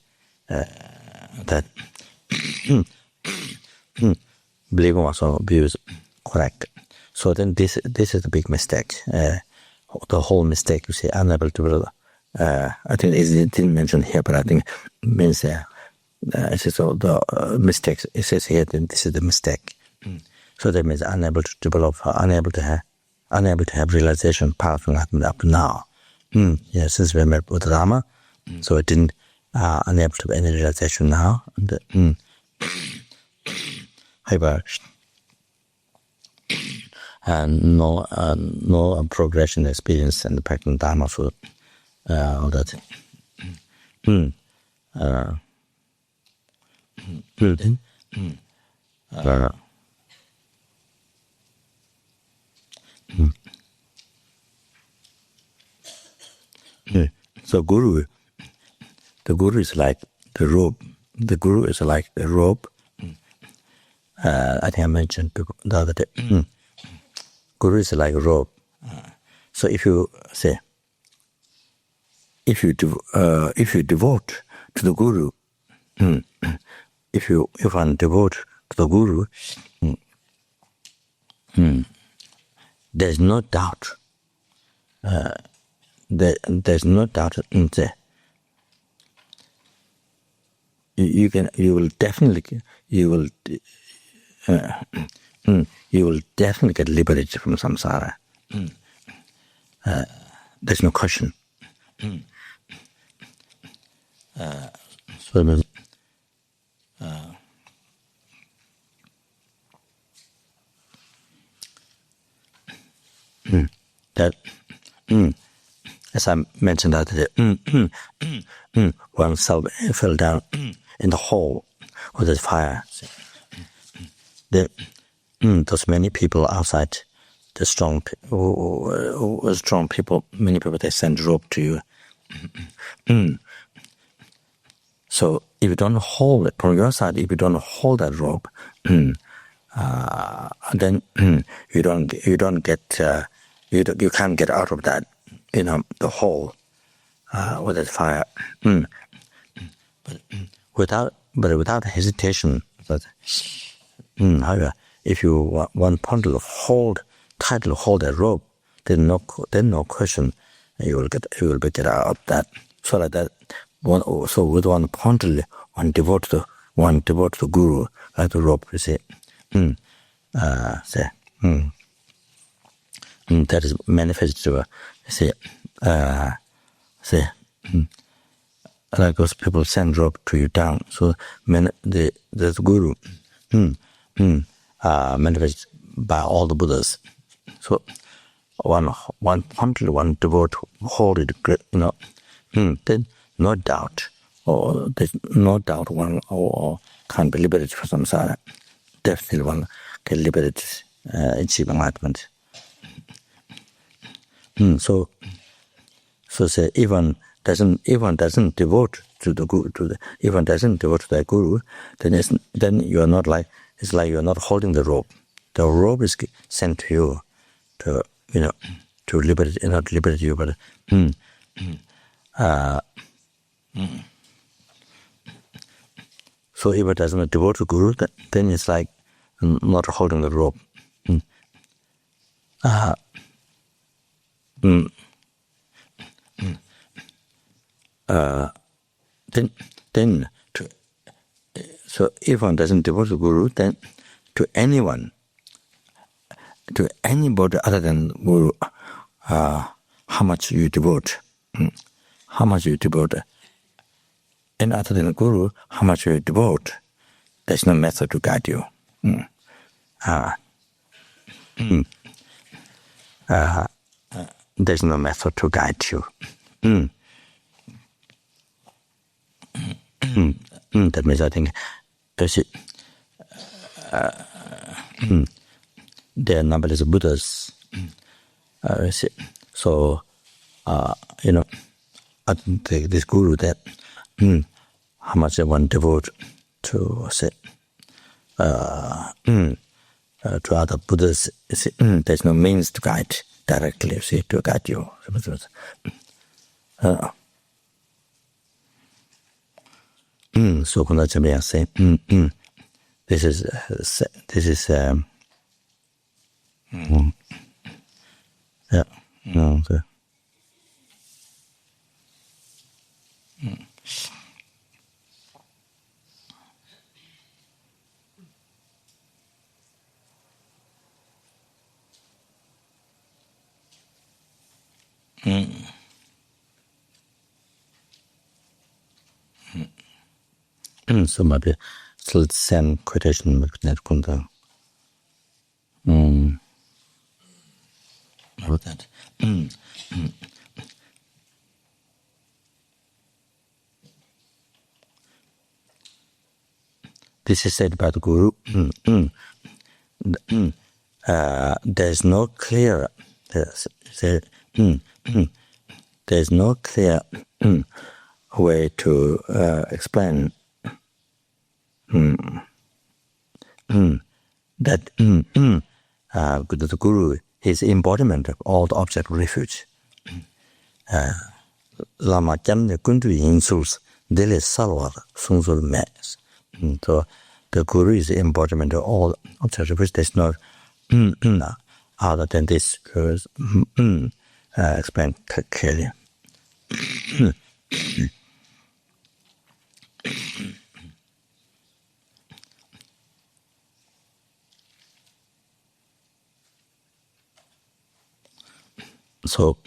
that believing one's own view is correct. So then this is the big mistake. The whole mistake, you see, unable to. I think it didn't mention here, but I think it means it says the mistakes. It says here that this is the mistake. So that means unable to develop, unable to have realization path from up to now. Since we met with Lama, so it didn't unable to have any realization now. However, and no progression experience and the practice of Dharma for all that. So the guru is like the rope. The guru is like the rope. I think I mentioned the other day. Guru is like a rope. So if you devote to the guru, if you devote to the guru, there's no doubt. There's no doubt in there. You will definitely get liberated from samsara. There's no question. So that as I mentioned that oneself fell down in the hole with the fire. Those many people outside, the strong people, many people, they send rope to you. So if you don't hold it from your side, if you don't hold that rope, then you can't get out of that, the hole with that fire. But without hesitation, however, if you want to tightly hold that rope, then no question you will get out of that. So like that. So with one devote to the guru like the rope, you see, that is manifested to like those people send rope to you down. So the guru manifested by all the Buddhas. So one devote hold it, then no doubt, there's no doubt one can't be liberated from samsara. Definitely one can liberate, achieve enlightenment. So say even doesn't devote to the guru, even doesn't devote to the guru, then you are not like, it's like you are not holding the rope. The rope is sent to you to liberate, not liberate you, but so if it doesn't devote to guru, then it's like not holding the rope. So if one doesn't devote to guru, then to anybody other than guru, how much you devote, and other than guru, how much you devote, There's no method to guide you. There's no method to guide you. That means I think there are numberless Buddhas. So, I think this guru that how much one devote to to other Buddhas. There's no means to guide directly. To guide you. So when Jamyang say, this is yeah, okay. So maybe still same quotation with Kungtang. About that. This is said by the Guru. There's no clear. There's no clear way to explain that the Guru is embodiment of all the object of refuge. Lama Gyama kundu insults dele salwar sungsul mes. So the Guru is the embodiment of all object of refuge. There's no other than this. Explain clearly. So,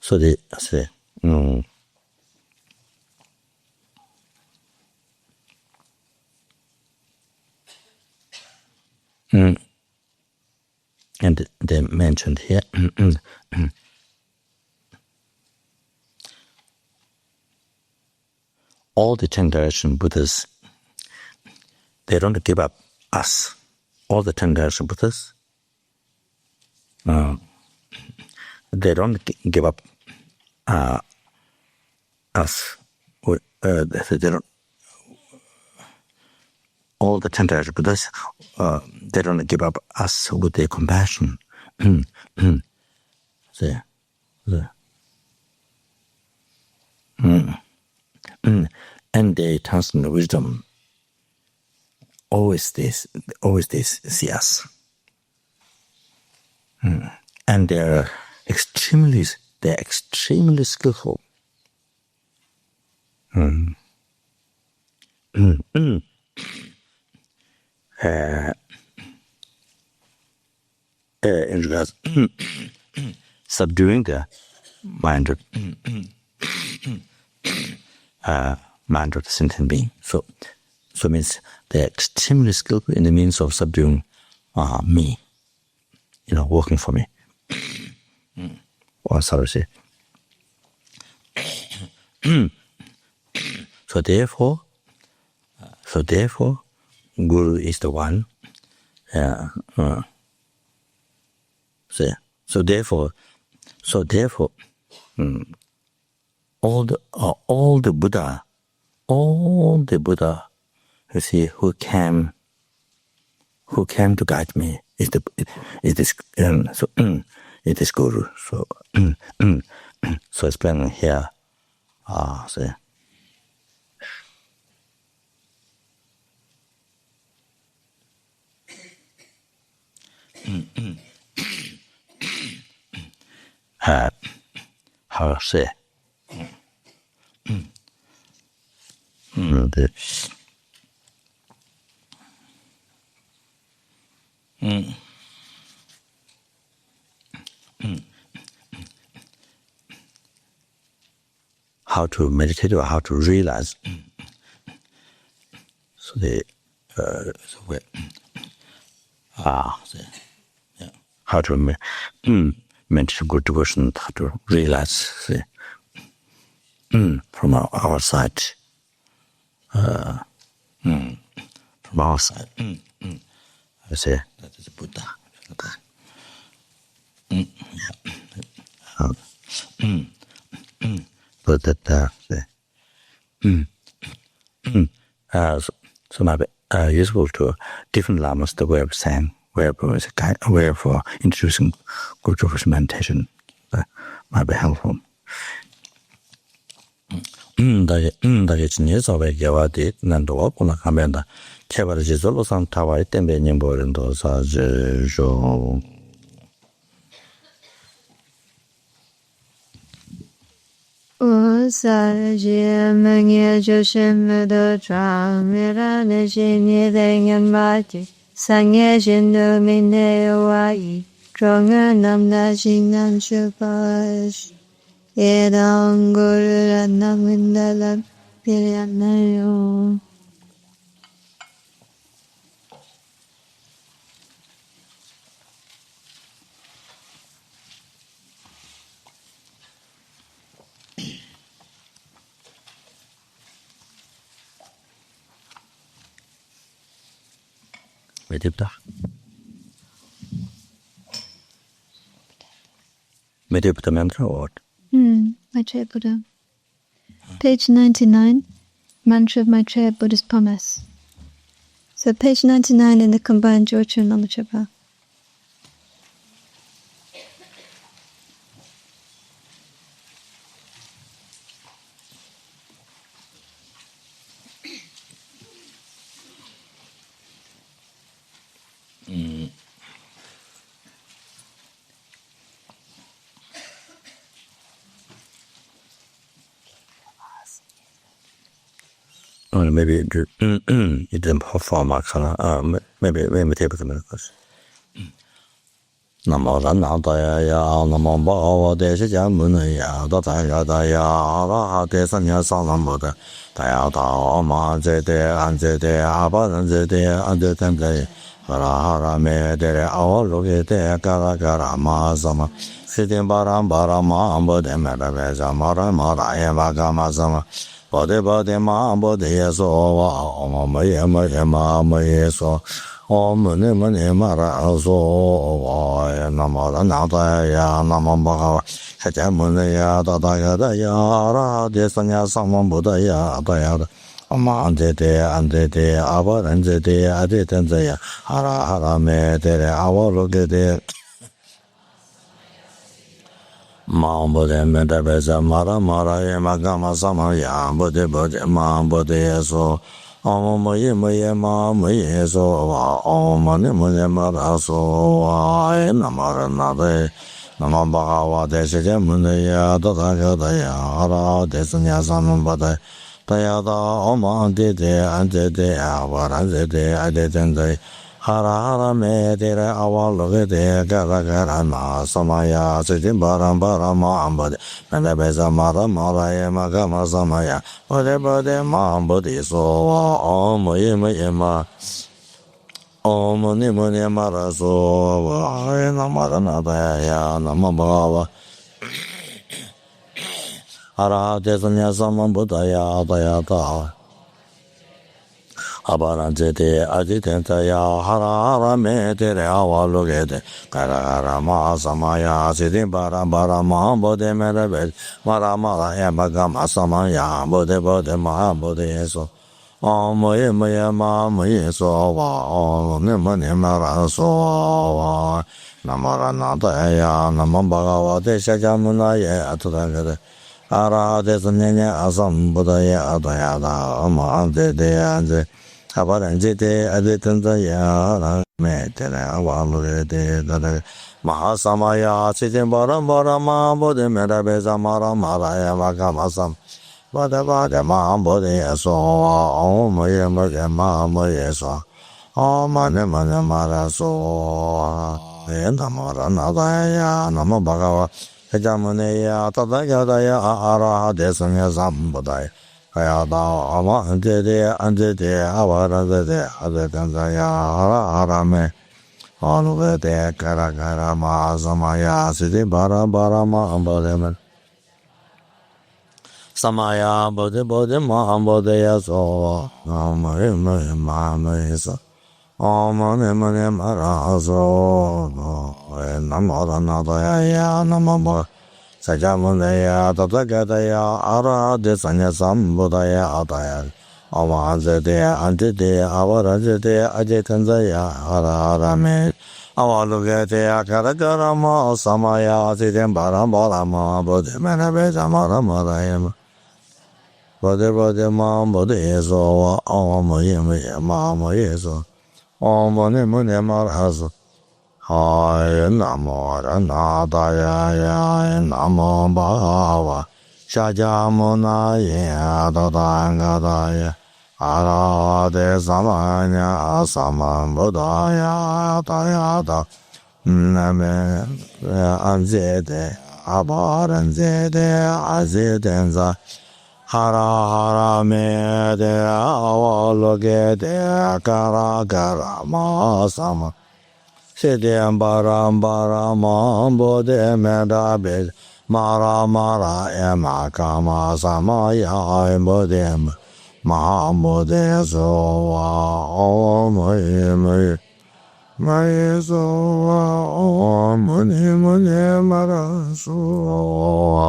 so they say, and they mentioned here, all the 10 direction Buddhas, they don't give up us. All the 10 direction Buddhas, they don't give up us. They don't. All the 10 direction Buddhas, they don't give up us with their compassion. And their transcendental wisdom. Always they see us. And they're extremely skillful. In regards subduing the mind of the sentient being. So means they're extremely skillful in the means of subduing me, working for me. Or sorry, say. So therefore, Guru is the one. So therefore, all the Buddha, you see, who came to guide me it is Guru. So explaining here, how to say, how to meditate or how to realize. So how to maintain good devotion, how to realize from our side. From our side. I say that is Buddha. But that so might be useful to different lamas the way of saying, way for introducing good devotion meditation might be helpful. 다게 진에서 왜 개와디 난도 없구나 하면다 개발을 지절로 상타와 때문에 님보는도 사제죠. Jamyang 조심도 장미라는 신이 되는 마치 상의 신놈이 내와이 정은 남나신난 슈퍼시 이런 거를 안 남는다란 필요하나요? Medipta mantra or Maitreya Buddha. Page 99, Mantra of Maitreya Buddha's Promise. So page 99 in the combined Jyotir and Lama Tsonkhapa. Maybe it didn't perform maybe take a minute. Namo Ranadaya, Namo Bhava Desha Munaya, Dataya Daya, Raha Desanya Salamuda, Dayata, Oma Zede, Anzede, Abadan Zede, Under Temple, Hara Me, Dere, Our Logate, Gara Mazama, Sitting Baram Barama, Ambode Medaveza, Mara Mara, Evagamasama. Bode ma bode so wa ma so o mane mara so wa na ma na da ya na ma ba ha ja mane ya da ya ra de san ya sam ma bu da ya ma an de a ba ran de a de ten ya hara me de a wo lo de Mambode Medabeza Mara Magama Samaya Bode Mambode so Omoye Moye so Omane Mara so Namara Nade Namabagawa Desemunaya Daya Ara Desanya Samambade Dayada Oman de and de Avara de Adetende Hara me dere awal de gara ma samaya sitim baram ambode Medabeza Mara Magama Samaya Bode Mambode so Omoye ma Omone Mara so Namara Nadaya Namabava Hara Desanya Samambudaya Dayata Abarante Aditenta ya Hara me tere awalugede Gara ma samaya sitim bara ma bode merabed Mara emagama samaya bode ma bode so Moye ma so wa ne mara so wa Namara nadaya namambagawa desha jamuna ye atudagade Ara desanya asam budaya adayada ama de Abaranje de Aditanta ya me tere awalu de Mahasamaya sitim baram ma bode merabeza mara ya magamasam Bada ma bode so moye ma so Mane mane mara so namara nadaya nama bhagava Jamuneya tadayadaya araha desanya sambudaya Kayada ama antede avaradede adekanzaya arame Anuvede karakara masamaya siddhi bara ma ambademan Samaya bodhi ma ambadeya so Amare so Mane mane mara so Namara nadaya namama Sajamunaya tadakadaya ara desanya sambudaya adaya Avazade antide avarazade ajetanzaya ararame Avalugate akarakarama samaya siddhim parambalama bodhi menabe samaramarayama bodhi ma bodhi eso ama yeso mane mane maraso Hai namo ranadaya namo bhava shajamunaya tadangadaya arade samanya samambudaya tayata name anzede abaranzede azedenza hara mede avalogede kara masama Siddhim baram bodhi medabed mara ema kama samaya bodhim mahamodhe soa om mai soa om muni mara soa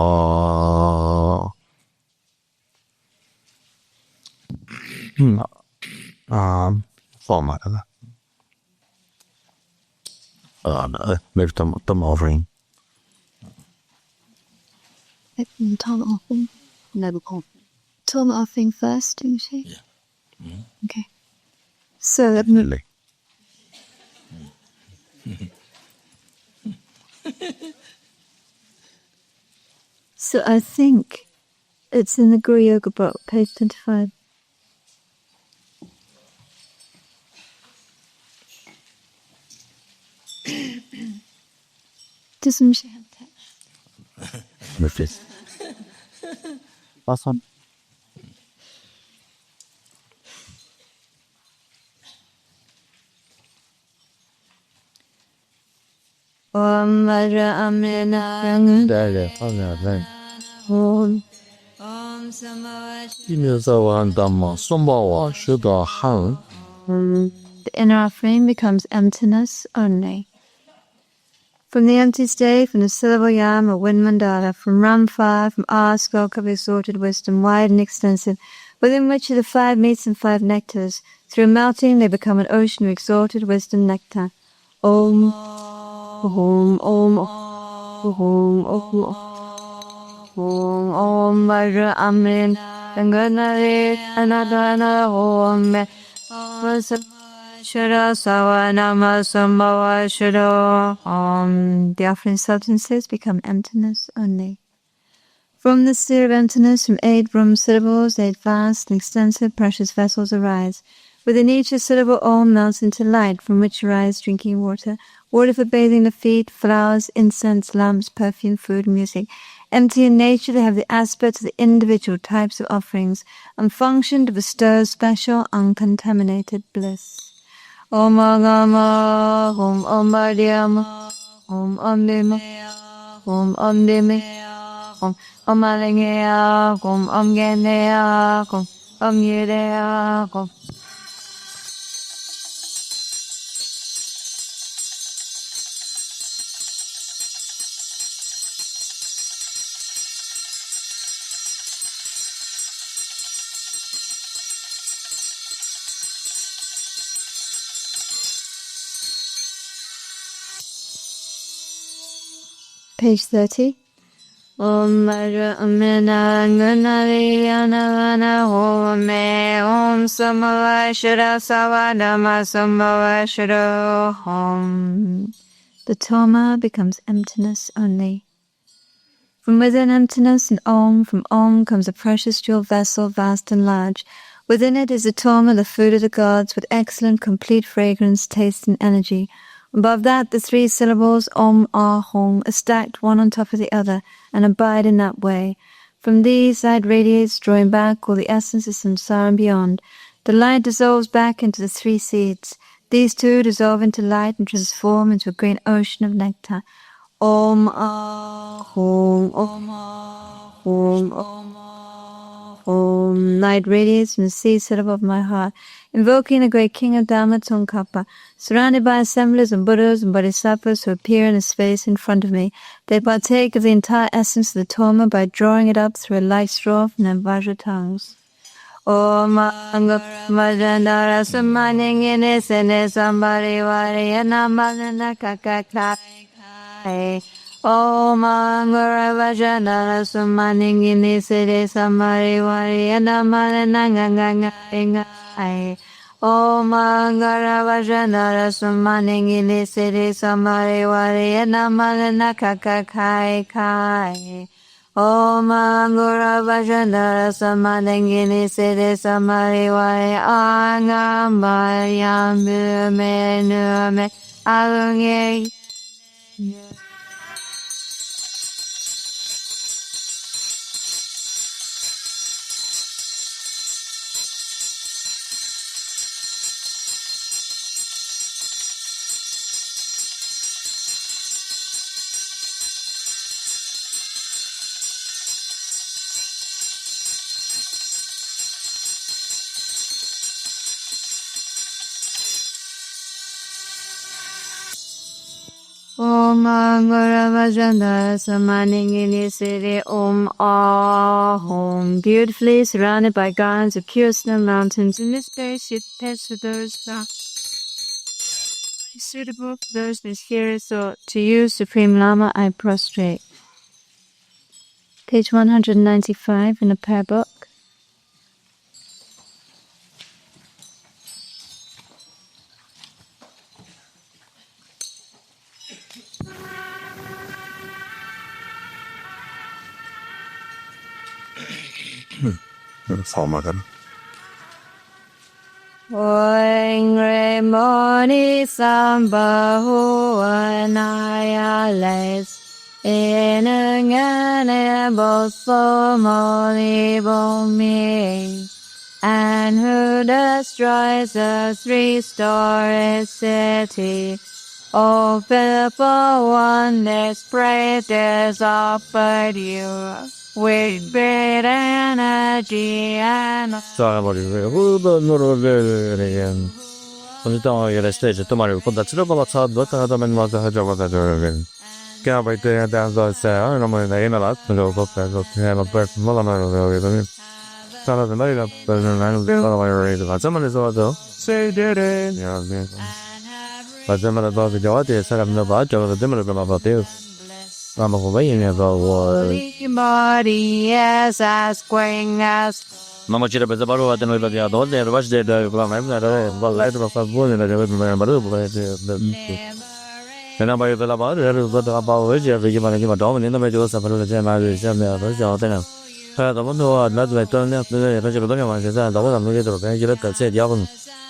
format maybe the offering. Tom offering? No, Tom offering first, do you say? Yeah. Okay. So, so I think it's in the Guru Yoga book, page 25. Doesn't she have text? Last one. Om Vajra Amena Om The inner offering becomes emptiness only. From the empty state, from the syllable yam or wind mandala, from Ram 5, from our skulk of exalted wisdom, wide and extensive, within which are the 5 meats and 5 nectars. Through melting, they become an ocean of exalted wisdom nectar. Om, Om, Om, Om, Om, Om, Vajra Amrin, Tanganare, Anadana, Om, Shara Savanama Sambhava Shara The offering substances become emptiness only. From the sphere of emptiness, from 8 Brahm syllables, 8 vast and extensive precious vessels arise. Within each a syllable Om melts into light, from which arise drinking water, water for bathing the feet, flowers, incense, lamps, perfume, food, music. Empty in nature, they have the aspects of the individual types of offerings, and function to bestow special, uncontaminated bliss. Om Agama, Om Amadhyama, Om Amdima, Om Amdimi, Om Amalingaya, Om Amgenaya, Om Amyudaya, Om. Page 30. Om Vajra Amena Gunari Anavana Home Om Samavashara Savadama Samavashara Om. The Toma becomes emptiness only. From within emptiness and Om, from Om comes a precious jewel vessel, vast and large. Within it is the Toma, the food of the gods, with excellent, complete fragrance, taste, and energy. Above that, the 3 syllables Om, Ah, Hong are stacked one on top of the other and abide in that way. From these, light radiates, drawing back all the essence of samsara and beyond. The light dissolves back into the 3 seeds. These 2 dissolve into light and transform into a great ocean of nectar. Om, Ah, Hong, Om, Ah, Hong, Om, Ah, Hong. Light radiates from the seed set above my heart, invoking the great king of Lama Tsonkhapa. Surrounded by assemblies of Buddhas and Bodhisattvas who appear in the space in front of me, they partake of the entire essence of the Toma by drawing it up through a light straw from their Vajra tongues. Om Majandara Samaning in this and somebody wari and Namalana Kakakai. Om Angara Vajandara Samaning in this and somebody wari and Namalana Kakakai. Om Angara Vajandara Samaning in this and somebody wari and Namalana Kakakai. Om Angura Vajandara Samadangini Siddhi Samariwari Angambayam Nume Alungi. Om Angura Vajandara Samadangini Siddhi Om Ahom. Beautifully surrounded by gardens of pure snow mountains. In this place, it tests for those suitable for those mysterious thought. To you, Supreme Lama, I prostrate. Page 195 in the prayer book. Oing re moni samba huanaya les in a boso moni bomi, and who destroys the 3-story city. O Philippa, one this praise is offered you with great energy and body is as spring as Mama c'era per sapere che noi abbiamo dato e poi c'è da parlare per far buone da e non vai per la parte era per la paura c'è perché ma che ma domani non mi devo sapere che ma c'è ma c'è da no dopo no la due torna e poi c'è da ma c'è da dopo non mi devo che c'è da c'è diavolo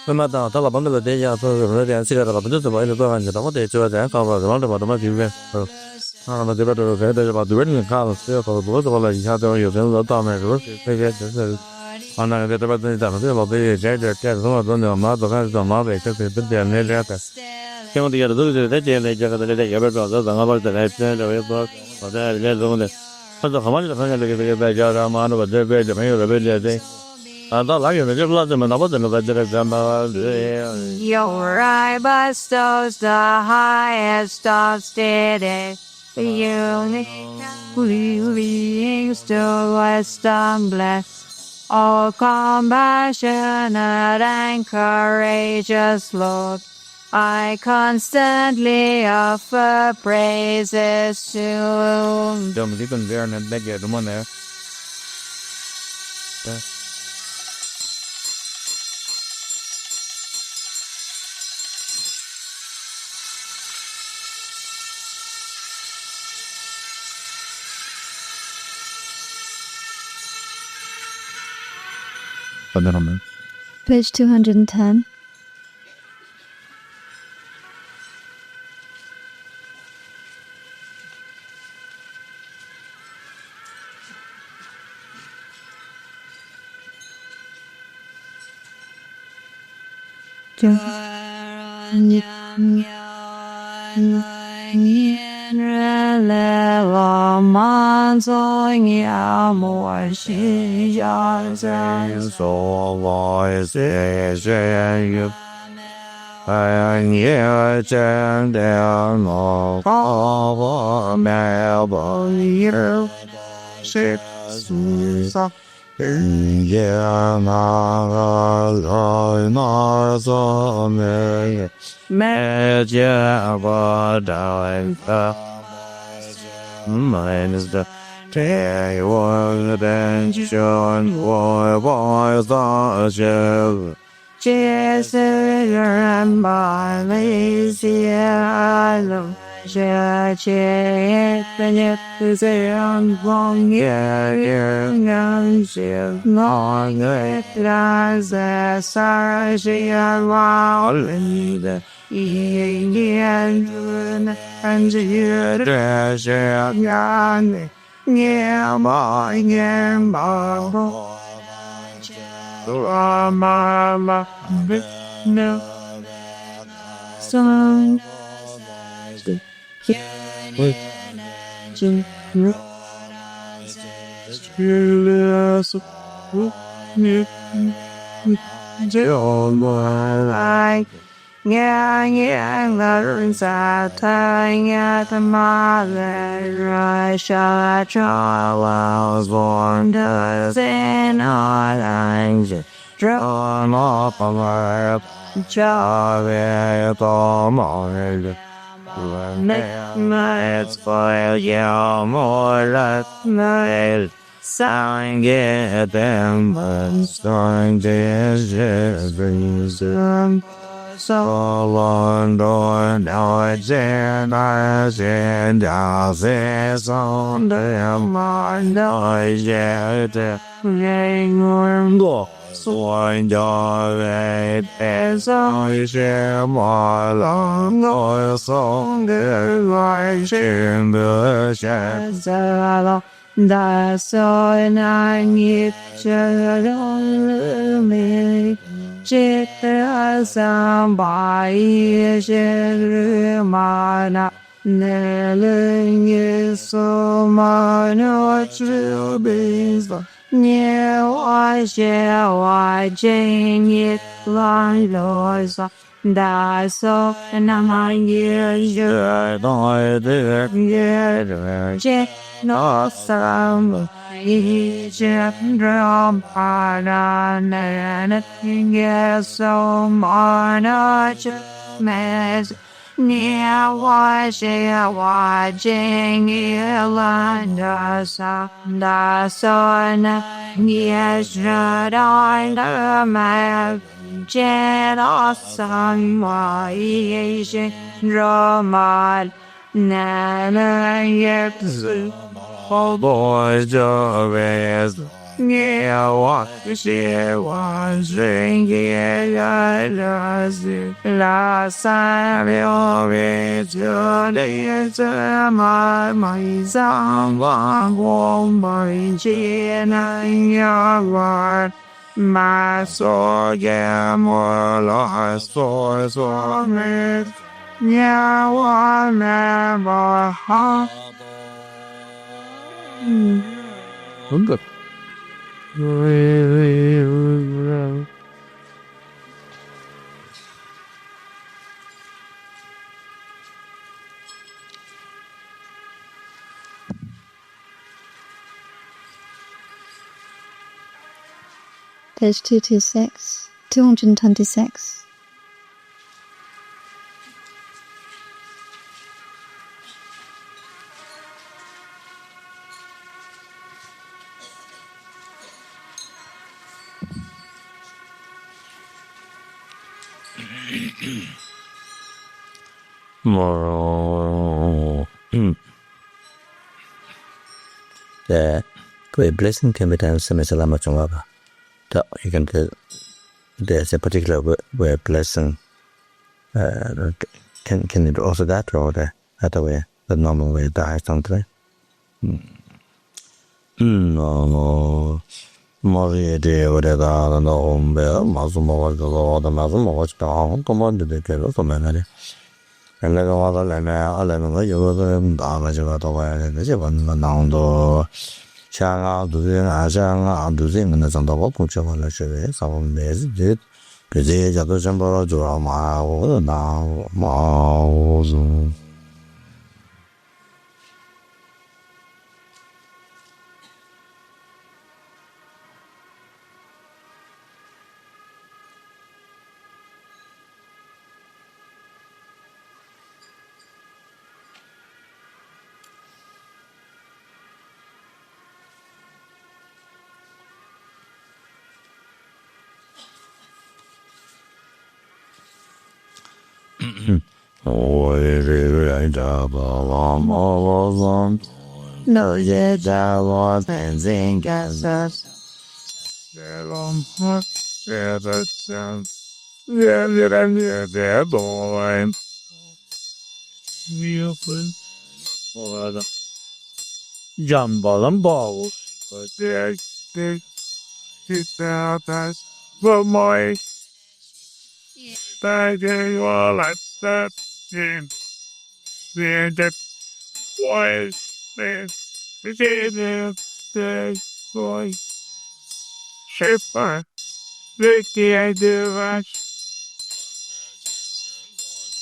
ma da la banda da ya per le anzi da la banda da poi da anche dopo te c'è da fa va da ma più ma deve da che da due ne cavo se ho dovuto la già da io da da me che Ana de taba de taba de lo de je je no no ma do ka do ma be te de ne le ta ke mo de ya do de je le ja ka de ya be do da ga ba de le te le do da le do de pa do ma le ka le ke be ja ra ma no ba de be de me yo be le de da la yo de la de ma na ba de no de de ma your eye bestows the highest of status. The unique beings to wisdom bless. All compassionate and courageous Lord, I constantly offer praises to you. Page 210. Lama Zopa Minus the day was attention was the show. Jesus and my lazy island. Church, beneath the long year, young ship, long as a sarge around the Indian and the treasure young. Yeah, my mama, no song. Yeah, learns that time at the mother, I shot was born to sin all things. Drawn off of her, job at all morning. Let's spoil your more last night. Sign get them, but starting this reason. So long, Lord, I send us on the mind, I shed the rain or go. So I die as I share my long oil song, I share the sheds. That's all I need to me. Chitra sambai shirmana Neling so mano trubisa Nye wa she wa jing it long loisa Da so na ye je doi de ye je no sam Drum Parana Yes, so much mess near watching Yolanda Sanda Sona Yes, shut on the map Jet awesome Asian drama Nana Yetsu Oh boys, Jovis. Yeah, what she was drinking, I lost it. Last time you're with today, it's my someone won't mind chin in your heart. My soul, yeah, more lost for me. Yeah, one never heart. Good. Page 226, 226. The great blessing can be done, Lama Tsonkhapa. you can get, there's a particular word blessing. Can it also that or the other way, the normal way die something? No. Marie de whatever no home bell, Mazuma the Mazuma was down, come on to the kettle for many. And let all the Lama, you were the Damajato, and the Japan Nando. Chang to the Ajang to sing and the Santa Wapucha, some days did. Busy at the Jampel drama, now, Mauls. Oh, no, yeah, that was dancing as us. The long heart, yeah, that sounds, yeah, that boy. We open for the Jampel and ball. But they sit out as for my. That they were like that. That was the boy Shepa. The idea was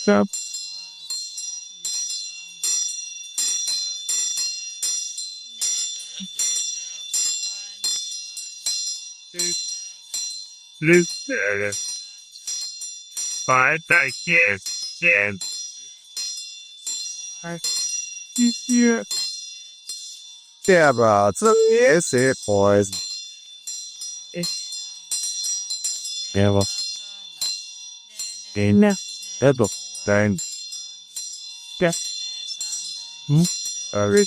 stop. Look at it. But I can't stand. I hear. Yeah, but it's it, boys. Never. In ever. Then. Yeah. Sorry.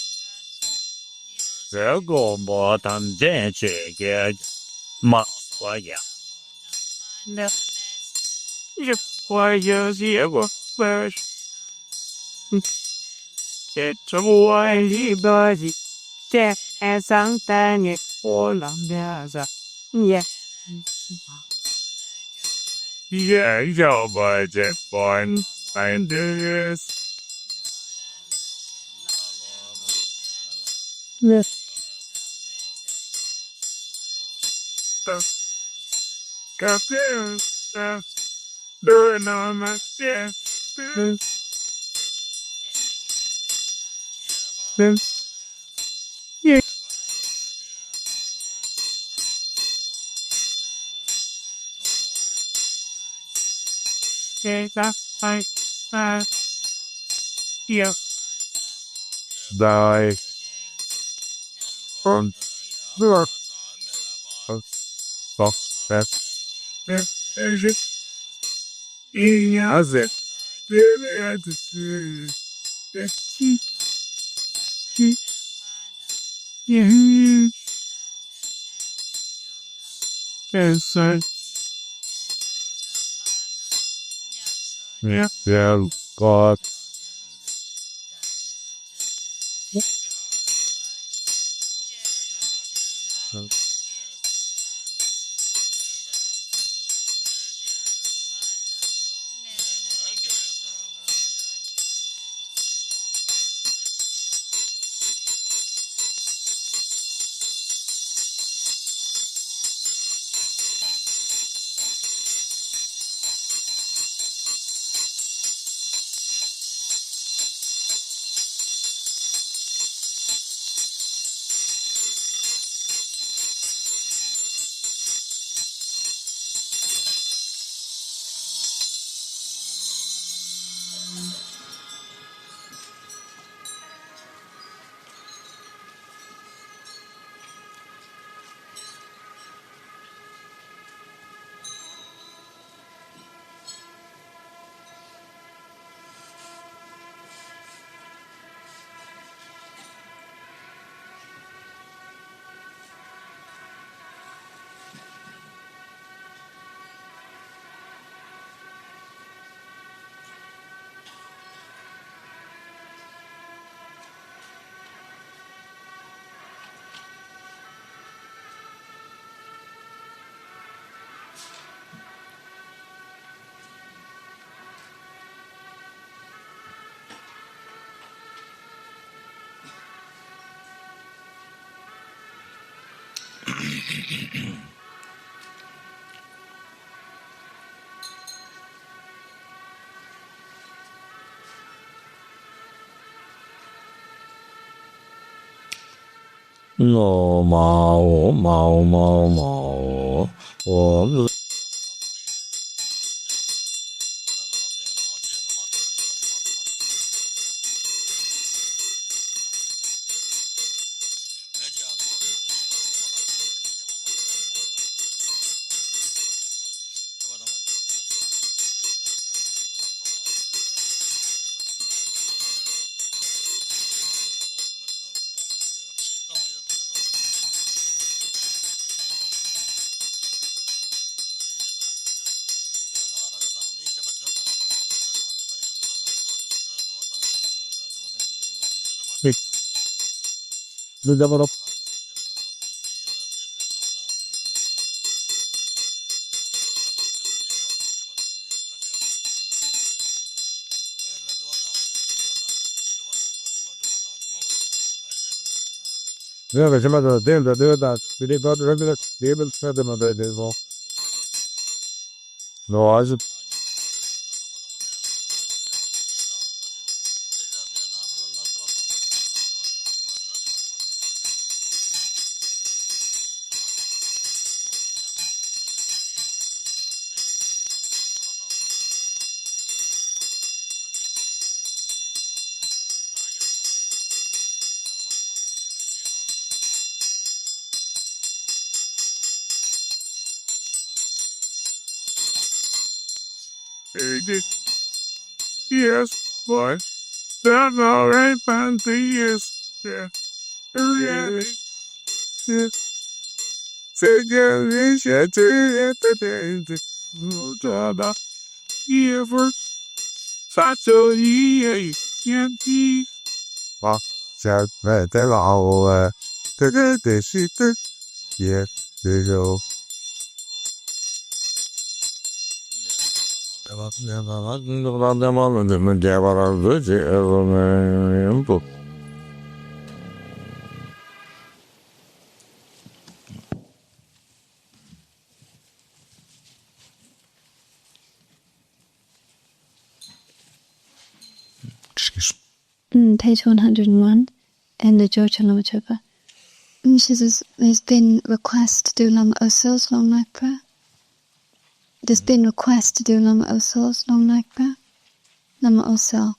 They'll go more than get much for you. No. You why you see ever first. It's a wily body. And sometimes it's all on the yeah. Yeah, your budget fun. And this. Yes. Doing on my chest. Yeah. Yeah. Dalai. From the yeah, God. No mao mao mao mao. Oh. Develop. Yeah, the Shepa that we got regular stable seven of the no, I should. Yes, boy. That's all right, fancy, yes. Yeah. Yeah. Yeah. Say, yeah, yeah, yeah, yeah, for such a year, yeah, wow. So, the lao, the shit, yeah, the go. Page 101 in the George Lama Zopa. She says, there's been requests to do Lama Osel's long night prayer. There's been requests to do Lama Osel's long night prayer. Lama Osel.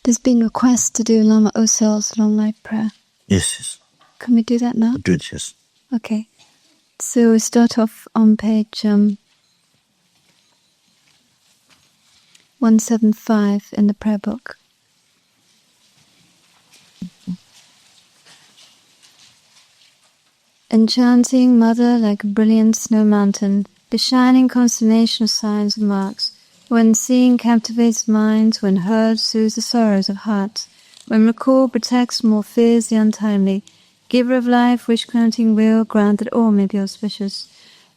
There's been requests to do Lama Osel's long night prayer. Yes. Can we do that now? Do it, yes. Okay. So we start off on page 175 in the prayer book. Enchanting mother like a brilliant snow mountain, the shining constellation of signs and marks, when seeing captivates minds, when heard soothes the sorrows of hearts, when recall protects from all fears the untimely, giver of life, wish-granting will, grant that all may be auspicious.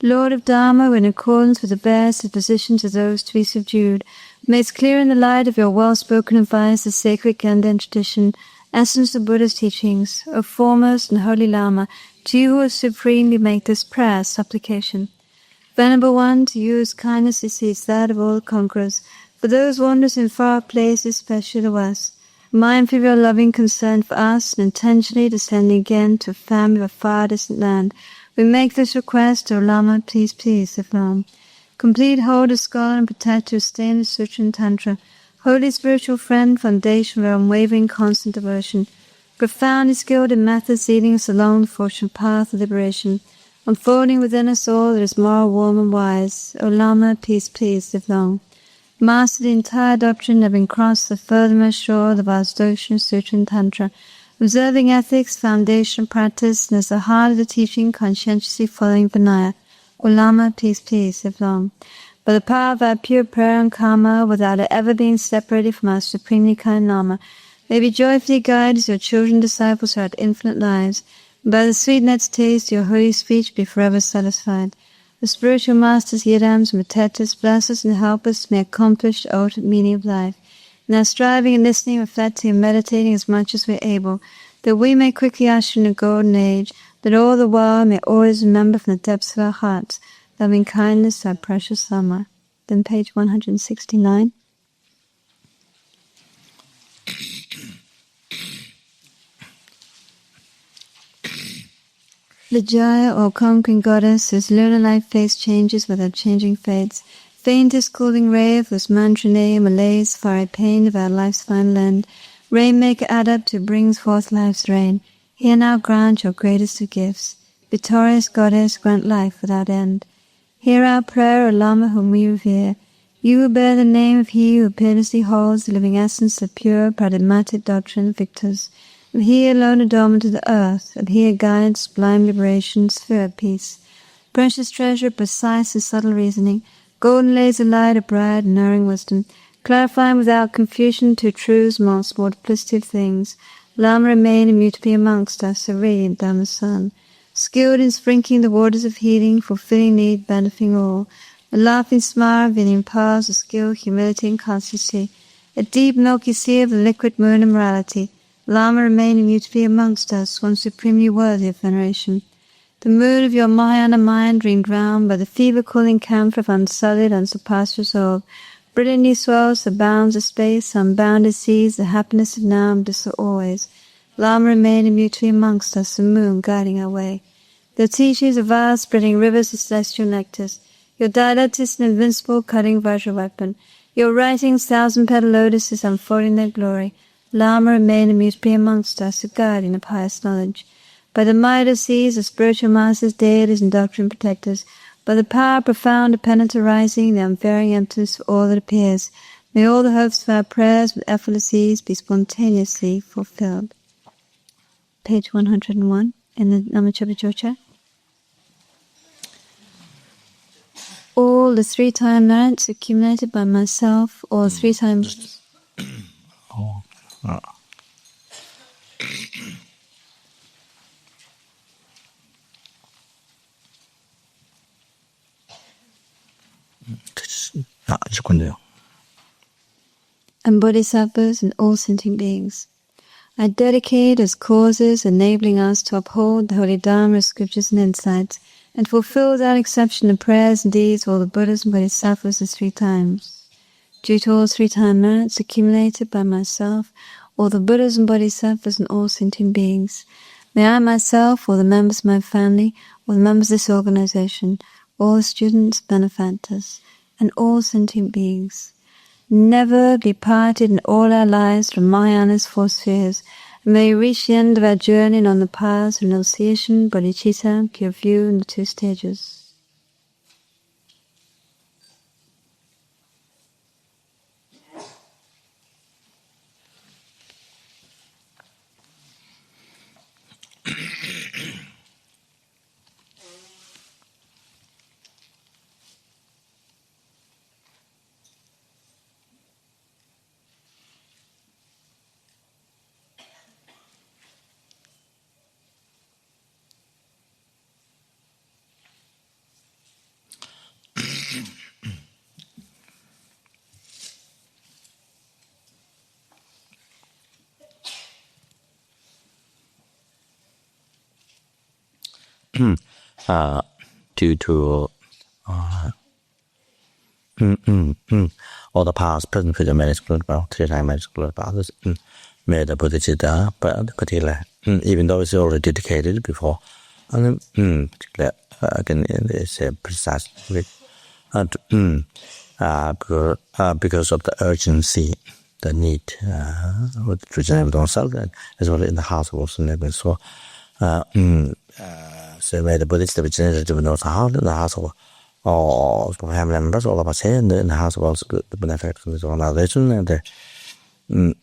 Lord of Dharma, in accordance with the best dispositions of those to be subdued, makes clear in the light of your well-spoken advice the sacred Ganden tradition, essence of Buddha's teachings, O foremost and holy Lama, to you who are supreme we make this prayer, supplication. Venerable One, to you whose kindness exceeds that of all conquerors, for those wanderers in far places, especially the West, mindful of your loving concern for us and intentionally descending again to a family of a far distant land, we make this request, O Lama, please, please, if Lama. Complete holder, scholar, and protector of stay in the Sutra and Tantra, holy spiritual friend, foundation of our unwavering constant devotion, profoundly skilled in methods leading us along the fortunate path of liberation, unfolding within us all that is moral, warm, and wise. O Lama, peace, please, live long. Master the entire doctrine, having crossed the furthermost shore of the vast ocean of Sutra and Tantra, observing ethics, foundation, practice, and as the heart of the teaching, conscientiously following Vinaya. O Lama, peace, please, live long. By the power of our pure prayer and karma, without it ever being separated from our supremely kind Lama, may be joyfully guided as your children disciples throughout infinite lives, and by the sweet net's taste your holy speech be forever satisfied. The spiritual masters, yidams, and protectors, bless us and help us may accomplish the ultimate meaning of life. In our striving and listening, reflecting, and meditating as much as we are able, that we may quickly usher in a golden age, that all the while may always remember from the depths of our hearts loving kindness to our precious Lama. Then page 169. The Jaya, or Kunkyen goddess, whose lunar light face changes with our changing fates, faintest cooling ray of whose mantra name allays fiery pain of our life's final end, rainmaker adept who brings forth life's rain, here now grant your greatest of gifts. Victorious goddess, grant life without end. Hear our prayer, O Lama whom we revere. You who bear the name of he who peerlessly holds the living essence of pure paradigmatic doctrine of victors, of he alone adornment of the earth, of he a guide, sublime liberation, sphere of peace. Precious treasure, precise and subtle reasoning, golden laser light of bright and erring wisdom, clarifying without confusion two truths most multiplicity of things. Lama remain immutably amongst us, a radiant Dhamma sun, skilled in sprinkling the waters of healing, fulfilling need, benefiting all. A laughing smile, revealing powers of skill, humility, and constancy. A deep milky sea of the liquid moon of morality. Lama remain immutably amongst us, one supremely worthy of veneration. The mood of your Mahayana mind ringed round by the fever-cooling camphor of unsullied, unsurpassed resolve, brilliantly swells the bounds of space, unbounded seas, the happiness of now and bliss of always. Lama remain immutably amongst us, the moon guiding our way. The teachings of vast spreading rivers of celestial nectars, your dialect is an invincible cutting vajra weapon, your writings thousand-petaled lotuses unfolding their glory. Lama remain immutably amongst us, the guardian of highest knowledge. By the might of seas, the spiritual masters, deities, and doctrine protectors, by the power profound of penance arising, the unvarying emptiness of all that appears, may all the hopes of our prayers with effortless ease be spontaneously fulfilled. Page 101 in the Lama Zopa Rinpoche. All the three-time merits accumulated by myself, all three times. And bodhisattvas and all sentient beings. I dedicate as causes enabling us to uphold the holy Dharma, scriptures, and insights, and fulfill without exception the prayers and deeds of all the Buddhas and Bodhisattvas the three times. Due to all three-time merits accumulated by myself, all the Buddhas and Bodhisattvas and all sentient beings, may I myself, all the members of my family, all the members of this organization, all the students, benefactors, and all sentient beings, never be parted in all our lives from Mahayana's four spheres, and may we reach the end of our journey on the paths of renunciation, bodhicitta, pure view, and the two stages. Due to all the past, present, future, many excluded by three-time excluded by others, made the bodhicitta, but particular, even though it's already dedicated before, and again, it's a precise because of the urgency, the need to regenerate oneself, as well in the house also never so. So made the Bodhisattva regenerative knows how in the house of all family members, all of us here in the house of also the benefit of this organization, and in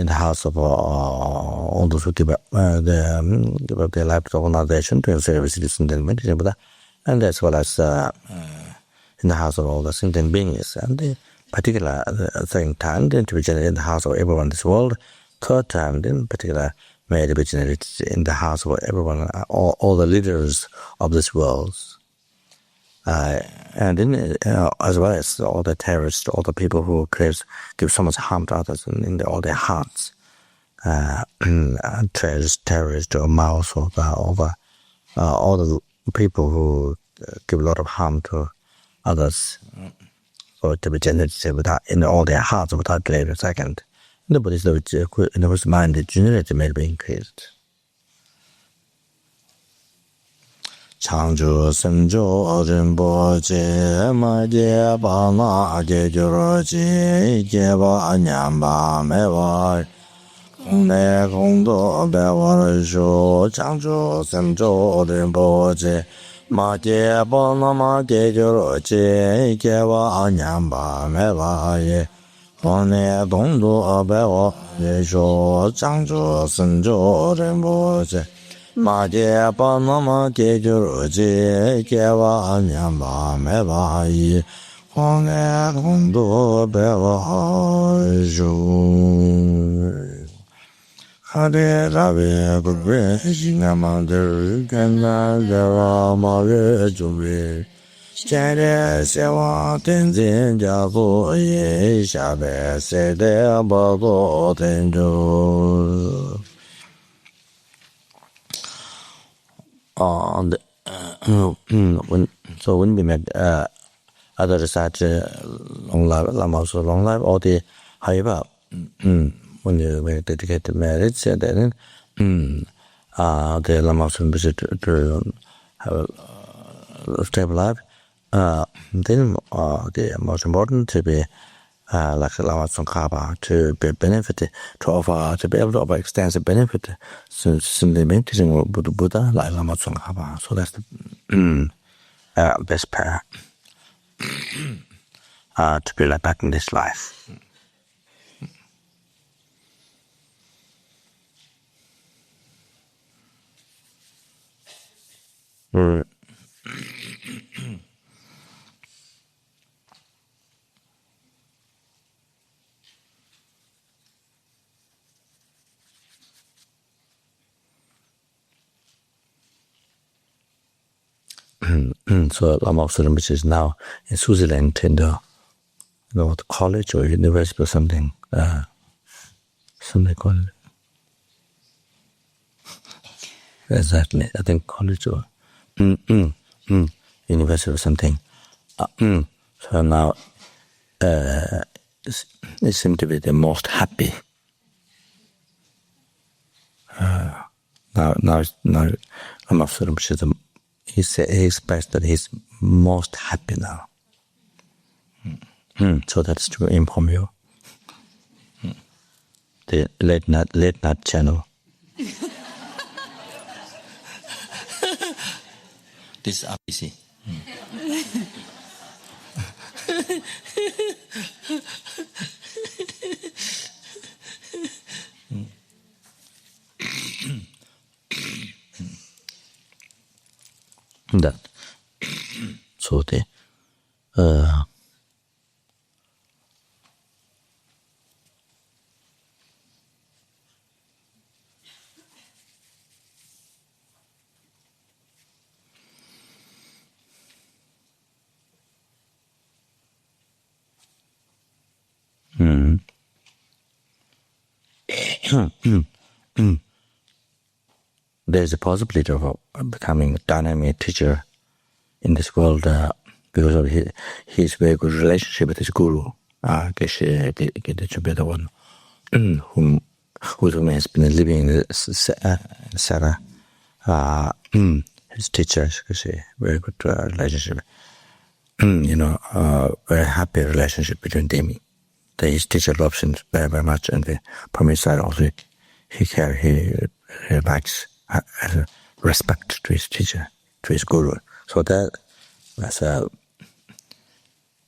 the house of all those who give up their life to the organization to service this and as well as in the house of all the sentient beings, and the particular second time then to be generated in the house of everyone in this world, third time then particular may be generated in the house of everyone, all the leaders of this world. And then, as well as all the terrorists, all the people who give so much harm to others in all their hearts, terrorists or Maos or all the people who give a lot of harm to others, or to be generated without in all their hearts without delay a second. Nobody's in the mind, the generality may be increased. Changju Semjo Rinpoche Ma Je Ba Na Je Juro Chi Je Ba Nyamba Me Wa Ne Kong Do Be Wa Shu Changju Semjo Rinpoche Ma Je Ba Na Ma Je Juro Chi Je Ba Nyamba Me Wa Ye Ne Dong Do Be Wa Shu Changju Semjo Rinpoche Ma je pa na ma je ju je je wa nyam ba me ba yi hong e hong do be wa ju ha de ra be gu be shi na ma de gan na de wa ma re ju be jia de se wa ten zin jia bu ye xia be se de ba go ten ju when we met other research long life Lama so long life all the however when you were dedicated to marriage then the Lama visit to have a stable life then the most important to be like Lama Tsonkhapa to be benefited, to be able to offer extensive benefit, so simply teaching Buddha like Lama Tsonkhapa. So that's the best pair to be like back in this life. So Lama Zopa Rinpoche is now in Switzerland in the college or university or something. Something called exactly. I think college or university or something. So now it seems to be the most happy. Now Lama Zopa Rinpoche he expressed that he's most happy now. So that's to inform you. The late night channel. This is RBC. That so the there's a possibility of becoming a dynamic teacher in this world because of his very good relationship with his guru, Geshe the one who has been living in Sarah. His teacher, very good relationship. Very happy relationship between them. His teacher loves him very, very much, and from his side also he likes respect to his teacher, to his guru. So that was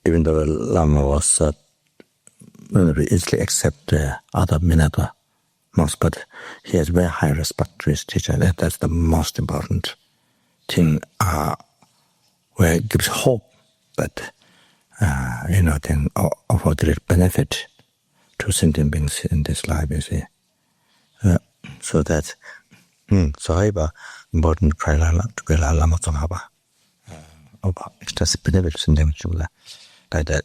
even though Lama was easily accept other Minata monks, but he has very high respect to his teacher. That's the most important thing, where it gives hope that can offer great benefit to sentient beings in this life, you see. So that's so important to be Lama Tsonkhapa. extra benefits in them, like that.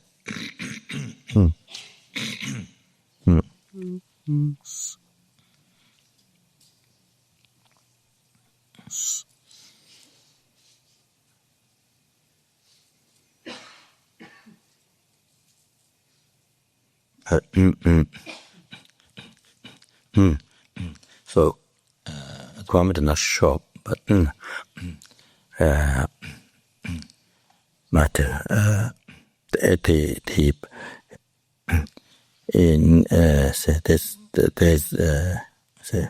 So, Kwame did not show, but the in say there's say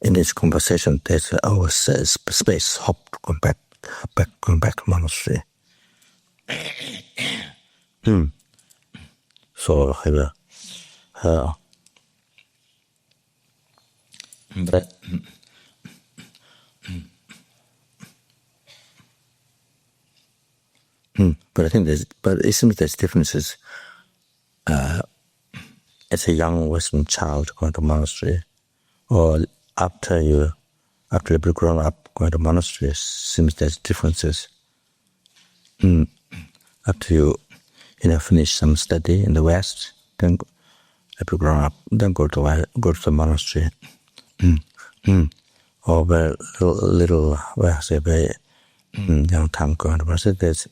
in this conversation there's always space hop going back monastery. So but I think it seems there's differences. As a young Western child going to monastery, or after you've grown up going to monastery, seems there's differences. After you finish some study in the West, then after grown up, then go to the monastery. Or very little, well, say very young time going to monastery. There's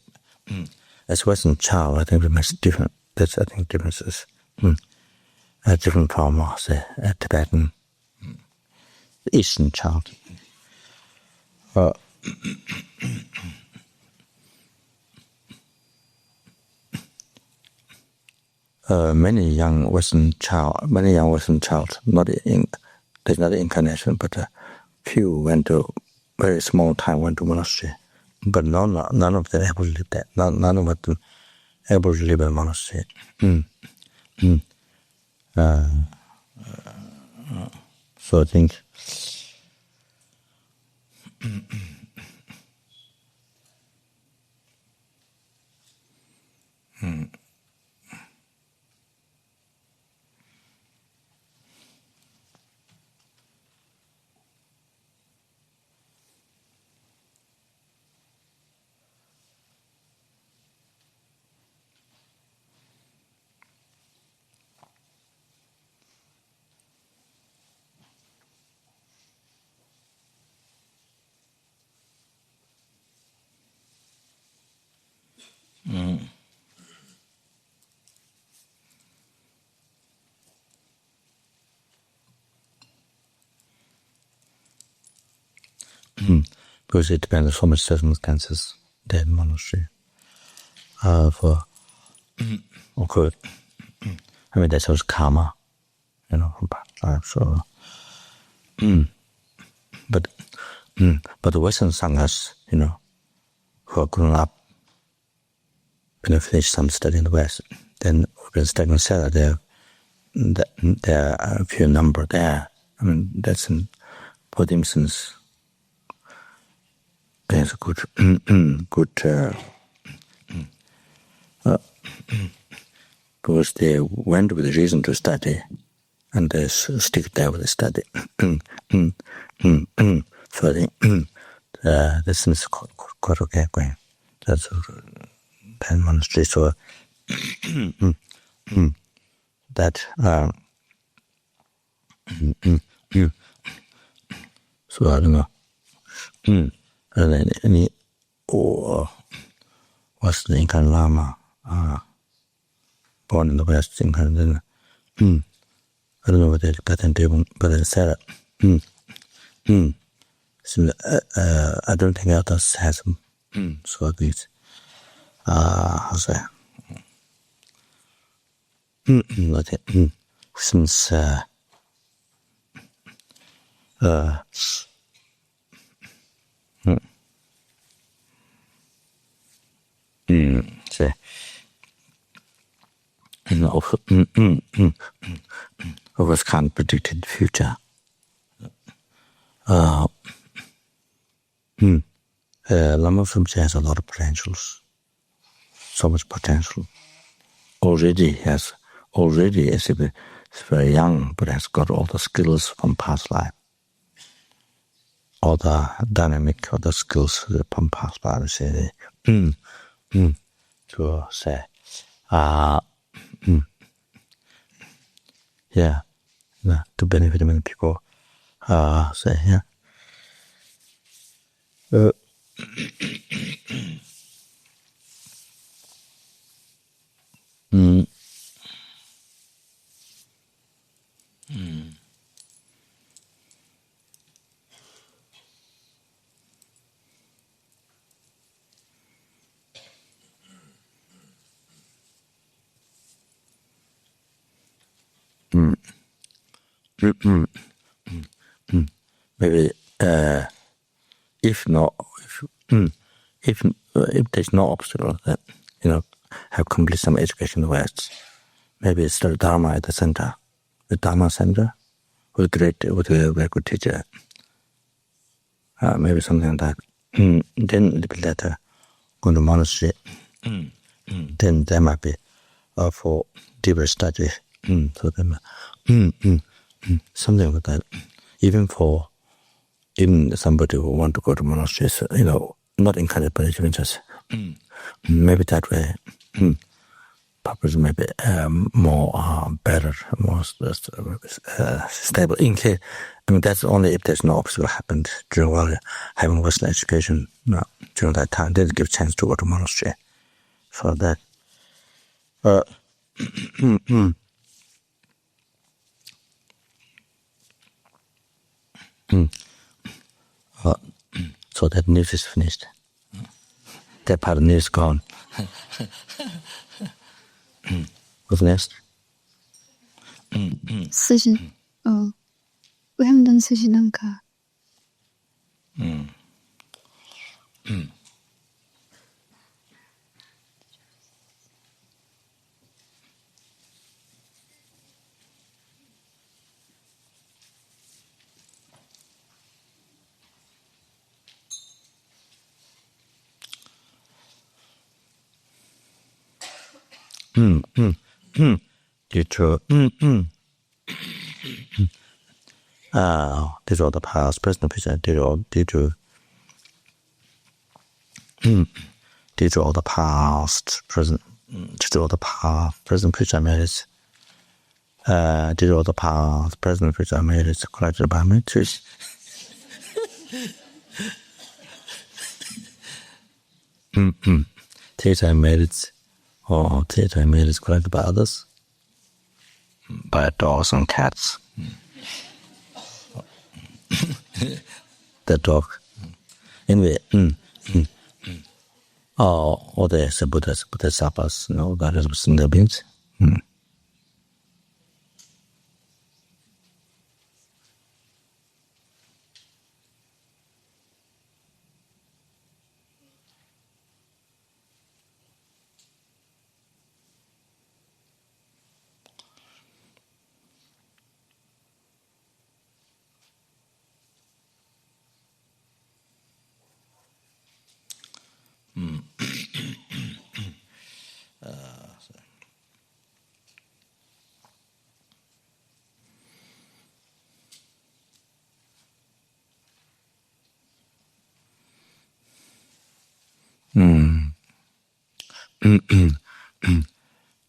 as Western child, I think it makes different. That's I think differences. Different from say a Tibetan Eastern child. Many young Western child, there's not incarnation, but few went to very small time went to monastery, but none of them able to live that. None of them able to live in a monastery. So I think because it depends on so much circumstances that monastery. For okay, I mean that's also karma, from past life. So, but the Western sanghas, who are grown up, finish some study in the West, then when studying Sera, there are a few number there. I mean that's in for instance. There's a good, because they went with the reason to study, and they stick there with the study. So I think this seems quite okay going. That's Pen monastery. So that so I don't know. And then any or was the Incan Lama born in the West? Incan, then I don't know what they got into, but they said so, I don't think others has so at least how say since say always can't predict the future. Lama Zopa has a lot of potentials, so much potential. Already is very young, but has got all the skills from past life. all the dynamic, all the skills, the pampas, say, to say, yeah, to benefit many people, say, yeah. Maybe if there's no obstacle that have complete some education in the West, maybe it's the Dharma at the center, the Dharma center, with a very good teacher, maybe something like that. Then a little bit later, go to monastery. Then there might be for deeper study. So then, something like that. Even somebody who want to go to monasteries, not encouraged, but even just maybe that way, purpose maybe more better, more stable. In case, that's only if there's no obstacle happened during having Western education. During that time, they give chance to go to monastery. For that, so that news is finished. That part of the news is gone. What's next? 寿司we haven't done Sushi Lanka. These are the past, present, future. These are all the past, present. These are all the past, present, future marriages. These are all the past, present, future marriages collected by matrix. Theatre marriages, or theatre marriages collected by others, by dogs and cats. The dog. Anyway, all the Buddhas, Bodhisattvas, that is the beings.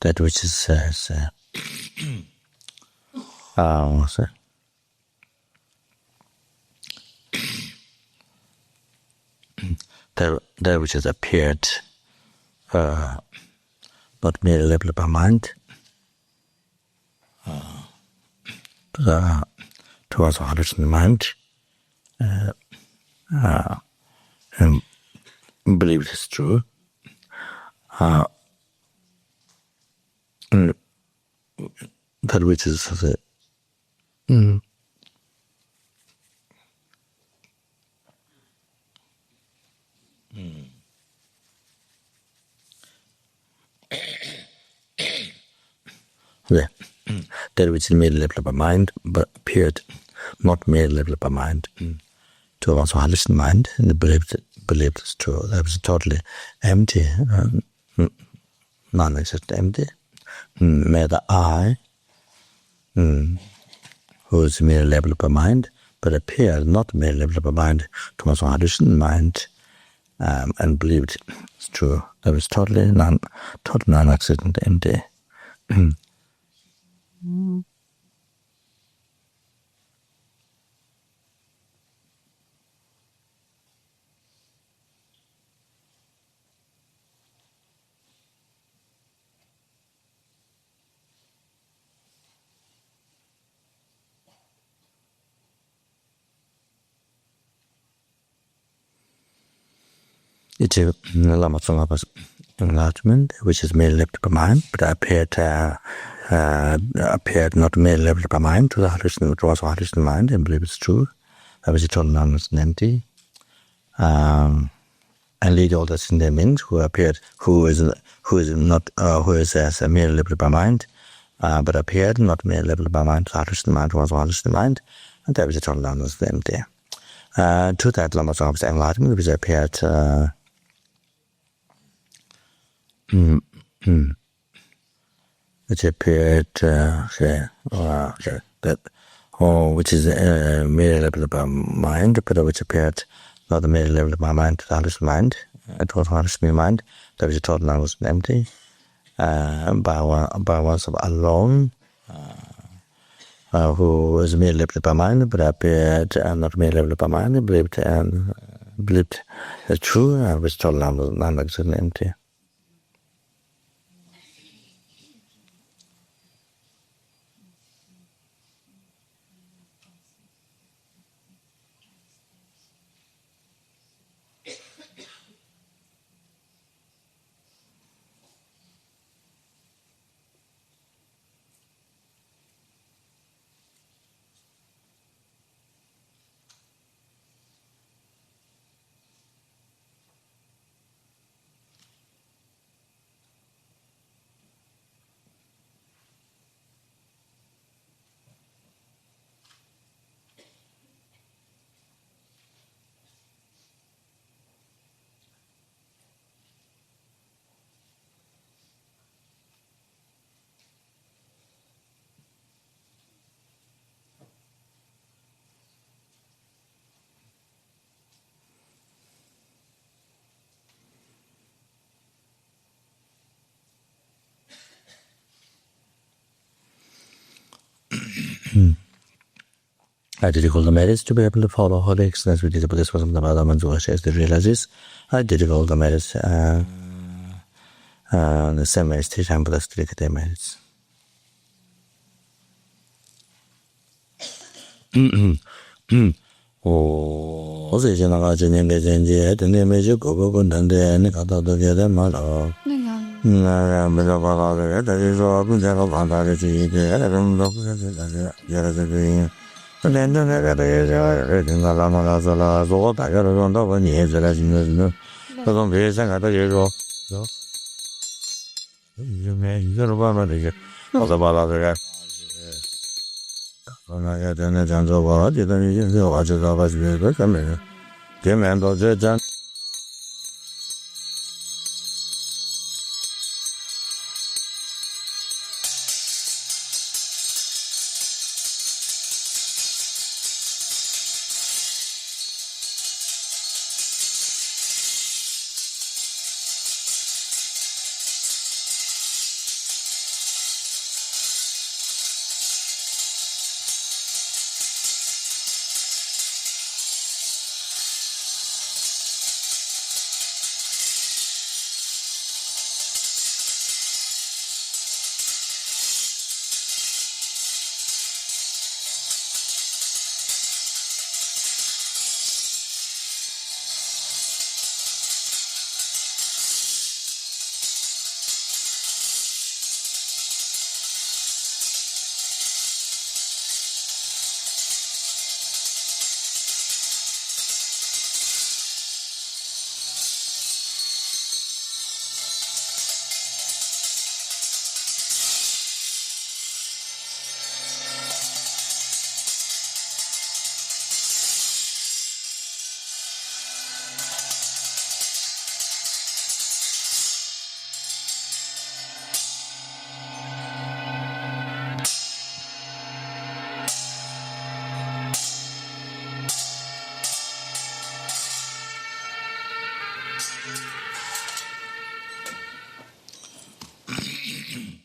That which is says, that which has appeared, not merely level by mind, towards the heart and mind, and believe it is true. That which is that which is merely level by mind, but appeared not merely level by mind, to also hallucinate mind, and believed it's true. That was totally empty, non-existent, empty. May the I, who is merely level by mind, but appeared not to be level of mind, to my audition mind, and believed it's true. That was total non-accident empty. It's a Lama Tsonkhapa enlightenment, which is merely left by mind, but appeared not merely left by mind to the Holiness mind, and believe it's true. That was eternal knowledge and empty. And lead all the in their means who is as a mere limited by mind, but appeared not mere limited by mind, the mind was the mind, and that was eternal knowledge and empty. To that Lama Tsongkhapa's enlightenment, which appeared which is mere level by mind, but which appeared not the mere level by mind to the Holiness mind. It was Holiness mind, that was total knowledge and empty. By oneself alone, who was mere level by mind, but appeared not mere level by mind, believed the true, was total knowledge and empty. I did all the merits to be able to follow Holiness, as we did this was the Lama Zopa as the realizes. I did all the merits, the same as the Jampel as the merits. Oh, so you know, I didn't get it, and they made you go, and then they got out together, my love.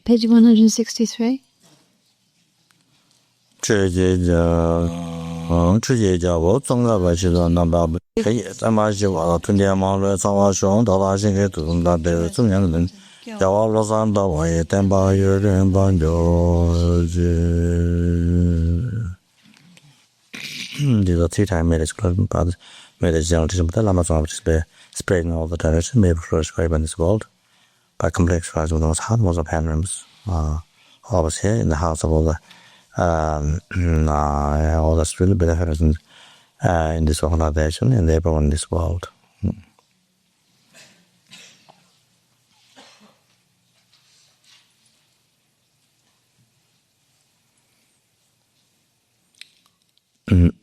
Page 163. 直接叫我总个把去到那把可以咱妈就话了，春天忙了，早晚上到大先给都那的中央人，叫我老三到我也单把有人帮着去。These are 3-time marriage club but marriage generally but the Lama Zopa spread in all the directions, may be prescribed in this world by complex rise with those hard walls of panoramas. Always here in the house of all the all that's really beneficent in this organization and everyone in this world. Did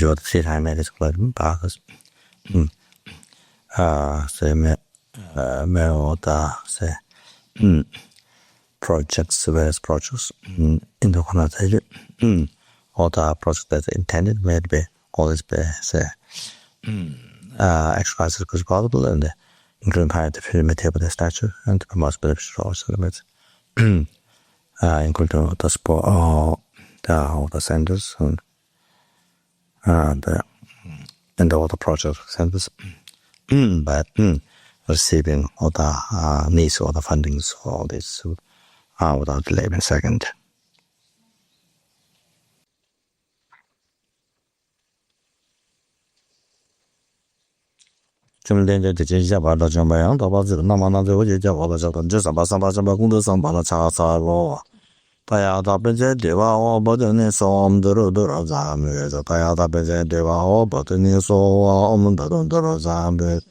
you see time at this club? Because say me order say projects, various projects in the organization, all the projects that intended may be always be say exercise as good possible and including palliative material stature and the most beneficial also limits. Including the sport all the centers and all the project centers, but receiving all the needs or the fundings for all this without delay in a second. Jamyang the Shepa the Jamyang the Bazi Lama Zopa Rinpoche the Shepa Kungtang the Cha Lo. Tayada Benze Deva or Bodini Som the Rudra Zambi, the Tayada Benze Deva or Bodini Som the Rudra Zambi,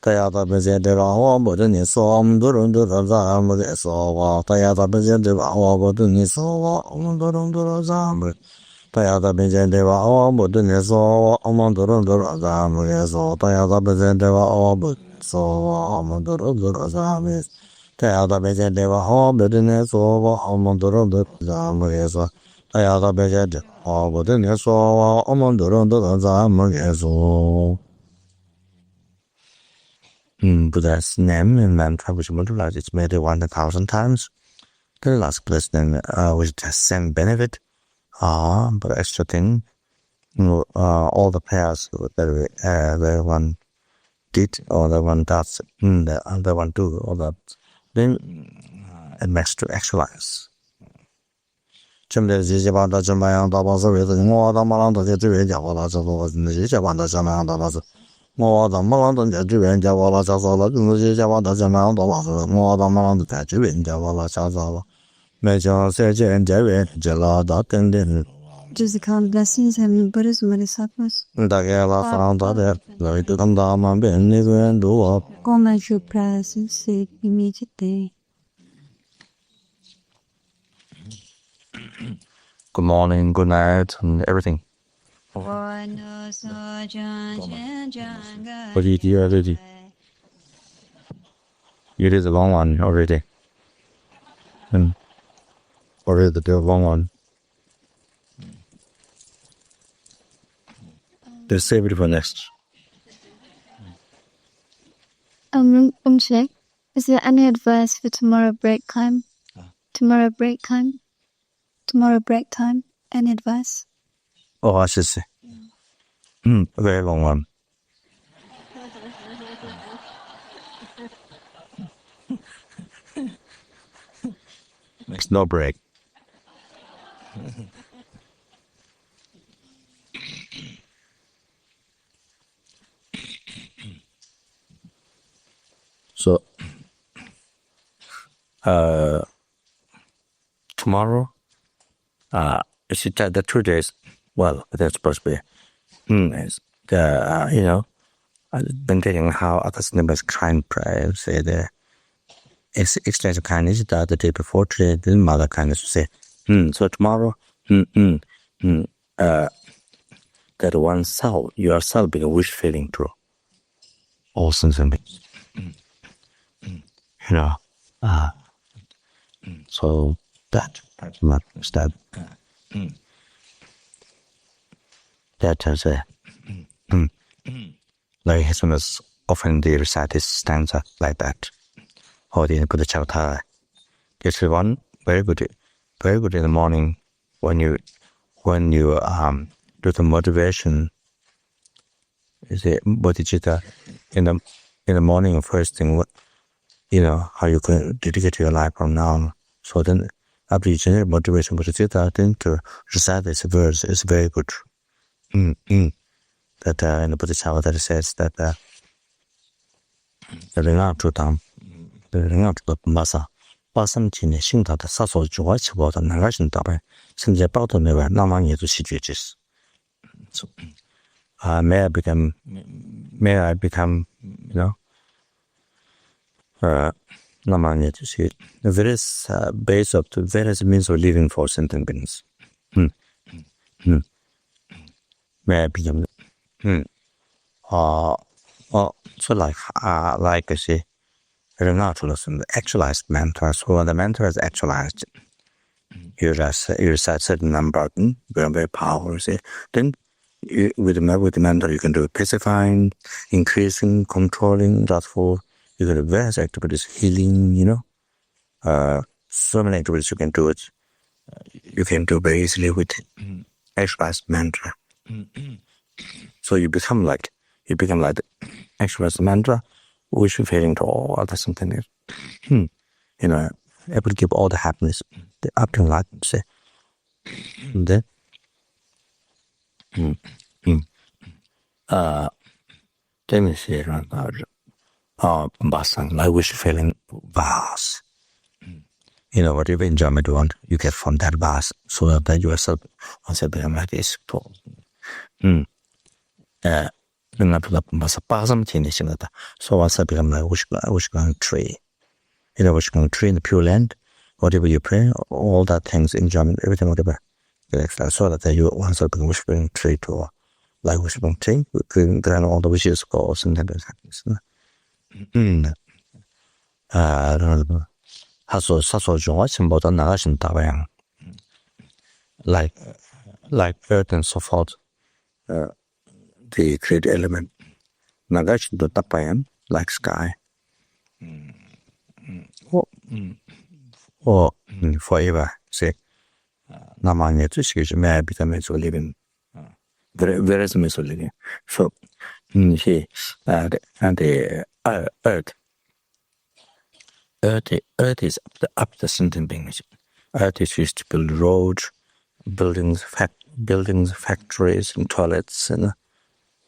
Tayada Benze Deva or Bodini Som the Rudra Zambi, so Tayada Benze Deva or Bodini Som the Rudra Zambi, Tayada Benze Deva or Bodini Som the Rudra Zambi, so Tayada Benze Deva or Bodini Som the Rudra Zambi. Tayada Benze Deva or Bodini Som the Rudra Zambi, so Tayada Benze Deva or Bodini Som the Rudra Zambi, so Buddha's name and mantra which multiplies its made 1,000 times. The last blessing which has same benefit, but extra thing, all the prayers that one did or the one does, the other one do, or that, then it makes to actualize. Jamyang the Shepa the Jamyang the Bazi the more the Malang the Jamyang the Shepa the Jamyang the Bazi. More than Malang the Jamyang the Chazala, the Shepa the Jamyang the Bazi, more than Malang the Jamyang the Chazala. Major Serge and Jerry Jella Ganden Just the count blessings and Buddhism Bodhisattvas. Dagela found that very to come down and bend and do up. Go make your prayers and seek immediately. Good morning, good night, and everything. What What did you already? You did the long one already. And already the long one. Let's save it for next. Check. Is there any advice for tomorrow break time? Tomorrow break time? Tomorrow break time? Any advice? Oh, I should say. A very long one. Makes no break. So, tomorrow, it's the 2 days. Well, that's supposed to be. It's I've been thinking how others members kind pray, say there. It's exchange of kindness that the day before today, the mother kindness say, so tomorrow, that oneself, yourself being wish feeling true. All sense and beings. So that matters that is a like His often they recite his stanza like that. or the Bodhisattva. This is one very good in the morning when you do the motivation. Is the bodhicitta in the morning first thing, what how you can dedicate your life from now. So then after you generate motivation bodhicitta, then to recite this verse is very good. That in the Bodhisattva that says that the ringa chutang, the ringa chutang masa, basam chine shingta the saso juwa chibo the nagashin tabai, sinje bato never namang yetu shijujis. So may I become namang yetu shi. The various base of the various means of living for sentient beings. May I become so like I say, the actualized mantras. So the mantra is actualized. You recite certain number, very powerful. Say, then with the mantra you can do pacifying, increasing, controlling. That's for you can do various activities, healing. So many activities you can do it. You can do very easily with actualized mantra. So you become like the actualized mantra, which is fading to all other something else. Able to give all the happiness, the up to life, say. And then, let me see around Basang, like wish feeling vast. Whatever enjoyment you want, you get from that vast, so that you yourself also become like this. So once I become like wishing tree, wishing tree in the pure land, whatever you pray, all that things, enjoyment, everything, whatever. So that you once I become wishing tree to like wishing tree, then all the wishes go or something that happens. I don't know. Like earth and so forth. The creative element, Nagash the Tapayan, like sky, or forever, say, Namanya to excuse may become a living, very is living. So, and the earth is up the sentient beings. Earth is used to build roads, buildings, factories, and toilets, and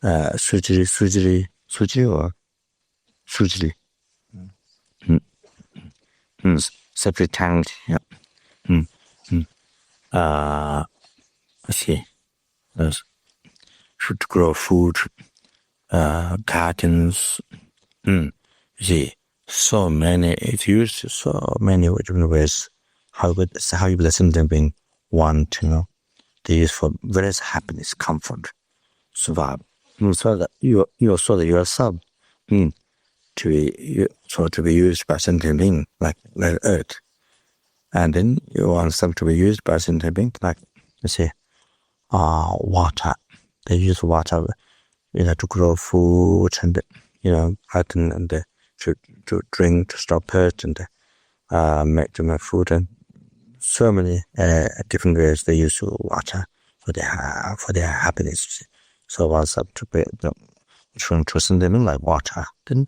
sujiri, separate tank, yeah. Should grow food, gardens, so many, it's used so many different ways. How you blessing them being want, they use for various happiness, comfort, survive. So that you so that yourself to be used by sentient being like earth, and then you want some to be used by sentient being like let's say water. They use water to grow food and and to drink, to stop thirst, and make them food, and so many different ways they use water for their happiness. So once up to be trusting them like water, then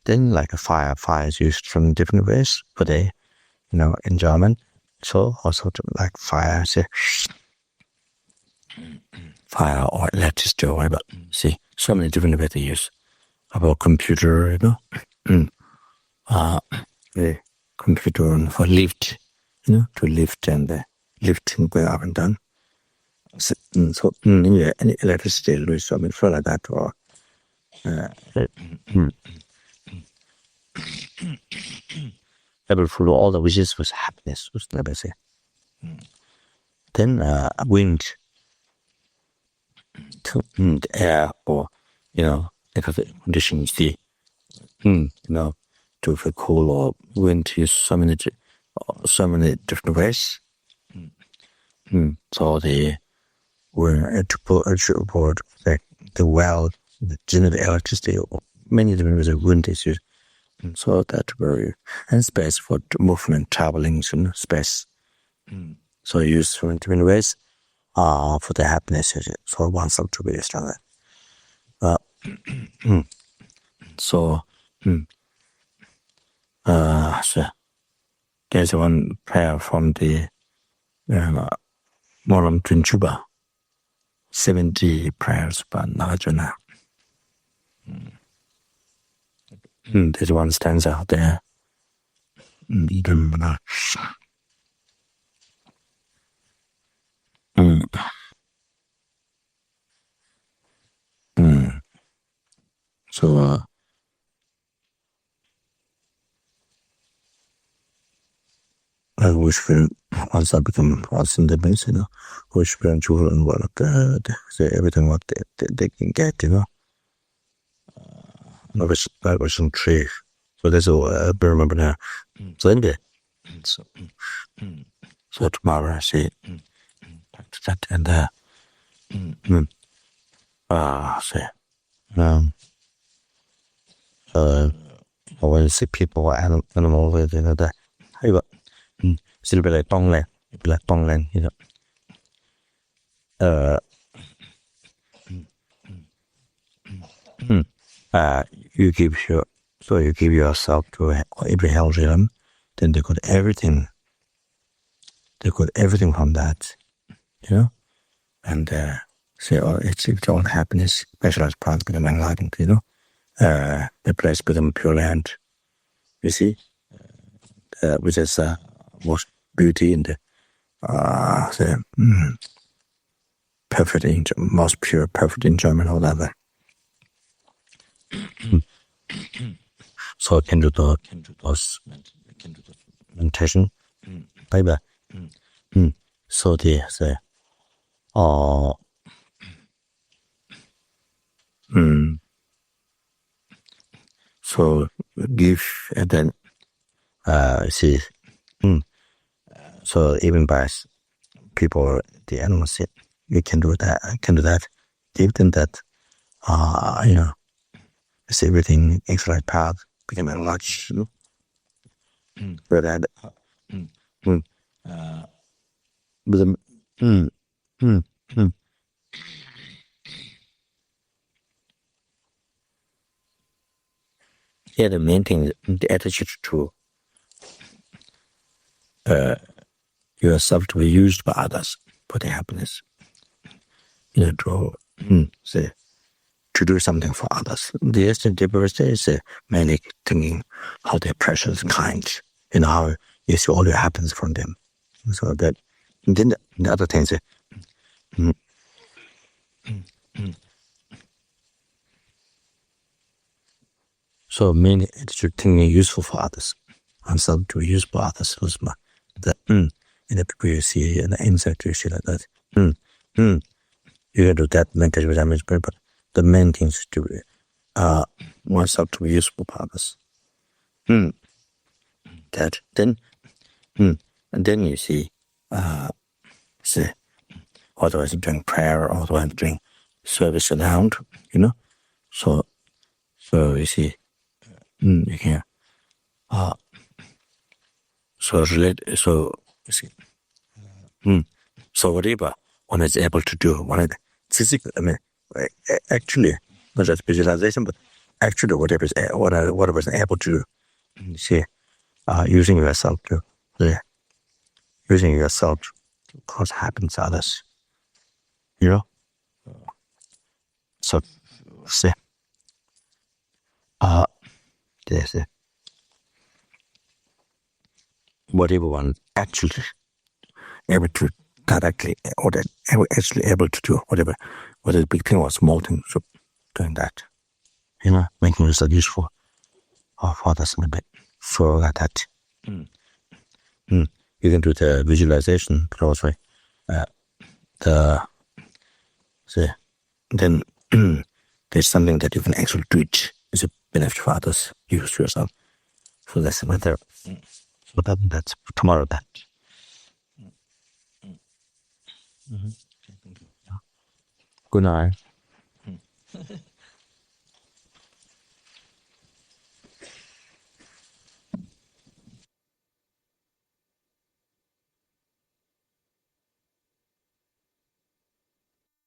like a fire is used from different ways for their enjoyment. So also like fire, say fire or electricity or whatever. See, so many different ways they use. About computer, the computer for lift, to lift and lifting going up and down. So any electricity, so I mean, for like that, or able to follow all the wishes with happiness, was never say. Then wind, the air, or conditions, the to feel cool or wind use so many different ways. So they were to put the well, the generate electricity, or many different ways of wind is used. So that very and space for movement, traveling, space. So use different ways for the happiness. So oneself to be stronger. So there's one prayer from the Moram Trinchuba, 70 prayers by Najana. There's one stanza out there. So I wish once I become once in the base, wish children what everything what they can get, I was some tree. So that's all I remember now. So anyway, so tomorrow I see that and I want to see people animal with that. Hey, but still be like Bongland, you give yourself to every healthy them, then they got everything. They got everything from that, and say, it's all happiness, specialized part become enlightened, the place become pure land, you see, which is most beauty in the perfect, most pure, perfect enjoyment, all that. So I can do those meditation, baby. So they say, so give and then see. So even by people, the animals, you can do that. I can do that. Give them that. It's everything extra path become a large. But that. But the main thing is the attitude to yourself to be used by others for their happiness. To do something for others. The birthday is mainly thinking how they're precious and kind, how you see all that happens from them. So that, and then the other things. So mainly attitude thinking useful for others, and some to be used by others. That in the people you see and the insect you see like that. You can do that mental damage, but the main thing is to oneself to be useful for others. That then, and then you see, otherwise doing prayer, otherwise doing service around, So you see, you can, so relate, so you see, so whatever one is able to do, physical, actually, not just visualization, but actually whatever is able to do, see, using yourself to cause happiness to others, So, see, there's whatever one actually able to directly, or that actually able to do whatever, whether the big thing or small thing, so doing that, making yourself useful for others a little bit. So like that. You can do the visualization, but also then there's something that you can actually do it as a benefit for others, use yourself. So that's another. So that's tomorrow that. Good night.